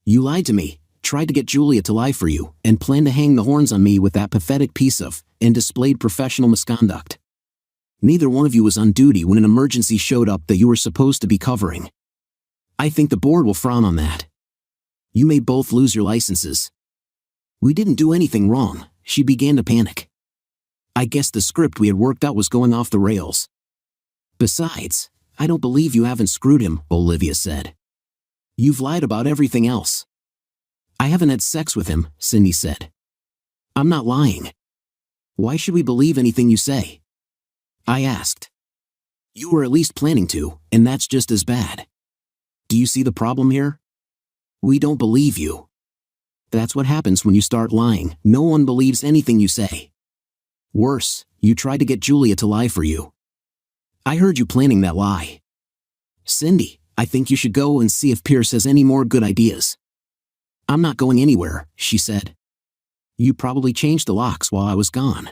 You lied to me, tried to get Julia to lie for you, and planned to hang the horns on me with that pathetic piece of, and displayed professional misconduct. Neither one of you was on duty when an emergency showed up that you were supposed to be covering. I think the board will frown on that. You may both lose your licenses. We didn't do anything wrong. She began to panic. I guess the script we had worked out was going off the rails. Besides, I don't believe you haven't screwed him, Olivia said. You've lied about everything else. I haven't had sex with him, Cindy said. I'm not lying. Why should we believe anything you say? I asked. You were at least planning to, and that's just as bad. Do you see the problem here? We don't believe you. That's what happens when you start lying. No one believes anything you say. Worse, you tried to get Julia to lie for you. I heard you planning that lie. Cindy, I think you should go and see if Pierce has any more good ideas. I'm not going anywhere, she said. You probably changed the locks while I was gone.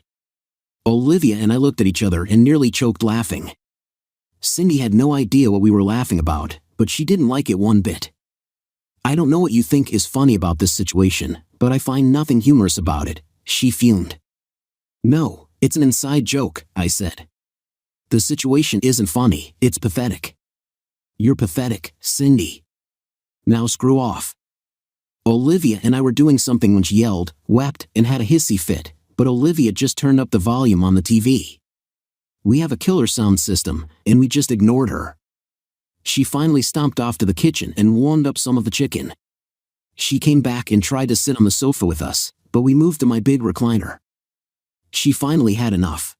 Olivia and I looked at each other and nearly choked laughing. Cindy had no idea what we were laughing about, but she didn't like it one bit. I don't know what you think is funny about this situation, but I find nothing humorous about it, she fumed. No, it's an inside joke, I said. The situation isn't funny, it's pathetic. You're pathetic, Cindy. Now screw off. Olivia and I were doing something when she yelled, wept, and had a hissy fit, but Olivia just turned up the volume on the TV. We have a killer sound system, and we just ignored her. She finally stomped off to the kitchen and warmed up some of the chicken. She came back and tried to sit on the sofa with us, but we moved to my big recliner. She finally had enough.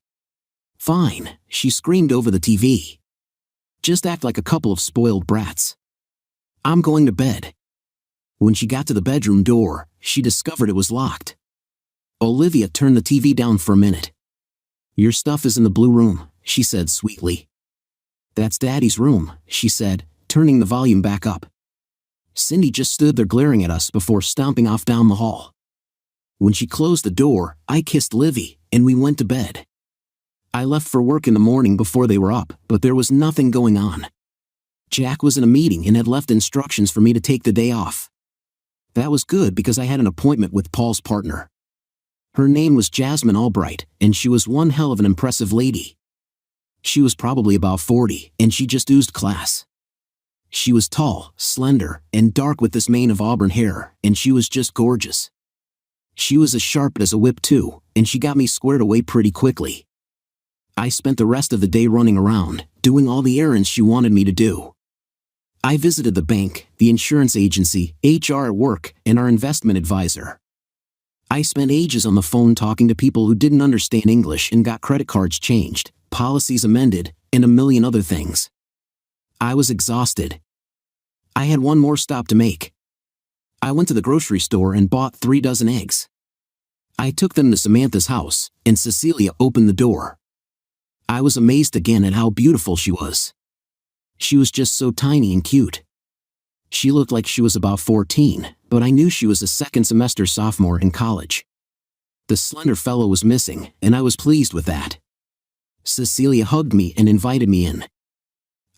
Fine, she screamed over the TV. Just act like a couple of spoiled brats. I'm going to bed. When she got to the bedroom door, she discovered it was locked. Olivia turned the TV down for a minute. Your stuff is in the blue room, she said sweetly. That's Daddy's room, she said, turning the volume back up. Cindy just stood there glaring at us before stomping off down the hall. When she closed the door, I kissed Livy, and we went to bed. I left for work in the morning before they were up, but there was nothing going on. Jack was in a meeting and had left instructions for me to take the day off. That was good because I had an appointment with Paul's partner. Her name was Jasmine Albright, and she was one hell of an impressive lady. She was probably about 40, and she just oozed class. She was tall, slender, and dark with this mane of auburn hair, and she was just gorgeous. She was as sharp as a whip too, and she got me squared away pretty quickly. I spent the rest of the day running around, doing all the errands she wanted me to do. I visited the bank, the insurance agency, HR at work, and our investment advisor. I spent ages on the phone talking to people who didn't understand English and got credit cards changed, policies amended, and a million other things. I was exhausted. I had one more stop to make. I went to the grocery store and bought 3 dozen eggs. I took them to Samantha's house, and Cecilia opened the door. I was amazed again at how beautiful she was. She was just so tiny and cute. She looked like she was about 14, but I knew she was a second semester sophomore in college. The slender fellow was missing, and I was pleased with that. Cecilia hugged me and invited me in.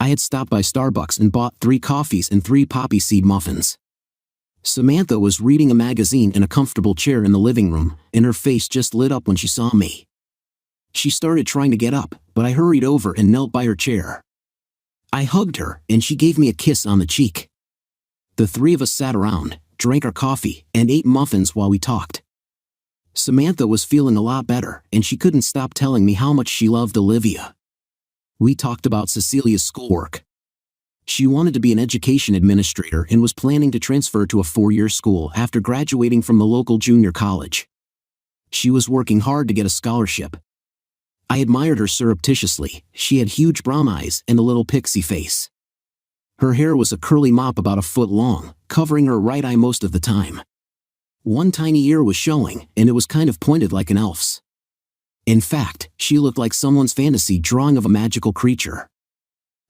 I had stopped by Starbucks and bought 3 coffees and 3 poppy seed muffins. Samantha was reading a magazine in a comfortable chair in the living room, and her face just lit up when she saw me. She started trying to get up, but I hurried over and knelt by her chair. I hugged her, and she gave me a kiss on the cheek. The 3 of us sat around, drank our coffee, and ate muffins while we talked. Samantha was feeling a lot better, and she couldn't stop telling me how much she loved Olivia. We talked about Cecilia's schoolwork. She wanted to be an education administrator and was planning to transfer to a 4-year school after graduating from the local junior college. She was working hard to get a scholarship. I admired her surreptitiously. She had huge brown eyes and a little pixie face. Her hair was a curly mop about a foot long, covering her right eye most of the time. One tiny ear was showing, and it was kind of pointed like an elf's. In fact, she looked like someone's fantasy drawing of a magical creature.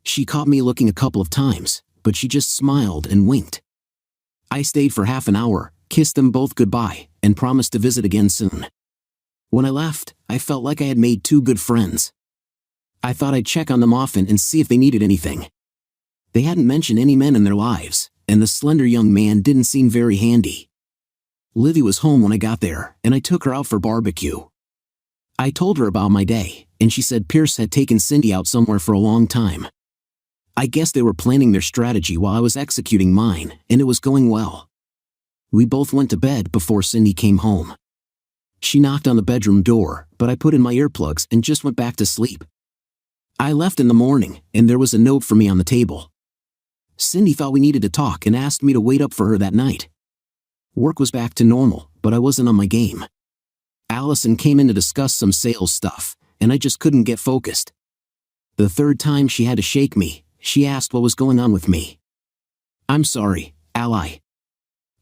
She caught me looking a couple of times, but she just smiled and winked. I stayed for half an hour, kissed them both goodbye, and promised to visit again soon. When I left, I felt like I had made 2 good friends. I thought I'd check on them often and see if they needed anything. They hadn't mentioned any men in their lives, and the slender young man didn't seem very handy. Livy was home when I got there, and I took her out for barbecue. I told her about my day, and she said Pierce had taken Cindy out somewhere for a long time. I guess they were planning their strategy while I was executing mine, and it was going well. We both went to bed before Cindy came home. She knocked on the bedroom door, but I put in my earplugs and just went back to sleep. I left in the morning, and there was a note for me on the table. Cindy thought we needed to talk and asked me to wait up for her that night. Work was back to normal, but I wasn't on my game. Allison came in to discuss some sales stuff, and I just couldn't get focused. The third time she had to shake me, she asked what was going on with me. "I'm sorry, Ally.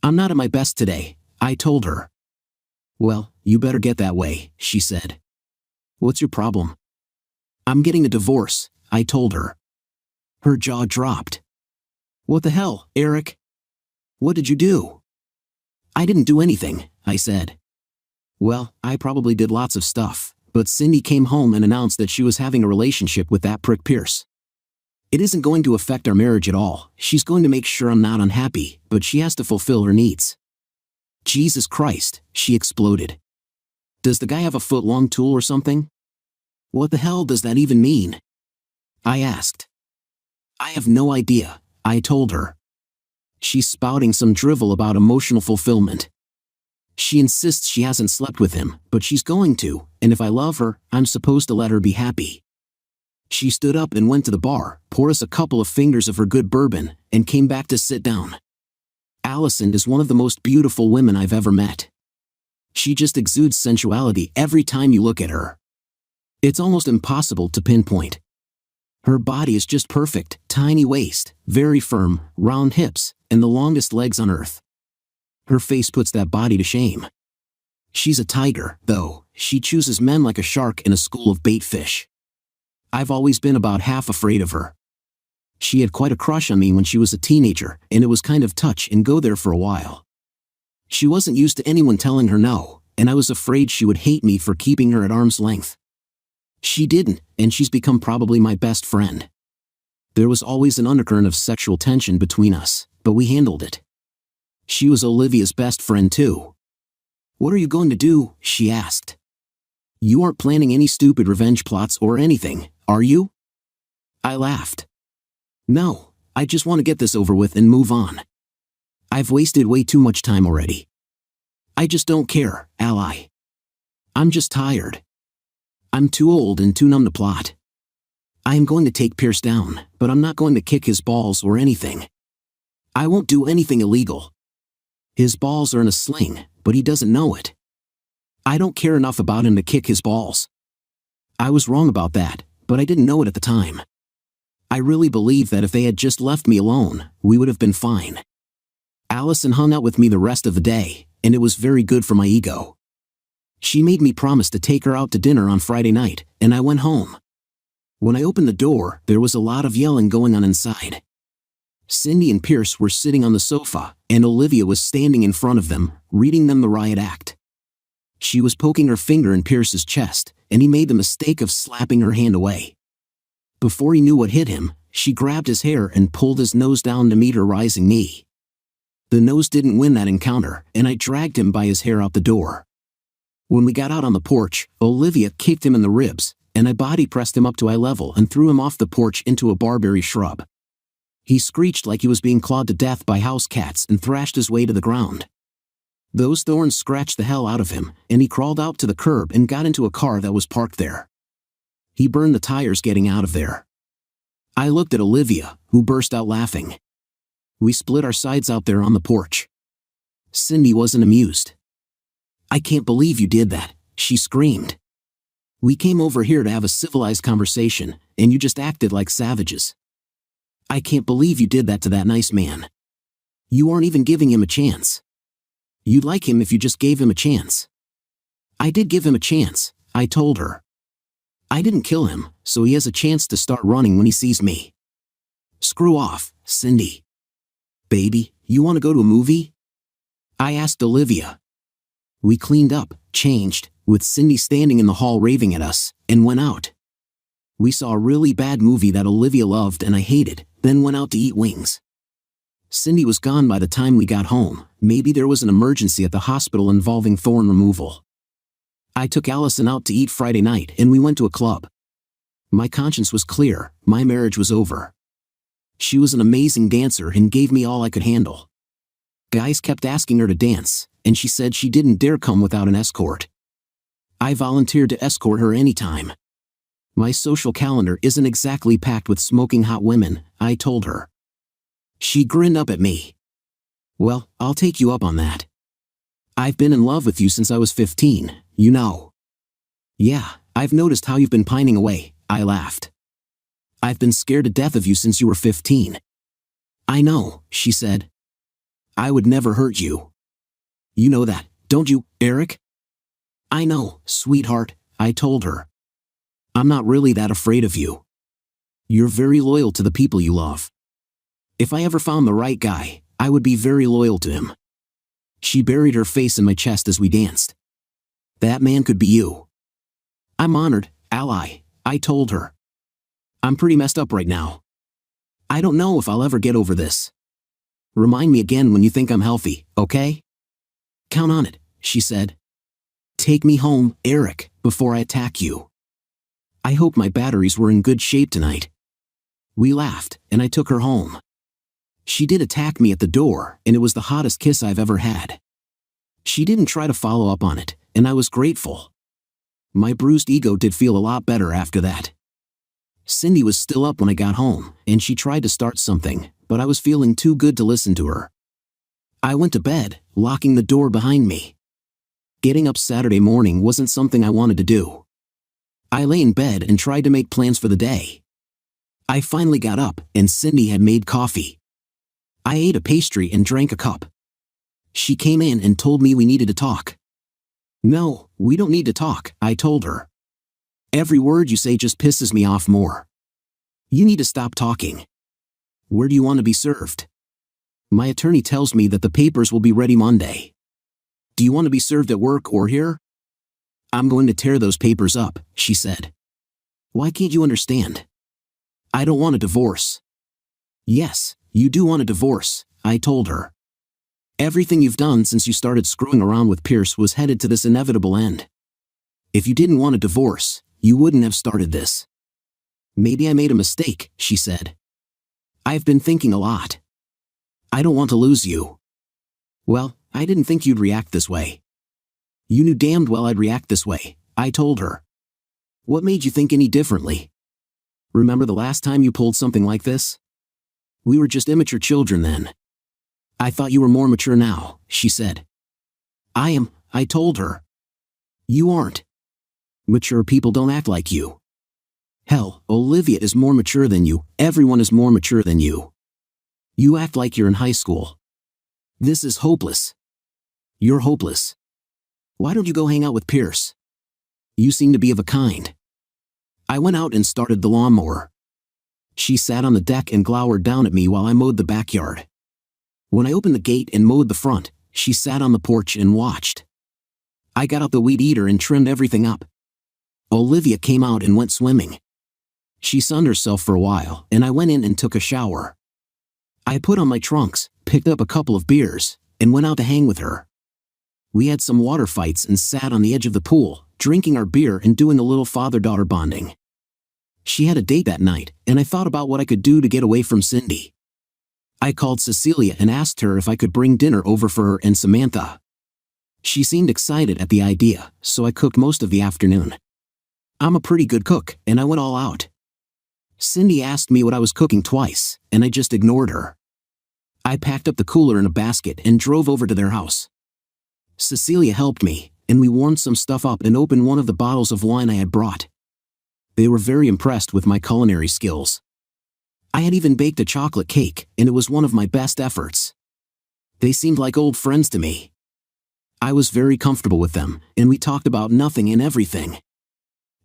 I'm not at my best today," I told her. "Well, you better get that way," she said. "What's your problem?" "I'm getting a divorce," I told her. Her jaw dropped. "What the hell, Eric? What did you do?" "I didn't do anything," I said. "Well, I probably did lots of stuff, but Cindy came home and announced that she was having a relationship with that prick Pierce. It isn't going to affect our marriage at all. She's going to make sure I'm not unhappy, but she has to fulfill her needs." Jesus Christ, she exploded. "Does the guy have a foot-long tool or something? What the hell does that even mean?" I asked. "I have no idea," I told her. She's spouting some drivel about emotional fulfillment. She insists she hasn't slept with him, but she's going to, and if I love her, I'm supposed to let her be happy. She stood up and went to the bar, poured us a couple of fingers of her good bourbon, and came back to sit down. Allison is one of the most beautiful women I've ever met. She just exudes sensuality every time you look at her. It's almost impossible to pinpoint. Her body is just perfect, tiny waist, very firm, round hips, and the longest legs on earth. Her face puts that body to shame. She's a tiger, though. She chooses men like a shark in a school of bait fish. I've always been about half afraid of her. She had quite a crush on me when she was a teenager, and it was kind of touch and go there for a while. She wasn't used to anyone telling her no, and I was afraid she would hate me for keeping her at arm's length. She didn't, and she's become probably my best friend. There was always an undercurrent of sexual tension between us, but we handled it. She was Olivia's best friend too. "What are you going to do?" she asked. "You aren't planning any stupid revenge plots or anything, are you?" I laughed. "No, I just want to get this over with and move on. I've wasted way too much time already. I just don't care, Ally. I'm just tired. I'm too old and too numb to plot. I am going to take Pierce down, but I'm not going to kick his balls or anything. I won't do anything illegal. His balls are in a sling, but he doesn't know it. I don't care enough about him to kick his balls. I was wrong about that, but I didn't know it at the time. I really believe that if they had just left me alone, we would have been fine." Allison hung out with me the rest of the day, and it was very good for my ego. She made me promise to take her out to dinner on Friday night, and I went home. When I opened the door, there was a lot of yelling going on inside. Cindy and Pierce were sitting on the sofa, and Olivia was standing in front of them, reading them the riot act. She was poking her finger in Pierce's chest, and he made the mistake of slapping her hand away. Before he knew what hit him, she grabbed his hair and pulled his nose down to meet her rising knee. The nose didn't win that encounter, and I dragged him by his hair out the door. When we got out on the porch, Olivia kicked him in the ribs, and I body pressed him up to eye level and threw him off the porch into a barberry shrub. He screeched like he was being clawed to death by house cats and thrashed his way to the ground. Those thorns scratched the hell out of him, and he crawled out to the curb and got into a car that was parked there. He burned the tires getting out of there. I looked at Olivia, who burst out laughing. We split our sides out there on the porch. Cindy wasn't amused. "I can't believe you did that," she screamed. "We came over here to have a civilized conversation, and you just acted like savages. I can't believe you did that to that nice man. You aren't even giving him a chance. You'd like him if you just gave him a chance." "I did give him a chance," I told her. "I didn't kill him, so he has a chance to start running when he sees me." "Screw off, Cindy." "Baby, you want to go to a movie?" I asked Olivia. We cleaned up, changed, with Cindy standing in the hall raving at us, and went out. We saw a really bad movie that Olivia loved and I hated, then went out to eat wings. Cindy was gone by the time we got home. Maybe there was an emergency at the hospital involving thorn removal. I took Allison out to eat Friday night and we went to a club. My conscience was clear, my marriage was over. She was an amazing dancer and gave me all I could handle. Guys kept asking her to dance, and she said she didn't dare come without an escort. I volunteered to escort her anytime. My social calendar isn't exactly packed with smoking hot women, I told her. She grinned up at me. Well, I'll take you up on that. I've been in love with you since I was 15, you know. Yeah, I've noticed how you've been pining away, I laughed. I've been scared to death of you since you were 15. I know, she said. I would never hurt you. You know that, don't you, Eric? I know, sweetheart, I told her. I'm not really that afraid of you. You're very loyal to the people you love. If I ever found the right guy, I would be very loyal to him. She buried her face in my chest as we danced. That man could be you. I'm honored, ally, I told her. I'm pretty messed up right now. I don't know if I'll ever get over this. Remind me again when you think I'm healthy, okay? Count on it, she said. Take me home, Eric, before I attack you. I hope my batteries were in good shape tonight. We laughed, and I took her home. She did attack me at the door, and it was the hottest kiss I've ever had. She didn't try to follow up on it, and I was grateful. My bruised ego did feel a lot better after that. Cindy was still up when I got home, and she tried to start something, but I was feeling too good to listen to her. I went to bed, locking the door behind me. Getting up Saturday morning wasn't something I wanted to do. I lay in bed and tried to make plans for the day. I finally got up, and Cindy had made coffee. I ate a pastry and drank a cup. She came in and told me we needed to talk. No, we don't need to talk, I told her. Every word you say just pisses me off more. You need to stop talking. Where do you want to be served? My attorney tells me that the papers will be ready Monday. Do you want to be served at work or here? I'm going to tear those papers up, she said. Why can't you understand? I don't want a divorce. Yes, you do want a divorce, I told her. Everything you've done since you started screwing around with Pierce was headed to this inevitable end. If you didn't want a divorce, you wouldn't have started this. Maybe I made a mistake, she said. I've been thinking a lot. I don't want to lose you. Well, I didn't think you'd react this way. You knew damned well I'd react this way, I told her. What made you think any differently? Remember the last time you pulled something like this? We were just immature children then. I thought you were more mature now, she said. I am, I told her. You aren't. Mature people don't act like you. Hell, Olivia is more mature than you, everyone is more mature than you. You act like you're in high school. This is hopeless. You're hopeless. Why don't you go hang out with Pierce? You seem to be of a kind. I went out and started the lawnmower. She sat on the deck and glowered down at me while I mowed the backyard. When I opened the gate and mowed the front, she sat on the porch and watched. I got out the weed eater and trimmed everything up. Olivia came out and went swimming. She sunned herself for a while, and I went in and took a shower. I put on my trunks, picked up a couple of beers, and went out to hang with her. We had some water fights and sat on the edge of the pool, drinking our beer and doing a little father-daughter bonding. She had a date that night, and I thought about what I could do to get away from Cindy. I called Cecilia and asked her if I could bring dinner over for her and Samantha. She seemed excited at the idea, so I cooked most of the afternoon. I'm a pretty good cook, and I went all out. Cindy asked me what I was cooking twice, and I just ignored her. I packed up the cooler in a basket and drove over to their house. Cecilia helped me, and we warmed some stuff up and opened one of the bottles of wine I had brought. They were very impressed with my culinary skills. I had even baked a chocolate cake, and it was one of my best efforts. They seemed like old friends to me. I was very comfortable with them, and we talked about nothing and everything.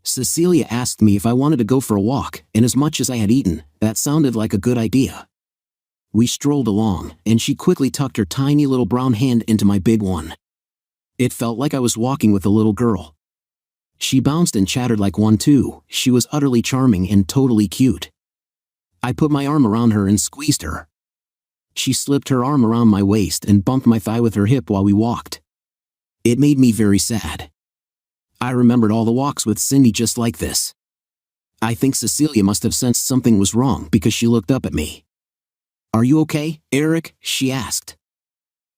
Cecilia asked me if I wanted to go for a walk, and as much as I had eaten, that sounded like a good idea. We strolled along, and she quickly tucked her tiny little brown hand into my big one. It felt like I was walking with a little girl. She bounced and chattered like one too. She was utterly charming and totally cute. I put my arm around her and squeezed her. She slipped her arm around my waist and bumped my thigh with her hip while we walked. It made me very sad. I remembered all the walks with Cindy just like this. I think Cecilia must have sensed something was wrong because she looked up at me. "Are you okay, Eric?" she asked.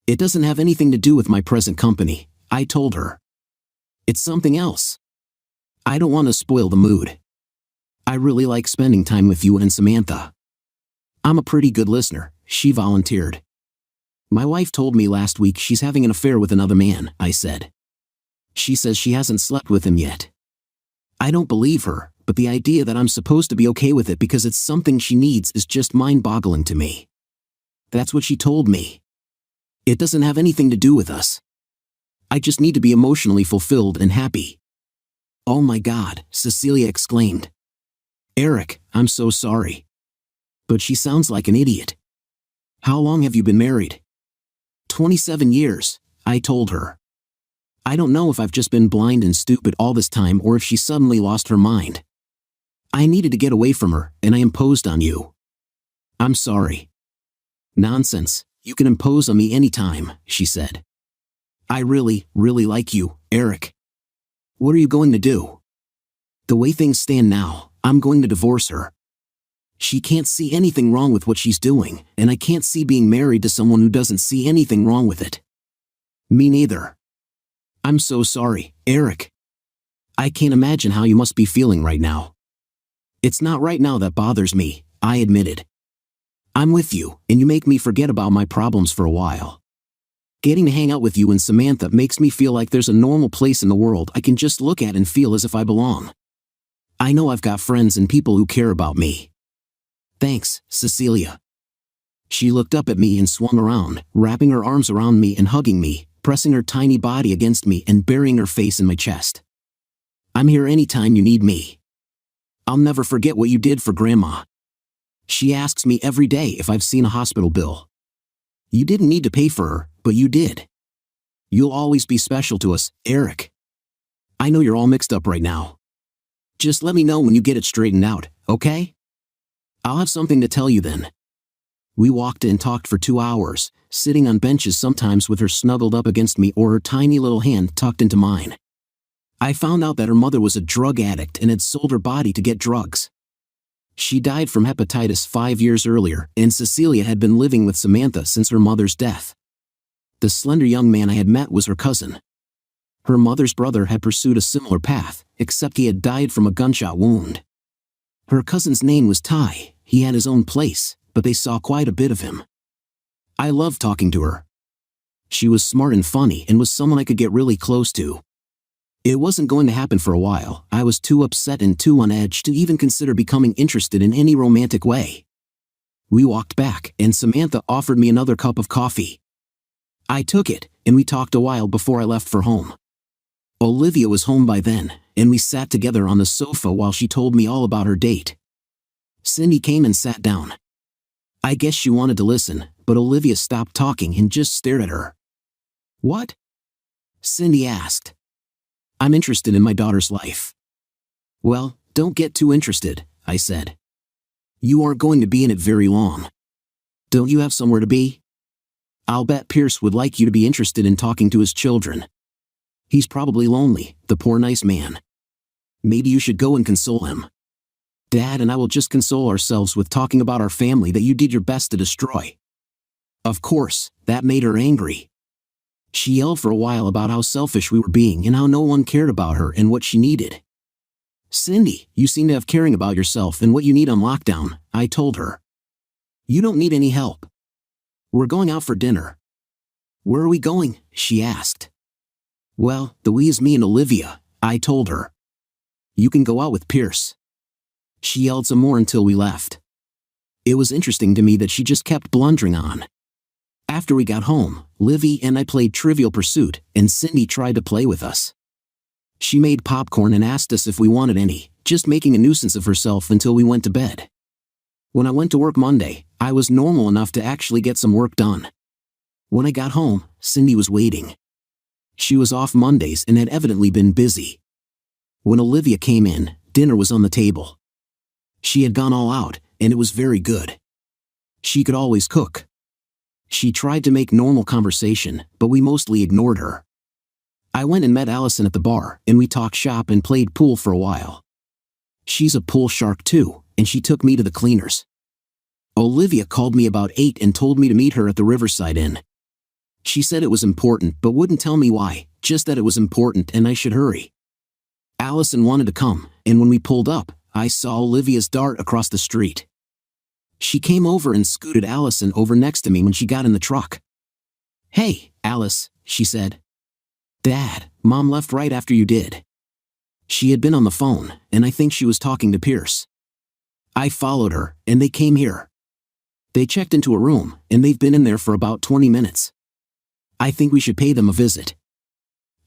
"It doesn't have anything to do with my present company," I told her. "It's something else. I don't want to spoil the mood. I really like spending time with you and Samantha." "I'm a pretty good listener," she volunteered. "My wife told me last week she's having an affair with another man," I said. "She says she hasn't slept with him yet." I don't believe her, but the idea that I'm supposed to be okay with it because it's something she needs is just mind-boggling to me. That's what she told me. It doesn't have anything to do with us. I just need to be emotionally fulfilled and happy. "Oh my God," Cecilia exclaimed. "Eric, I'm so sorry. But she sounds like an idiot. How long have you been married?" 27 years, I told her. I don't know if I've just been blind and stupid all this time or if she suddenly lost her mind. I needed to get away from her, and I imposed on you. I'm sorry. Nonsense, you can impose on me anytime, she said. I really, really like you, Eric. What are you going to do? The way things stand now, I'm going to divorce her. She can't see anything wrong with what she's doing, and I can't see being married to someone who doesn't see anything wrong with it. Me neither. I'm so sorry, Eric. I can't imagine how you must be feeling right now. It's not right now that bothers me, I admitted. I'm with you, and you make me forget about my problems for a while. Getting to hang out with you and Samantha makes me feel like there's a normal place in the world I can just look at and feel as if I belong. I know I've got friends and people who care about me. Thanks, Cecilia. She looked up at me and swung around, wrapping her arms around me and hugging me, pressing her tiny body against me and burying her face in my chest. I'm here anytime you need me. I'll never forget what you did for Grandma. She asks me every day if I've seen a hospital bill. You didn't need to pay for her, but you did. You'll always be special to us, Eric. I know you're all mixed up right now. Just let me know when you get it straightened out, okay? I'll have something to tell you then. We walked and talked for 2 hours, sitting on benches sometimes with her snuggled up against me or her tiny little hand tucked into mine. I found out that her mother was a drug addict and had sold her body to get drugs. She died from hepatitis 5 years earlier, and Cecilia had been living with Samantha since her mother's death. The slender young man I had met was her cousin. Her mother's brother had pursued a similar path, except he had died from a gunshot wound. Her cousin's name was Ty. He had his own place, but they saw quite a bit of him. I loved talking to her. She was smart and funny and was someone I could get really close to. It wasn't going to happen for a while. I was too upset and too on edge to even consider becoming interested in any romantic way. We walked back, and Samantha offered me another cup of coffee. I took it, and we talked a while before I left for home. Olivia was home by then, and we sat together on the sofa while she told me all about her date. Cindy came and sat down. I guess she wanted to listen, but Olivia stopped talking and just stared at her. What? Cindy asked. I'm interested in my daughter's life. Well, don't get too interested, I said. You aren't going to be in it very long. Don't you have somewhere to be? I'll bet Pierce would like you to be interested in talking to his children. He's probably lonely, the poor nice man. Maybe you should go and console him. Dad and I will just console ourselves with talking about our family that you did your best to destroy. Of course, that made her angry. She yelled for a while about how selfish we were being and how no one cared about her and what she needed. Cindy, you seem to have caring about yourself and what you need on lockdown, I told her. You don't need any help. We're going out for dinner. Where are we going? She asked. Well, the we is me and Olivia, I told her. You can go out with Pierce. She yelled some more until we left. It was interesting to me that she just kept blundering on. After we got home, Livy and I played Trivial Pursuit, and Cindy tried to play with us. She made popcorn and asked us if we wanted any, just making a nuisance of herself until we went to bed. When I went to work Monday, I was normal enough to actually get some work done. When I got home, Cindy was waiting. She was off Mondays and had evidently been busy. When Olivia came in, dinner was on the table. She had gone all out, and it was very good. She could always cook. She tried to make normal conversation, but we mostly ignored her. I went and met Allison at the bar, and we talked shop and played pool for a while. She's a pool shark too, and she took me to the cleaners. Olivia called me about 8 and told me to meet her at the Riverside Inn. She said it was important but wouldn't tell me why, just that it was important and I should hurry. Allison wanted to come, and when we pulled up, I saw Olivia's dart across the street. She came over and scooted Allison over next to me when she got in the truck. "Hey, Alice," she said. "Dad, Mom left right after you did." She had been on the phone, and I think she was talking to Pierce. I followed her, and they came here. They checked into a room, and they've been in there for about 20 minutes. I think we should pay them a visit.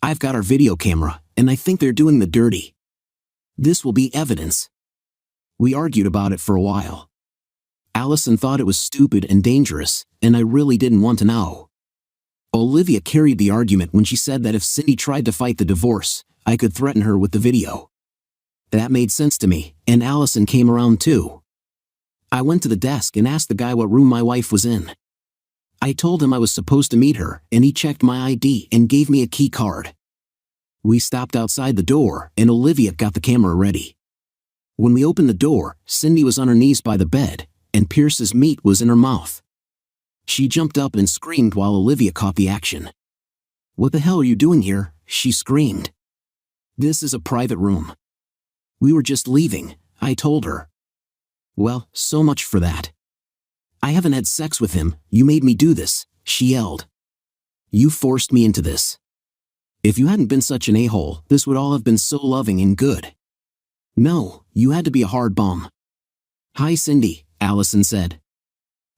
I've got our video camera, and I think they're doing the dirty. This will be evidence. We argued about it for a while. Allison thought it was stupid and dangerous, and I really didn't want to know. Olivia carried the argument when she said that if Cindy tried to fight the divorce, I could threaten her with the video. That made sense to me, and Allison came around too. I went to the desk and asked the guy what room my wife was in. I told him I was supposed to meet her, and he checked my ID and gave me a key card. We stopped outside the door, and Olivia got the camera ready. When we opened the door, Cindy was on her knees by the bed, and Pierce's meat was in her mouth. She jumped up and screamed while Olivia caught the action. "What the hell are you doing here?" she screamed. "This is a private room." "We were just leaving," I told her. "Well, so much for that." "I haven't had sex with him, you made me do this," she yelled. "You forced me into this. If you hadn't been such an a-hole, this would all have been so loving and good." "No, you had to be a hard bum." "Hi Cindy," Allison said.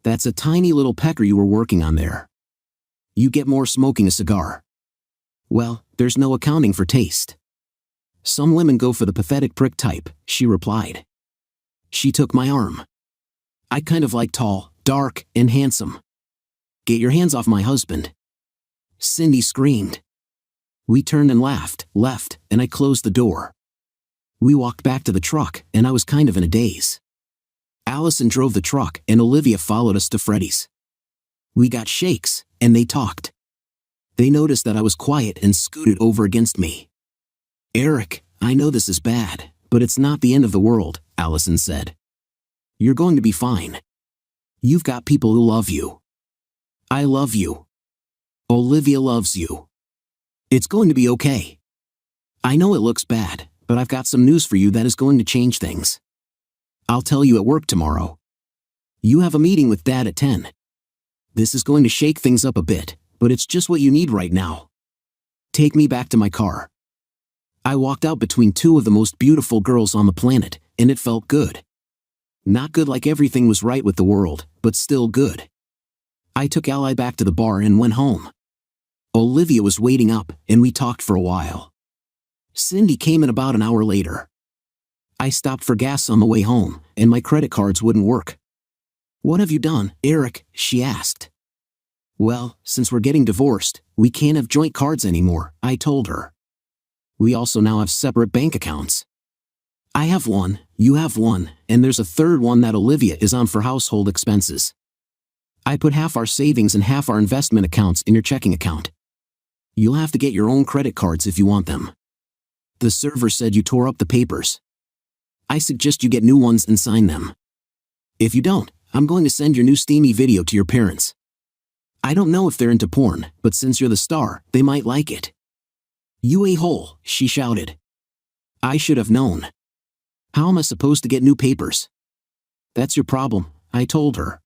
"That's a tiny little pecker you were working on there. You get more smoking a cigar." "Well, there's no accounting for taste. Some women go for the pathetic prick type," she replied. She took my arm. "I kind of like tall, dark, and handsome." "Get your hands off my husband," Cindy screamed. We turned and left, and I closed the door. We walked back to the truck, and I was kind of in a daze. Allison drove the truck, and Olivia followed us to Freddy's. We got shakes, and they talked. They noticed that I was quiet and scooted over against me. "Eric, I know this is bad, but it's not the end of the world," Allison said. "You're going to be fine. You've got people who love you. I love you. Olivia loves you. It's going to be okay. I know it looks bad, but I've got some news for you that is going to change things. I'll tell you at work tomorrow. You have a meeting with Dad at 10. This is going to shake things up a bit, but it's just what you need right now. Take me back to my car." I walked out between two of the most beautiful girls on the planet, and it felt good. Not good like everything was right with the world, but still good. I took Ally back to the bar and went home. Olivia was waiting up, and we talked for a while. Cindy came in about an hour later. I stopped for gas on the way home, and my credit cards wouldn't work. "What have you done, Eric?" she asked. "Well, since we're getting divorced, we can't have joint cards anymore," I told her. "We also now have separate bank accounts. I have one, you have one, and there's a third one that Olivia is on for household expenses. I put half our savings and half our investment accounts in your checking account. You'll have to get your own credit cards if you want them. The server said you tore up the papers. I suggest you get new ones and sign them. If you don't, I'm going to send your new steamy video to your parents. I don't know if they're into porn, but since you're the star, they might like it." "You a-hole," she shouted. I should have known. "How am I supposed to get new papers?" "That's your problem," I told her.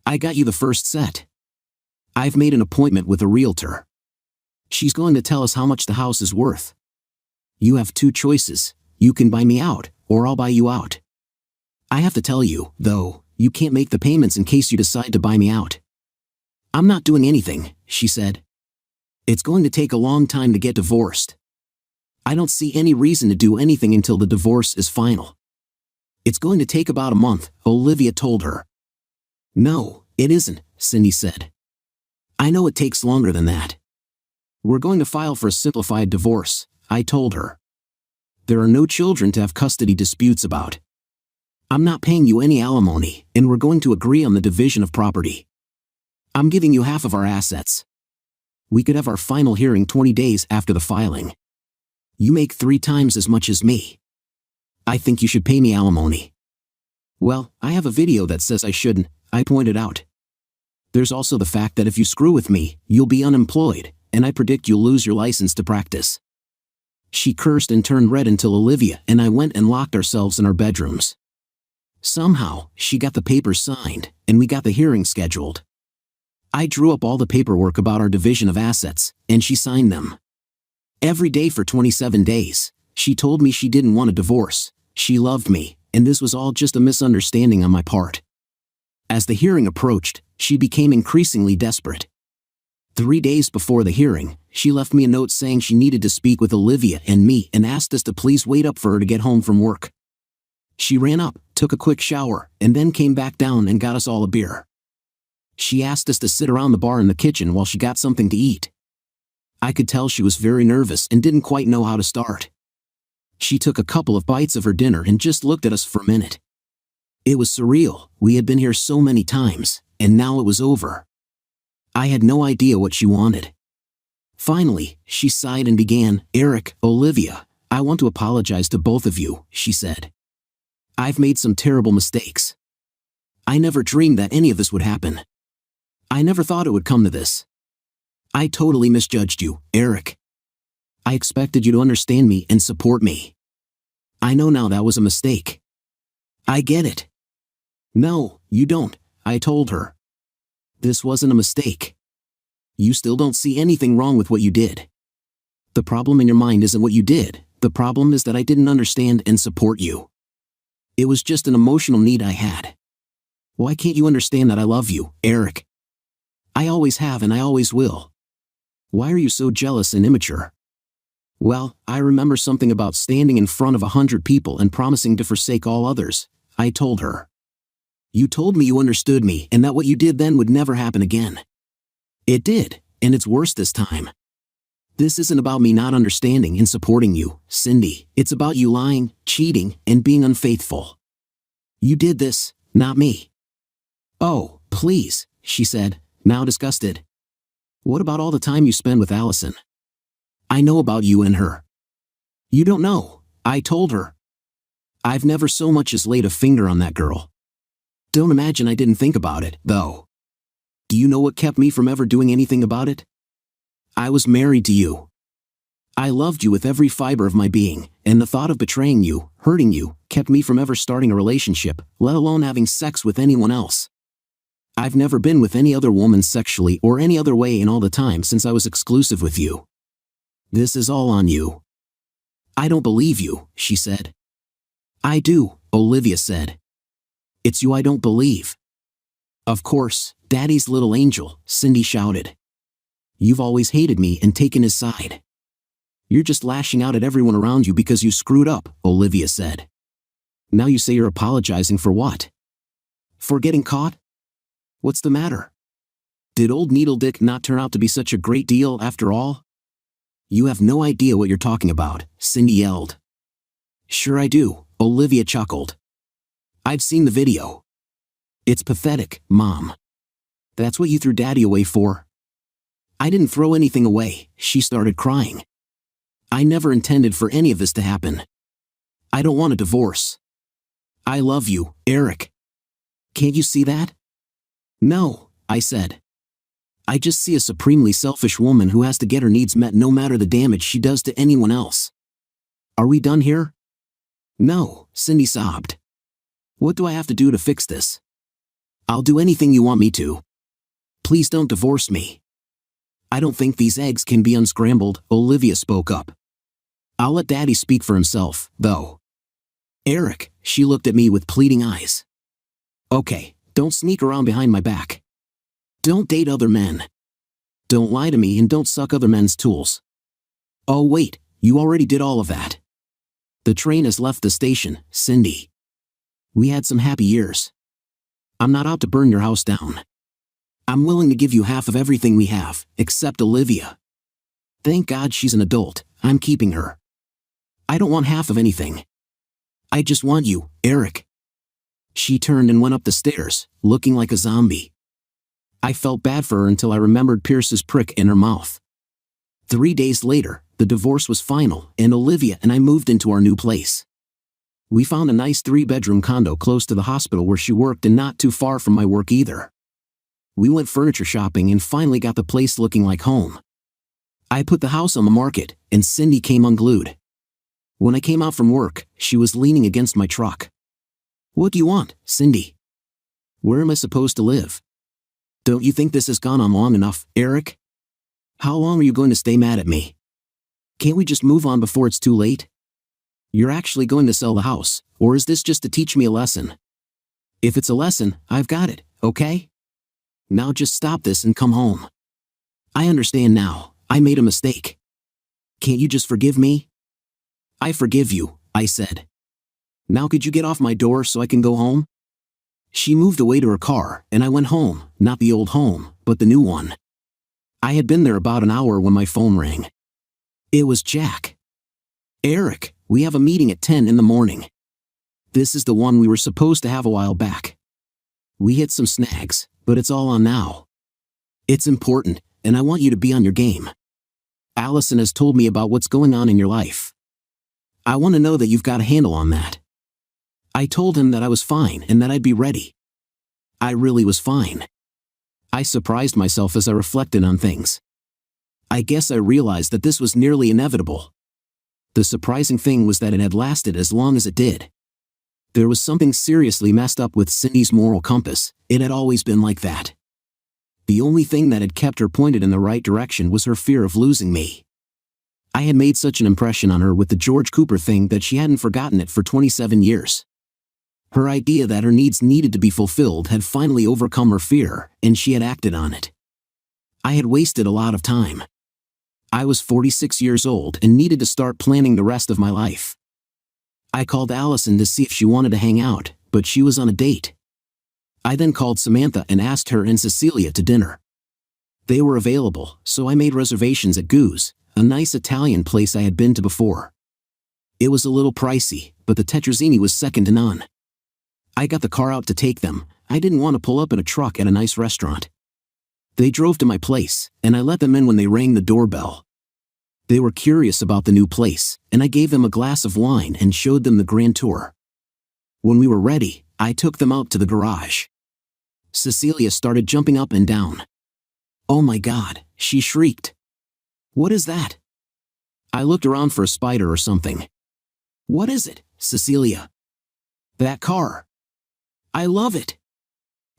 "I got you the first set. I've made an appointment with a realtor. She's going to tell us how much the house is worth. You have two choices. You can buy me out, or I'll buy you out. I have to tell you, though, you can't make the payments in case you decide to buy me out." "I'm not doing anything," she said. "It's going to take a long time to get divorced. I don't see any reason to do anything until the divorce is final." "It's going to take about a month," Olivia told her. "No, it isn't," Cindy said. "I know it takes longer than that. We're going to file for a simplified divorce," I told her. "There are no children to have custody disputes about. I'm not paying you any alimony, and we're going to agree on the division of property. I'm giving you half of our assets. We could have our final hearing 20 days after the filing. You make 3 times as much as me. I think you should pay me alimony." "Well, I have a video that says I shouldn't," I pointed out. "There's also the fact that if you screw with me, you'll be unemployed, and I predict you'll lose your license to practice." She cursed and turned red until Olivia and I went and locked ourselves in our bedrooms. Somehow, she got the papers signed, and we got the hearing scheduled. I drew up all the paperwork about our division of assets, and she signed them. Every day for 27 days, she told me she didn't want a divorce, she loved me, and this was all just a misunderstanding on my part. As the hearing approached, she became increasingly desperate. 3 days before the hearing, she left me a note saying she needed to speak with Olivia and me and asked us to please wait up for her to get home from work. She ran up, took a quick shower, and then came back down and got us all a beer. She asked us to sit around the bar in the kitchen while she got something to eat. I could tell she was very nervous and didn't quite know how to start. She took a couple of bites of her dinner and just looked at us for a minute. It was surreal. We had been here so many times, and now it was over. I had no idea what she wanted. Finally, she sighed and began, "Eric, Olivia, I want to apologize to both of you," she said. "I've made some terrible mistakes. I never dreamed that any of this would happen. I never thought it would come to this. I totally misjudged you, Eric. I expected you to understand me and support me. I know now that was a mistake. I get it." "No, you don't," I told her. "This wasn't a mistake. You still don't see anything wrong with what you did. The problem in your mind isn't what you did, the problem is that I didn't understand and support you. It was just an emotional need I had. Why can't you understand that I love you, Eric? I always have and I always will. Why are you so jealous and immature?" "Well, I remember something about standing in front of 100 people and promising to forsake all others," I told her. "You told me you understood me and that what you did then would never happen again. It did, and it's worse this time. This isn't about me not understanding and supporting you, Cindy. It's about you lying, cheating, and being unfaithful. You did this, not me." "Oh, please," she said, now disgusted. "What about all the time you spend with Allison? I know about you and her." "You don't know," I told her. "I've never so much as laid a finger on that girl. Don't imagine I didn't think about it, though. Do you know what kept me from ever doing anything about it? I was married to you. I loved you with every fiber of my being, and the thought of betraying you, hurting you, kept me from ever starting a relationship, let alone having sex with anyone else. I've never been with any other woman sexually or any other way in all the time since I was exclusive with you. This is all on you." "I don't believe you," she said. "I do," Olivia said. "It's you I don't believe." "Of course, Daddy's little angel," Cindy shouted. "You've always hated me and taken his side. You're just lashing out at everyone around you because you screwed up," Olivia said. "Now you say you're apologizing for what? For getting caught? What's the matter? Did old Needle Dick not turn out to be such a great deal after all?" "You have no idea what you're talking about," Cindy yelled. "Sure I do," Olivia chuckled. "I've seen the video. It's pathetic, Mom. That's what you threw Daddy away for?" "I didn't throw anything away," she started crying. "I never intended for any of this to happen. I don't want a divorce. I love you, Eric. Can't you see that?" "No," I said. "I just see a supremely selfish woman who has to get her needs met no matter the damage she does to anyone else. Are we done here?" "No," Cindy sobbed. "What do I have to do to fix this? I'll do anything you want me to. Please don't divorce me." "I don't think these eggs can be unscrambled," Olivia spoke up. "I'll let Daddy speak for himself, though." "Eric," she looked at me with pleading eyes. "Okay, don't sneak around behind my back. Don't date other men. Don't lie to me and don't suck other men's tools. Oh wait, you already did all of that. The train has left the station, Cindy. We had some happy years. I'm not out to burn your house down. I'm willing to give you half of everything we have, except Olivia. Thank God she's an adult, I'm keeping her. I don't want half of anything. I just want you, Eric." She turned and went up the stairs, looking like a zombie. I felt bad for her until I remembered Pierce's prick in her mouth. 3 days later, the divorce was final, and Olivia and I moved into our new place. We found a nice 3-bedroom condo close to the hospital where she worked and not too far from my work either. We went furniture shopping and finally got the place looking like home. I put the house on the market, and Cindy came unglued. When I came out from work, she was leaning against my truck. "What do you want, Cindy? Where am I supposed to live? Don't you think this has gone on long enough, Eric? How long are you going to stay mad at me? Can't we just move on before it's too late? You're actually going to sell the house, or is this just to teach me a lesson? If it's a lesson, I've got it, okay? Now just stop this and come home. I understand now, I made a mistake. Can't you just forgive me?" "I forgive you," I said. "Now could you get off my door so I can go home?" She moved away to her car, and I went home, not the old home, but the new one. I had been there about an hour when my phone rang. It was Jack. "Eric, we have a meeting at 10 in the morning. This is the one we were supposed to have a while back. We hit some snags, but it's all on now. It's important, and I want you to be on your game. Allison has told me about what's going on in your life. I want to know that you've got a handle on that." I told him that I was fine and that I'd be ready. I really was fine. I surprised myself as I reflected on things. I guess I realized that this was nearly inevitable. The surprising thing was that it had lasted as long as it did. There was something seriously messed up with Cindy's moral compass. It had always been like that. The only thing that had kept her pointed in the right direction was her fear of losing me. I had made such an impression on her with the George Cooper thing that she hadn't forgotten it for 27 years. Her idea that her needs needed to be fulfilled had finally overcome her fear, and she had acted on it. I had wasted a lot of time. I was 46 years old and needed to start planning the rest of my life. I called Allison to see if she wanted to hang out, but she was on a date. I then called Samantha and asked her and Cecilia to dinner. They were available, so I made reservations at Goose, a nice Italian place I had been to before. It was a little pricey, but the tetrazzini was second to none. I got the car out to take them. I didn't want to pull up in a truck at a nice restaurant. They drove to my place, and I let them in when they rang the doorbell. They were curious about the new place, and I gave them a glass of wine and showed them the grand tour. When we were ready, I took them out to the garage. Cecilia started jumping up and down. "Oh my God," she shrieked. "What is that?" I looked around for a spider or something. "What is it, Cecilia?" "That car. I love it."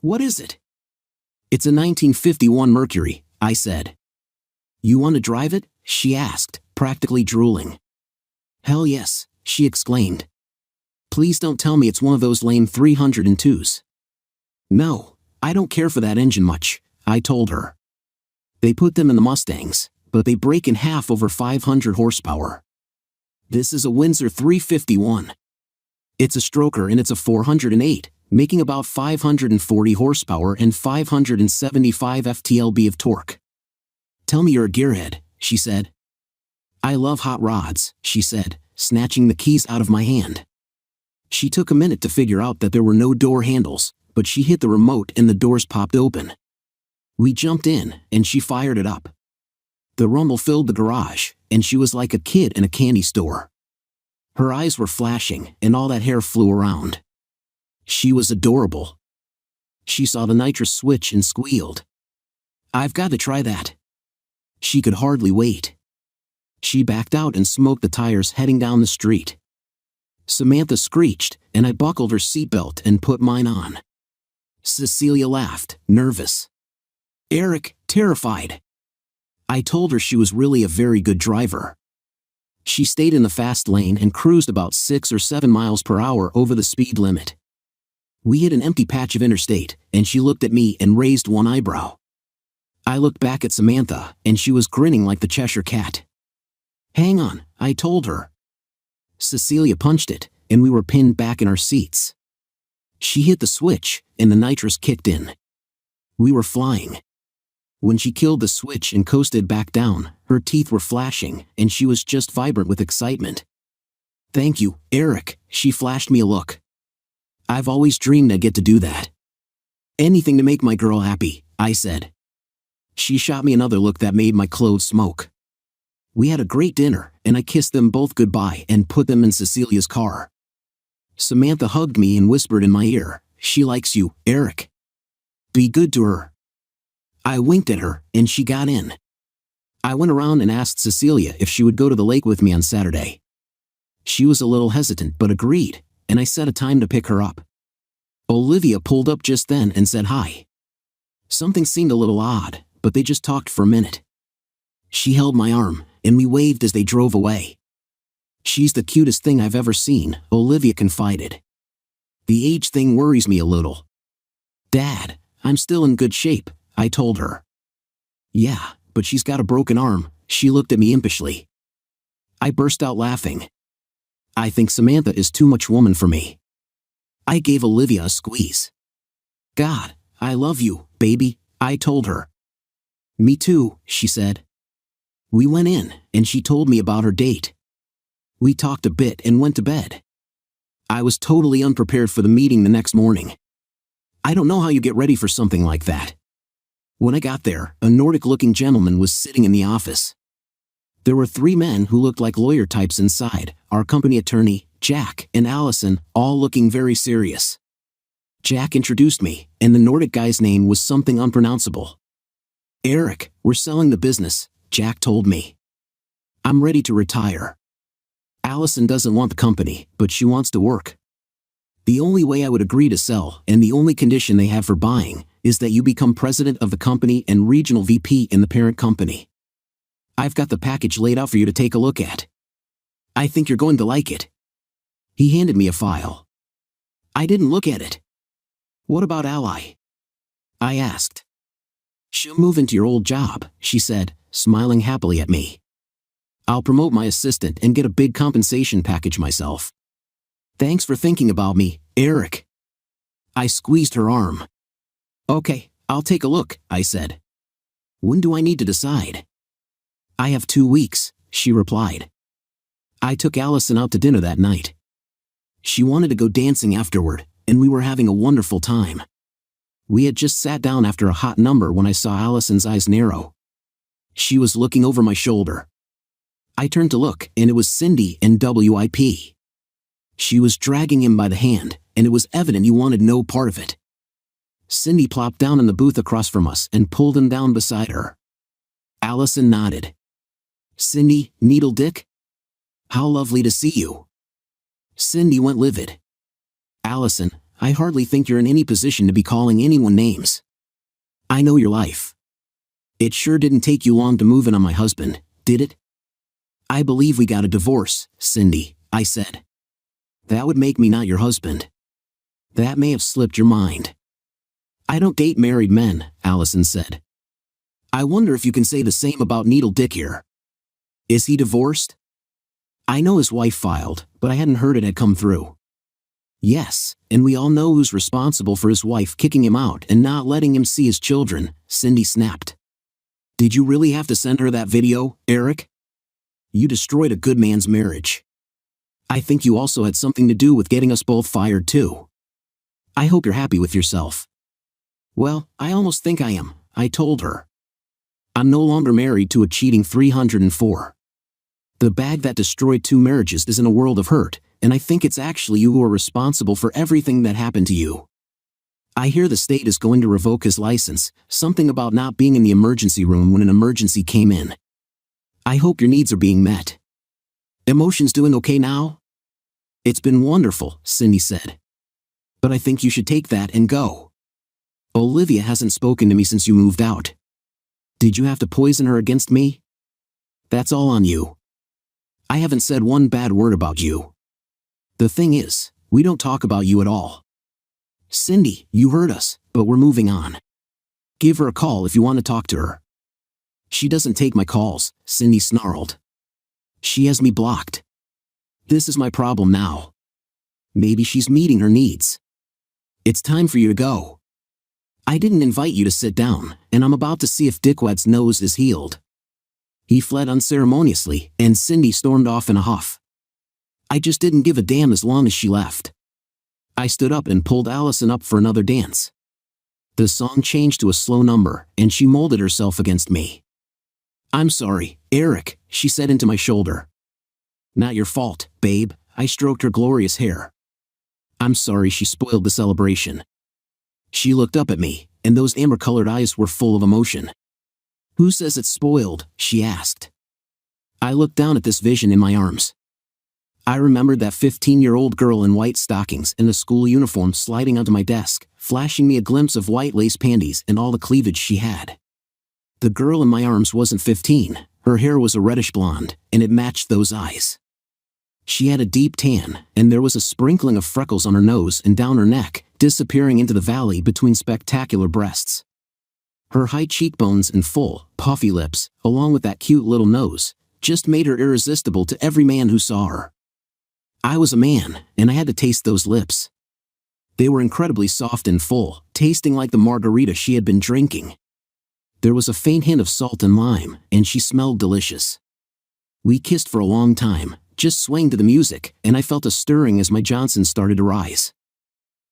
"What is it?" "It's a 1951 Mercury," I said. "You want to drive it?" she asked, practically drooling. "Hell yes," she exclaimed. "Please don't tell me it's one of those lame 302s. "No, I don't care for that engine much," I told her. "They put them in the Mustangs, but they break in half over 500 horsepower. This is a Windsor 351. It's a stroker and it's a 408, making about 540 horsepower and 575 FTLB of torque." "Tell me you're a gearhead," she said. "I love hot rods," she said, snatching the keys out of my hand. She took a minute to figure out that there were no door handles, but she hit the remote and the doors popped open. We jumped in, and she fired it up. The rumble filled the garage, and she was like a kid in a candy store. Her eyes were flashing, and all that hair flew around. She was adorable. She saw the nitrous switch and squealed. "I've got to try that." She could hardly wait. She backed out and smoked the tires heading down the street. Samantha screeched, and I buckled her seatbelt and put mine on. Cecilia laughed, nervous. Eric, terrified. I told her she was really a very good driver. She stayed in the fast lane and cruised about 6 or 7 miles per hour over the speed limit. We hit an empty patch of interstate, and she looked at me and raised one eyebrow. I looked back at Samantha, and she was grinning like the Cheshire Cat. "Hang on," I told her. Cecilia punched it, and we were pinned back in our seats. She hit the switch, and the nitrous kicked in. We were flying. When she killed the switch and coasted back down, her teeth were flashing, and she was just vibrant with excitement. "Thank you, Eric," she flashed me a look. "I've always dreamed I'd get to do that. Anything to make my girl happy," I said. She shot me another look that made my clothes smoke. We had a great dinner, and I kissed them both goodbye and put them in Cecilia's car. Samantha hugged me and whispered in my ear, "She likes you, Eric. Be good to her." I winked at her, and she got in. I went around and asked Cecilia if she would go to the lake with me on Saturday. She was a little hesitant but agreed, and I set a time to pick her up. Olivia pulled up just then and said hi. Something seemed a little odd, but they just talked for a minute. She held my arm, and we waved as they drove away. "She's the cutest thing I've ever seen," Olivia confided. "The age thing worries me a little." "Dad, I'm still in good shape," I told her. "Yeah, but she's got a broken arm," she looked at me impishly. I burst out laughing. "I think Samantha is too much woman for me." I gave Olivia a squeeze. "God, I love you, baby," I told her. "Me too," she said. We went in, and she told me about her date. We talked a bit and went to bed. I was totally unprepared for the meeting the next morning. I don't know how you get ready for something like that. When I got there, a Nordic-looking gentleman was sitting in the office. There were 3 men who looked like lawyer types inside, our company attorney, Jack, and Allison, all looking very serious. Jack introduced me, and the Nordic guy's name was something unpronounceable. "Eric, we're selling the business," Jack told me. "I'm ready to retire. Allison doesn't want the company, but she wants to work. The only way I would agree to sell, and the only condition they have for buying, is that you become president of the company and regional VP in the parent company. I've got the package laid out for you to take a look at. I think you're going to like it." He handed me a file. I didn't look at it. "What about Ally?" I asked. "She'll move into your old job," she said, smiling happily at me. "I'll promote my assistant and get a big compensation package myself. Thanks for thinking about me, Eric." I squeezed her arm. "Okay, I'll take a look," I said. "When do I need to decide?" "I have 2 weeks," she replied. I took Allison out to dinner that night. She wanted to go dancing afterward, and we were having a wonderful time. We had just sat down after a hot number when I saw Allison's eyes narrow. She was looking over my shoulder. I turned to look, and it was Cindy and WIP. She was dragging him by the hand, and it was evident he wanted no part of it. Cindy plopped down in the booth across from us and pulled him down beside her. Allison nodded. "Cindy, Needle Dick? How lovely to see you." Cindy went livid. "Allison, I hardly think you're in any position to be calling anyone names. I know your life. It sure didn't take you long to move in on my husband, did it?" "I believe we got a divorce, Cindy," I said. "That would make me not your husband. That may have slipped your mind." "I don't date married men," Allison said. "I wonder if you can say the same about Needle Dick here. Is he divorced?" I know his wife filed, but I hadn't heard it had come through. "Yes, and we all know who's responsible for his wife kicking him out and not letting him see his children," Cindy snapped. "Did you really have to send her that video, Eric? You destroyed a good man's marriage. I think you also had something to do with getting us both fired too. I hope you're happy with yourself." "Well, I almost think I am," I told her. "I'm no longer married to a cheating 304. The bag that destroyed 2 marriages is in a world of hurt, and I think it's actually you who are responsible for everything that happened to you. I hear the state is going to revoke his license, something about not being in the emergency room when an emergency came in. I hope your needs are being met. Emotions doing okay now?" "It's been wonderful," Cindy said. "But I think you should take that and go. Olivia hasn't spoken to me since you moved out. Did you have to poison her against me? That's all on you. I haven't said one bad word about you. The thing is, we don't talk about you at all. Cindy, you hurt us, but we're moving on. Give her a call if you want to talk to her." "She doesn't take my calls," Cindy snarled. "She has me blocked. This is my problem now. Maybe she's meeting her needs. It's time for you to go. I didn't invite you to sit down, and I'm about to see if Dickwad's nose is healed." He fled unceremoniously, and Cindy stormed off in a huff. I just didn't give a damn as long as she left. I stood up and pulled Allison up for another dance. The song changed to a slow number, and she molded herself against me. "I'm sorry, Eric," she said into my shoulder. "Not your fault, babe," I stroked her glorious hair. "I'm sorry she spoiled the celebration." She looked up at me, and those amber-colored eyes were full of emotion. "Who says it's spoiled?" she asked. I looked down at this vision in my arms. I remembered that 15-year-old girl in white stockings and a school uniform sliding onto my desk, flashing me a glimpse of white lace panties and all the cleavage she had. The girl in my arms wasn't 15, her hair was a reddish blonde, and it matched those eyes. She had a deep tan, and there was a sprinkling of freckles on her nose and down her neck, disappearing into the valley between spectacular breasts. Her high cheekbones and full, puffy lips, along with that cute little nose, just made her irresistible to every man who saw her. I was a man, and I had to taste those lips. They were incredibly soft and full, tasting like the margarita she had been drinking. There was a faint hint of salt and lime, and she smelled delicious. We kissed for a long time, just swaying to the music, and I felt a stirring as my Johnson started to rise.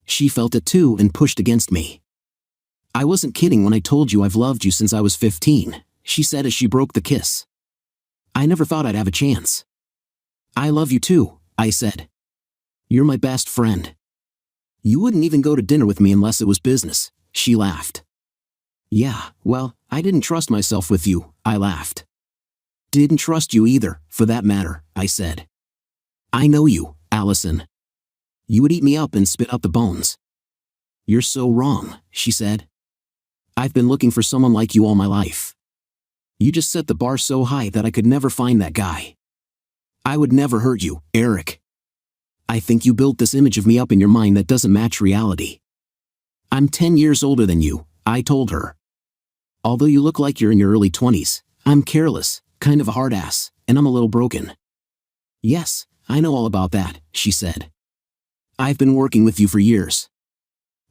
She felt it too and pushed against me. "I wasn't kidding when I told you I've loved you since I was 15, she said as she broke the kiss. "I never thought I'd have a chance." "I love you too," I said. "You're my best friend." "You wouldn't even go to dinner with me unless it was business," she laughed. "Yeah, well, I didn't trust myself with you," I laughed. "Didn't trust you either, for that matter," I said. "I know you, Allison. You would eat me up and spit out the bones." "You're so wrong," she said. "I've been looking for someone like you all my life. You just set the bar so high that I could never find that guy. I would never hurt you, Eric. I think you built this image of me up in your mind that doesn't match reality." "I'm 10 years older than you," I told her. "Although you look like you're in your early 20s, I'm careless, kind of a hard ass, and I'm a little broken." "Yes, I know all about that," she said. "I've been working with you for years.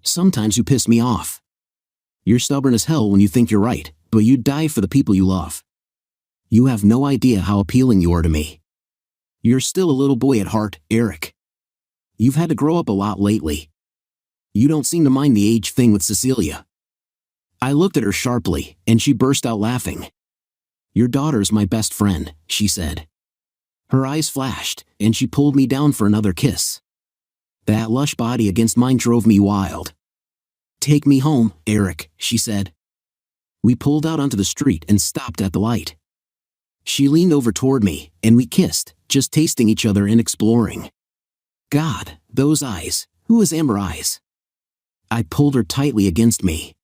Sometimes you piss me off. You're stubborn as hell when you think you're right, but you'd die for the people you love. You have no idea how appealing you are to me. You're still a little boy at heart, Eric. You've had to grow up a lot lately. You don't seem to mind the age thing with Cecilia." I looked at her sharply, and she burst out laughing. "Your daughter's my best friend," she said. Her eyes flashed, and she pulled me down for another kiss. That lush body against mine drove me wild. "Take me home, Eric," she said. We pulled out onto the street and stopped at the light. She leaned over toward me, and we kissed, just tasting each other and exploring. God, those eyes, who is Amber Eyes? I pulled her tightly against me.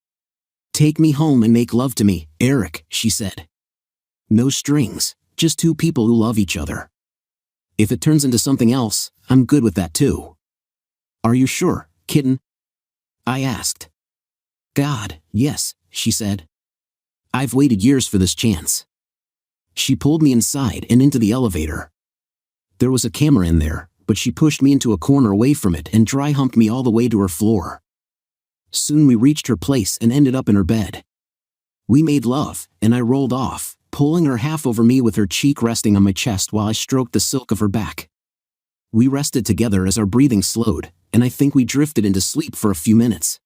"Take me home and make love to me, Eric," she said. "No strings, just two people who love each other. If it turns into something else, I'm good with that too." "Are you sure, kitten?" I asked. "God, yes," she said. "I've waited years for this chance." She pulled me inside and into the elevator. There was a camera in there, but she pushed me into a corner away from it and dry humped me all the way to her floor. Soon we reached her place and ended up in her bed. We made love, and I rolled off, pulling her half over me with her cheek resting on my chest while I stroked the silk of her back. We rested together as our breathing slowed, and I think we drifted into sleep for a few minutes.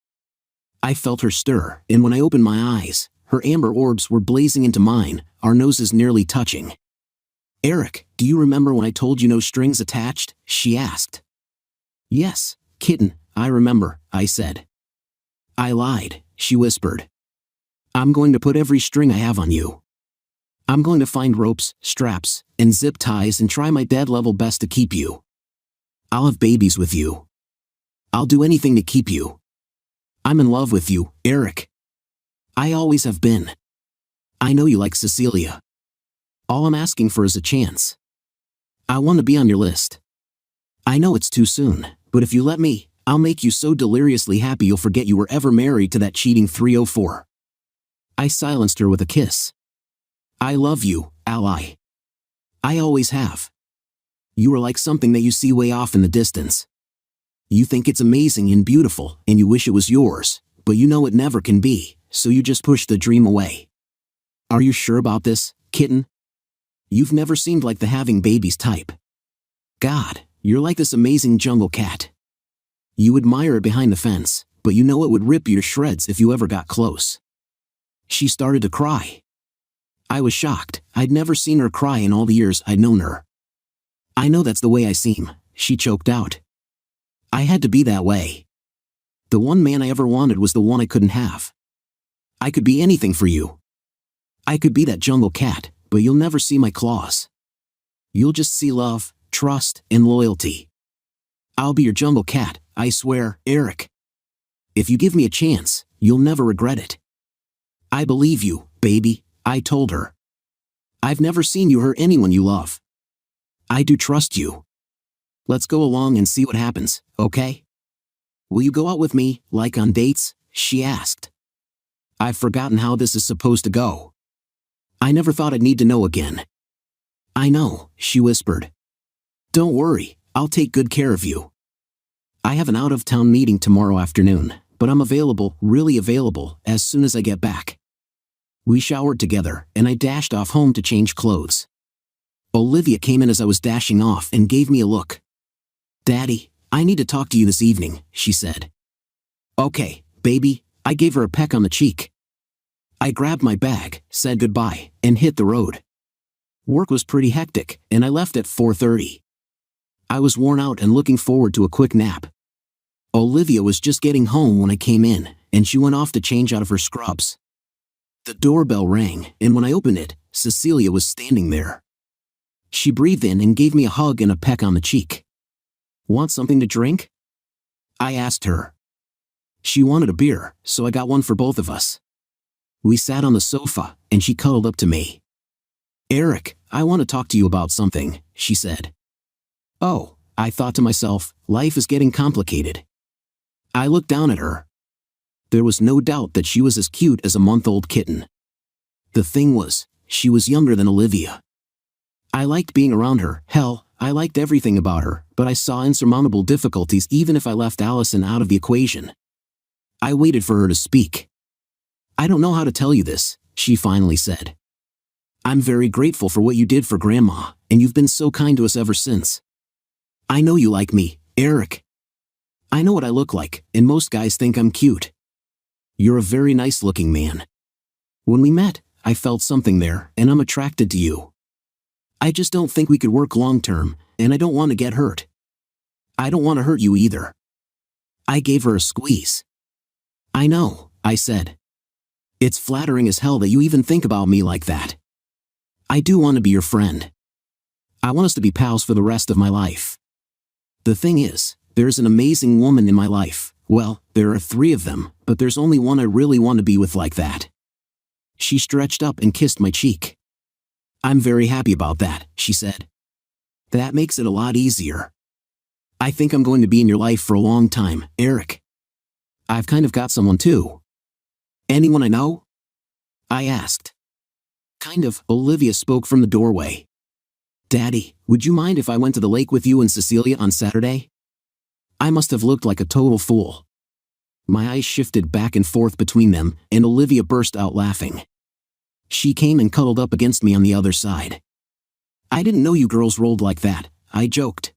I felt her stir, and when I opened my eyes, her amber orbs were blazing into mine, our noses nearly touching. "Eric, do you remember when I told you no strings attached?" she asked. "Yes, kitten, I remember," I said. "I lied," she whispered. "I'm going to put every string I have on you. I'm going to find ropes, straps, and zip ties and try my dead-level best to keep you. I'll have babies with you. I'll do anything to keep you. I'm in love with you, Eric. I always have been. I know you like Cecilia. All I'm asking for is a chance. I want to be on your list. I know it's too soon, but if you let me, I'll make you so deliriously happy you'll forget you were ever married to that cheating 304. I silenced her with a kiss. "I love you, Ally. I always have. You are like something that you see way off in the distance. You think it's amazing and beautiful, and you wish it was yours, but you know it never can be, so you just push the dream away. Are you sure about this, kitten? You've never seemed like the having babies type. God, you're like this amazing jungle cat. You admire it behind the fence, but you know it would rip you to shreds if you ever got close." She started to cry. I was shocked. I'd never seen her cry in all the years I'd known her. "I know that's the way I seem," she choked out. "I had to be that way. The one man I ever wanted was the one I couldn't have. I could be anything for you. I could be that jungle cat, but you'll never see my claws. You'll just see love, trust, and loyalty. I'll be your jungle cat, I swear, Eric. If you give me a chance, you'll never regret it." "I believe you, baby," I told her. "I've never seen you hurt anyone you love. I do trust you. Let's go along and see what happens, okay? Will you go out with me, like on dates?" she asked. "I've forgotten how this is supposed to go. I never thought I'd need to know again." "I know," she whispered. "Don't worry, I'll take good care of you. I have an out-of-town meeting tomorrow afternoon, but I'm available, really available, as soon as I get back." We showered together, and I dashed off home to change clothes. Olivia came in as I was dashing off and gave me a look. "Daddy, I need to talk to you this evening," she said. "Okay, baby," I gave her a peck on the cheek. I grabbed my bag, said goodbye, and hit the road. Work was pretty hectic, and I left at 4:30. I was worn out and looking forward to a quick nap. Olivia was just getting home when I came in, and she went off to change out of her scrubs. The doorbell rang, and when I opened it, Cecilia was standing there. She breathed in and gave me a hug and a peck on the cheek. "Want something to drink?" I asked her. She wanted a beer, so I got one for both of us. We sat on the sofa, and she cuddled up to me. "Eric, I want to talk to you about something," she said. "Oh," I thought to myself, life is getting complicated. I looked down at her. There was no doubt that she was as cute as a month-old kitten. The thing was, she was younger than Olivia. I liked being around her, hell, I liked everything about her, but I saw insurmountable difficulties even if I left Allison out of the equation. I waited for her to speak. "I don't know how to tell you this," she finally said. "I'm very grateful for what you did for Grandma, and you've been so kind to us ever since. I know you like me, Eric. I know what I look like, and most guys think I'm cute. You're a very nice-looking man. When we met, I felt something there, and I'm attracted to you. I just don't think we could work long-term, and I don't want to get hurt. I don't want to hurt you either." I gave her a squeeze. "I know," I said. "It's flattering as hell that you even think about me like that. I do want to be your friend. I want us to be pals for the rest of my life. The thing is, there's an amazing woman in my life. Well, there are 3 of them, but there's only one I really want to be with like that." She stretched up and kissed my cheek. "I'm very happy about that," she said. "That makes it a lot easier. I think I'm going to be in your life for a long time, Eric. I've kind of got someone too." "Anyone I know?" I asked. "Kind of," Olivia spoke from the doorway. "Daddy, would you mind if I went to the lake with you and Cecilia on Saturday?" I must have looked like a total fool. My eyes shifted back and forth between them, and Olivia burst out laughing. She came and cuddled up against me on the other side. "I didn't know you girls rolled like that," I joked.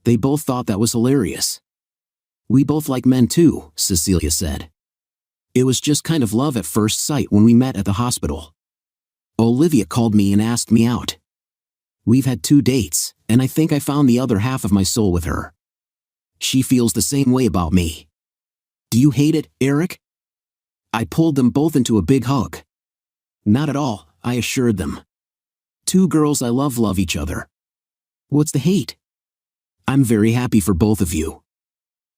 They both thought that was hilarious. "We both like men too," Cecilia said. "It was just kind of love at first sight when we met at the hospital. Olivia called me and asked me out. We've had 2 dates, and I think I found the other half of my soul with her. She feels the same way about me. Do you hate it, Eric?" I pulled them both into a big hug. "Not at all," I assured them. 2 girls I love each other. What's the hate? I'm very happy for both of you.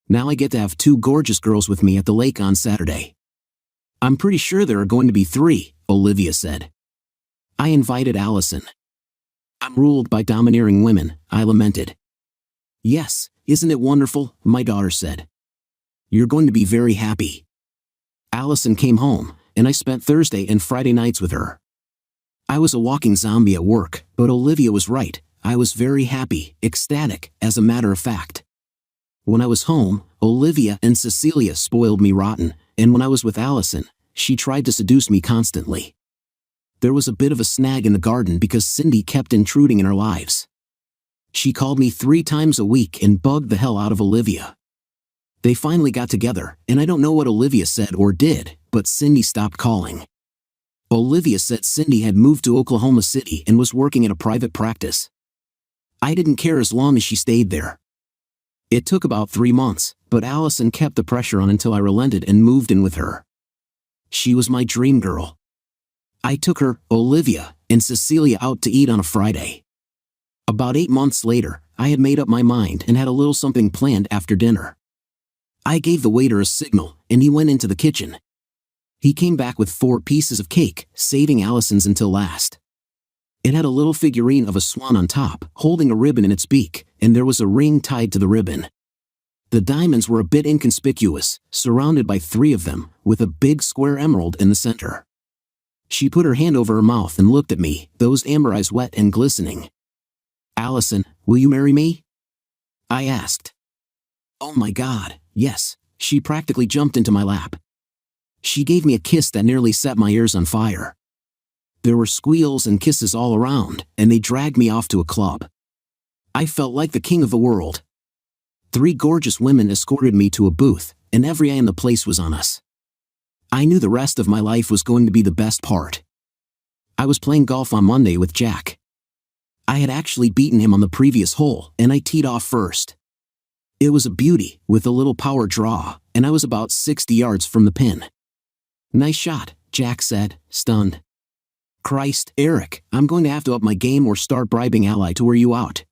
Now I get to have 2 gorgeous girls with me at the lake on Saturday. I'm pretty sure there are going to be 3, Olivia said. I invited Allison. I'm ruled by domineering women, I lamented. Yes, isn't it wonderful, my daughter said. You're going to be very happy. Allison came home, and I spent Thursday and Friday nights with her. I was a walking zombie at work, but Olivia was right. I was very happy, ecstatic, as a matter of fact. When I was home, Olivia and Cecilia spoiled me rotten, and when I was with Allison, she tried to seduce me constantly. There was a bit of a snag in the garden because Cindy kept intruding in our lives. She called me 3 times a week and bugged the hell out of Olivia. They finally got together, and I don't know what Olivia said or did, but Cindy stopped calling. Olivia said Cindy had moved to Oklahoma City and was working at a private practice. I didn't care as long as she stayed there. It took about 3 months, but Allison kept the pressure on until I relented and moved in with her. She was my dream girl. I took her, Olivia, and Cecilia out to eat on a Friday. About 8 months later, I had made up my mind and had a little something planned after dinner. I gave the waiter a signal, and he went into the kitchen. He came back with 4 pieces of cake, saving Allison's until last. It had a little figurine of a swan on top, holding a ribbon in its beak, and there was a ring tied to the ribbon. The diamonds were a bit inconspicuous, surrounded by 3 of them, with a big square emerald in the center. She put her hand over her mouth and looked at me, those amber eyes wet and glistening. "Allison, will you marry me?" I asked. Oh my God, yes, she practically jumped into my lap. She gave me a kiss that nearly set my ears on fire. There were squeals and kisses all around, and they dragged me off to a club. I felt like the king of the world. 3 gorgeous women escorted me to a booth, and every eye in the place was on us. I knew the rest of my life was going to be the best part. I was playing golf on Monday with Jack. I had actually beaten him on the previous hole, and I teed off first. It was a beauty, with a little power draw, and I was about 60 yards from the pin. "Nice shot," Jack said, stunned. "Christ, Eric, I'm going to have to up my game or start bribing Ally to wear you out."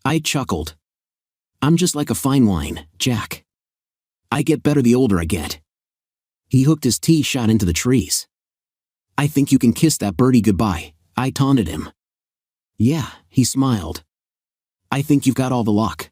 I chuckled. "I'm just like a fine wine, Jack. I get better the older I get." He hooked his tee shot into the trees. "I think you can kiss that birdie goodbye," I taunted him. "Yeah," he smiled. "I think you've got all the luck."